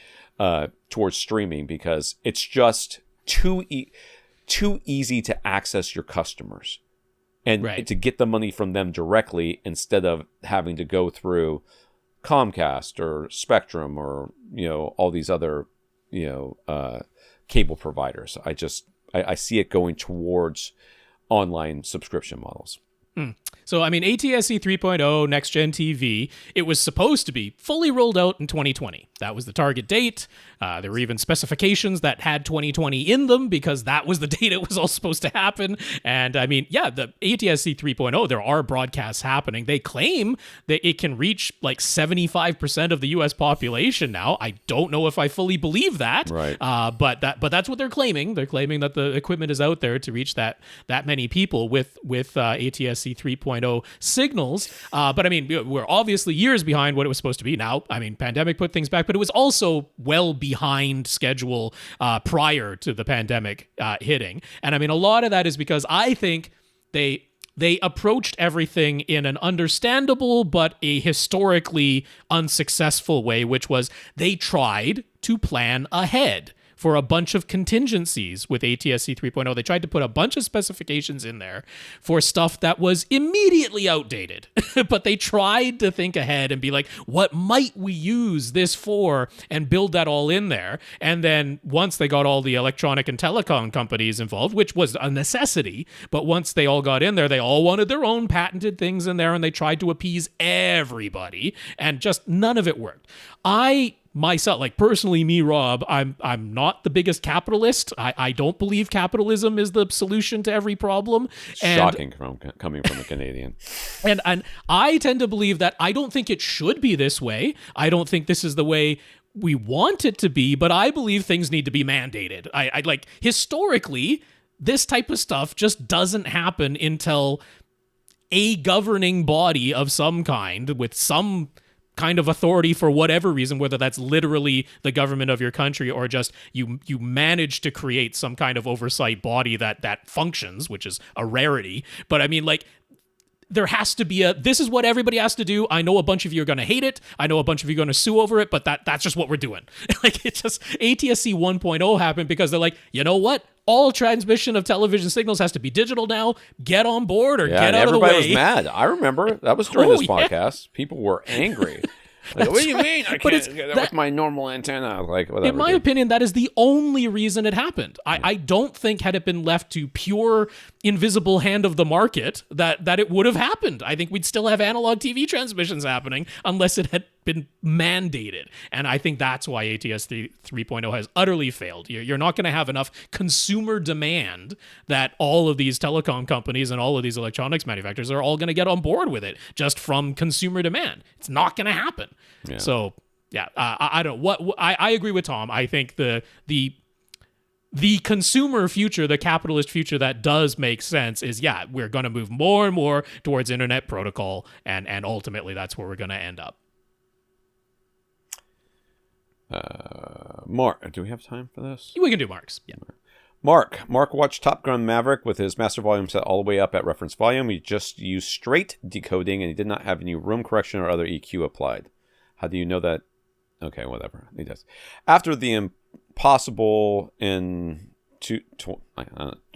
towards streaming because it's just too easy to access your customers and to get the money from them directly instead of having to go through Comcast or Spectrum or all these other cable providers. I see it going towards online subscription models. So, I mean, ATSC 3.0 Next Gen TV, it was supposed to be fully rolled out in 2020. That was the target date. There were even specifications that had 2020 in them because that was the date it was all supposed to happen. And I mean, the ATSC 3.0, there are broadcasts happening. They claim that it can reach like 75% of the U.S. population now. I don't know if I fully believe that. Right. But that's what they're claiming. They're claiming that the equipment is out there to reach that many people with ATSC 3.0 signals. But I mean, we're obviously years behind what it was supposed to be now. I mean, pandemic put things back, but it was also well behind schedule prior to the pandemic hitting. And I mean, a lot of that is because I think they approached everything in an understandable but a historically unsuccessful way, which was they tried to plan ahead for a bunch of contingencies with ATSC 3.0. They tried to put a bunch of specifications in there for stuff that was immediately outdated. But they tried to think ahead and be like, what might we use this for, and build that all in there. And then once they got all the electronic and telecom companies involved, which was a necessity, but once they all got in there, they all wanted their own patented things in there, and they tried to appease everybody, and just none of it worked. Myself, like personally, me, Rob, I'm not the biggest capitalist. I don't believe capitalism is the solution to every problem. Shocking coming from a Canadian. And I tend to believe that I don't think it should be this way. I don't think this is the way we want it to be, but I believe things need to be mandated. I like historically, this type of stuff just doesn't happen until a governing body of some kind with some kind of authority for whatever reason, whether that's literally the government of your country or just you manage to create some kind of oversight body that functions, which is a rarity. But I mean, like, there has to be this is what everybody has to do. I know a bunch of you are going to hate it. I know a bunch of you are going to sue over it, but that's just what we're doing. Like, it's just ATSC 1.0 happened because they're like, you know what? All transmission of television signals has to be digital now. Get on board or get out of the way. Everybody was mad. I remember. That was during this podcast. People were angry. Like, what do you mean? I can't get that with my normal antenna. Like, whatever. In my opinion, that is the only reason it happened. I don't think had it been left to pure invisible hand of the market that it would have happened. I think we'd still have analog TV transmissions happening unless it had been mandated. And I think that's why ATS 3.0 has utterly failed. You're not going to have enough consumer demand that all of these telecom companies and all of these electronics manufacturers are all going to get on board with it just from consumer demand. It's not going to happen. Yeah. So Yeah, I don't what I agree with Tom. I think the consumer future, the capitalist future that does make sense is, yeah, we're going to move more and more towards internet protocol, and ultimately that's where we're going to end up. Mark, do we have time for this? We can do Mark's. Yeah. Mark watched Top Gun Maverick with his master volume set all the way up at reference volume. He just used straight decoding, and he did not have any room correction or other EQ applied. How do you know that? Okay, whatever. He does. After the impossible in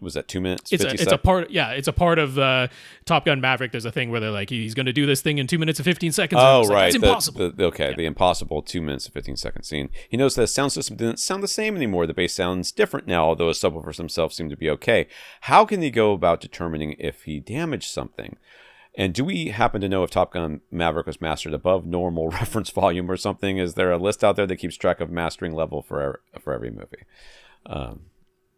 was that 2 minutes? It's a part. Yeah, it's a part of Top Gun Maverick. There's a thing where they're like, he's going to do this thing in 2 minutes and 15 seconds. Oh, right. That's impossible. The impossible 2 minutes and 15 second scene. He knows that the sound system didn't sound the same anymore. The bass sounds different now, although his subwoofers themselves seem to be okay. How can he go about determining if he damaged something? And do we happen to know if Top Gun Maverick was mastered above normal reference volume or something? Is there a list out there that keeps track of mastering level for every movie?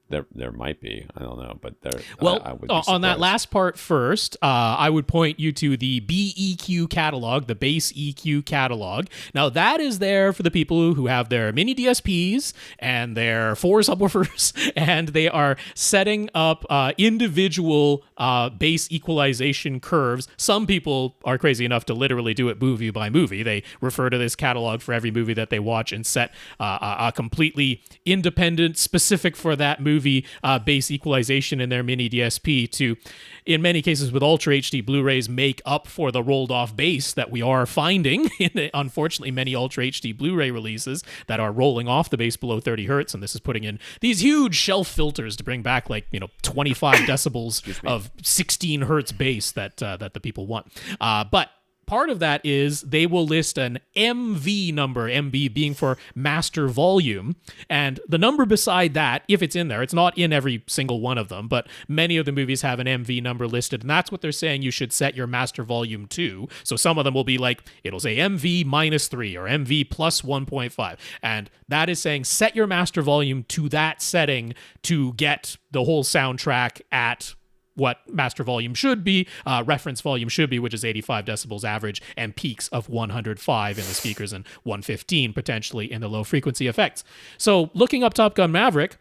There might be. I don't know, but there. Well, I would be on that last part first, I would point you to the BEQ catalog, the bass EQ catalog. Now that is there for the people who have their mini DSPs and their 4 subwoofers, and they are setting up individual bass equalization curves. Some people are crazy enough to literally do it movie by movie. They refer to this catalog for every movie that they watch and set a completely independent, specific for that movie bass equalization in their mini DSP to, in many cases with Ultra HD Blu-rays, make up for the rolled off bass that we are finding in, unfortunately, many Ultra HD Blu-ray releases that are rolling off the bass below 30 hertz, and this is putting in these huge shelf filters to bring back 25 decibels of 16 hertz bass that the people want. But part of that is they will list an MV number, MV being for master volume, and the number beside that, if it's in there, it's not in every single one of them, but many of the movies have an MV number listed, and that's what they're saying you should set your master volume to. So some of them will be it'll say MV -3 or MV plus 1.5, and that is saying set your master volume to that setting to get the whole soundtrack at what master volume should be, reference volume should be, which is 85 decibels average, and peaks of 105 in the speakers and 115 potentially in the low frequency effects. So looking up Top Gun Maverick,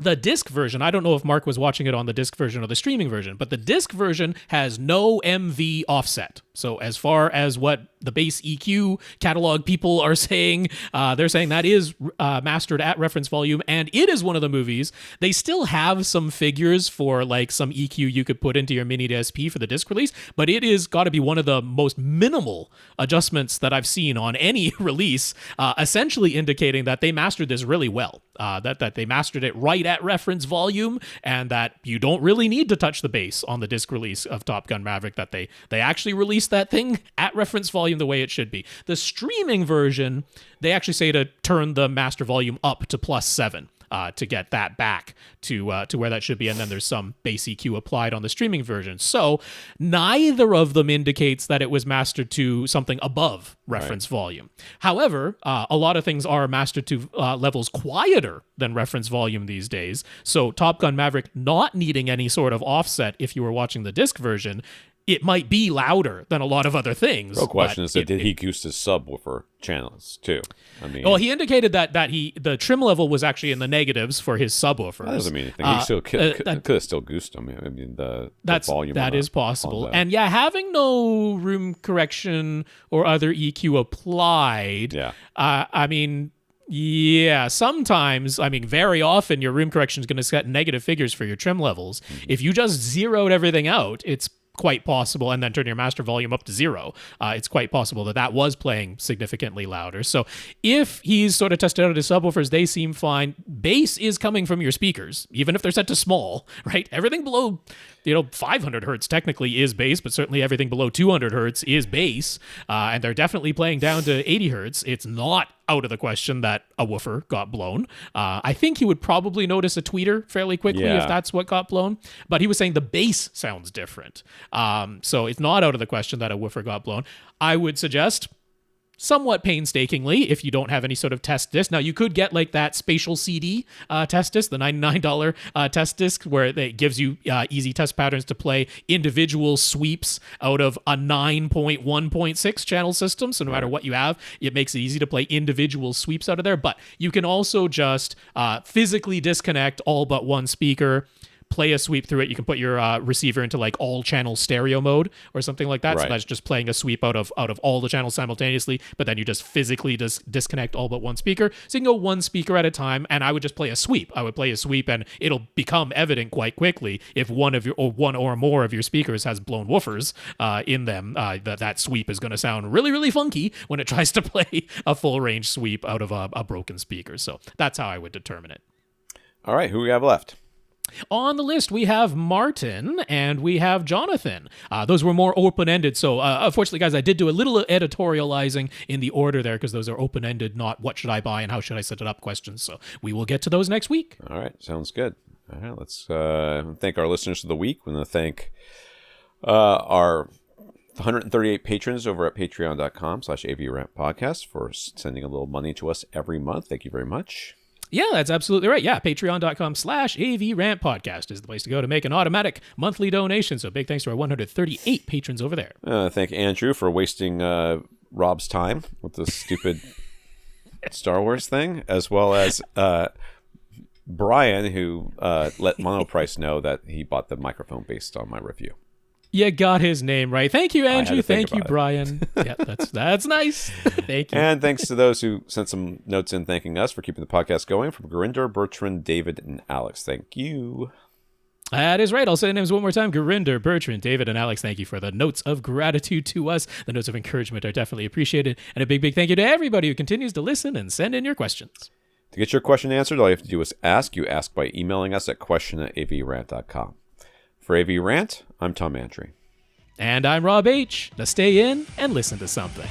the disc version, I don't know if Mark was watching it on the disc version or the streaming version, but the disc version has no MV offset. So as far as what the bass EQ catalog people are saying, they're saying that is mastered at reference volume, and it is one of the movies. They still have some figures for some EQ you could put into your mini DSP for the disc release, but it is got to be one of the most minimal adjustments that I've seen on any release, essentially indicating that they mastered this really well, that they mastered it right at reference volume, and that you don't really need to touch the bass on the disc release of Top Gun Maverick, that they actually released that thing at reference volume the way it should be. The streaming version, they actually say to turn the master volume up to +7 to get that back to where that should be, and then there's some bass EQ applied on the streaming version. So neither of them indicates that it was mastered to something above reference volume. However, a lot of things are mastered to levels quieter than reference volume these days. So Top Gun Maverick not needing any sort of offset if you were watching the disc version, it might be louder than a lot of other things. The question is, did he goose his subwoofer channels too? I mean, well, he indicated that the trim level was actually in the negatives for his subwoofers. That doesn't mean anything. He still could have still goosed them. I mean, the volume. That is possible. And yeah, having no room correction or other EQ applied. Yeah. I mean. Yeah, sometimes, very often your room correction is going to set negative figures for your trim levels. Mm-hmm. If you just zeroed everything out, it's quite possible, and then turn your master volume up to 0, it's quite possible that was playing significantly louder. So if he's sort of tested out his subwoofers, they seem fine. Bass is coming from your speakers, even if they're set to small, right? Everything below 500 hertz technically is bass, but certainly everything below 200 hertz is bass, and they're definitely playing down to 80 hertz. It's not out of the question that a woofer got blown. I think he would probably notice a tweeter fairly quickly if that's what got blown, but he was saying the bass sounds different. So it's not out of the question that a woofer got blown. I would suggest somewhat painstakingly if you don't have any sort of test disc. Now, you could get like that spatial CD test disc, the $99 test disc, where it gives you easy test patterns to play individual sweeps out of a 9.1.6 channel system. So no matter what you have, it makes it easy to play individual sweeps out of there. But you can also just physically disconnect all but one speaker, play a sweep through it. You can put your receiver into like all channel stereo mode or something like that. Right. So that's just playing a sweep out of all the channels simultaneously, but then you just physically disconnect all but one speaker. So you can go one speaker at a time, and I would just play a sweep. I would play a sweep, and it'll become evident quite quickly if one or more of your speakers has blown woofers in them. That sweep is going to sound really, really funky when it tries to play a full range sweep out of a broken speaker. So that's how I would determine it. All right, who we have left? On the list, we have Martin and we have Jonathan. Those were more open-ended. So, unfortunately, guys, I did do a little editorializing in the order there because those are open-ended, not what should I buy and how should I set it up questions. So we will get to those next week. All right, sounds good. All right, let's thank our listeners of the week. We're going to thank our 138 patrons over at patreon.com/AVRant podcast for sending a little money to us every month. Thank you very much. Yeah, that's absolutely right. Yeah, patreon.com/AVRant podcast is the place to go to make an automatic monthly donation. So big thanks to our 138 patrons over there. Thank Andrew for wasting Rob's time with this stupid Star Wars thing, as well as Brian, who let Monoprice know that he bought the microphone based on my review. You got his name right. Thank you, Andrew. Thank you, Brian. Yeah, that's nice. Thank you. And thanks to those who sent some notes in thanking us for keeping the podcast going, from Gurinder, Bertrand, David, and Alex. Thank you. That is right. I'll say the names one more time. Gurinder, Bertrand, David, and Alex, thank you for the notes of gratitude to us. The notes of encouragement are definitely appreciated. And a big, big thank you to everybody who continues to listen and send in your questions. To get your question answered, all you have to do is ask. You ask by emailing us at question@avrant.com. For AVRant, I'm Tom Antry. And I'm Rob H. Now stay in and listen to something.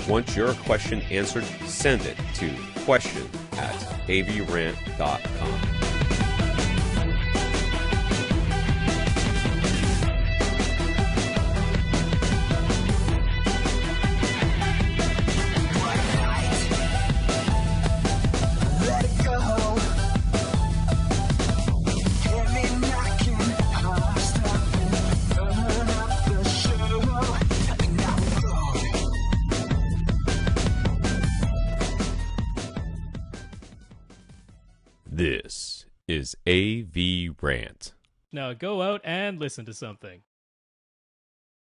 Want your question answered? Send it to question@avrant.com. This is AV Rant. Now go out and listen to something.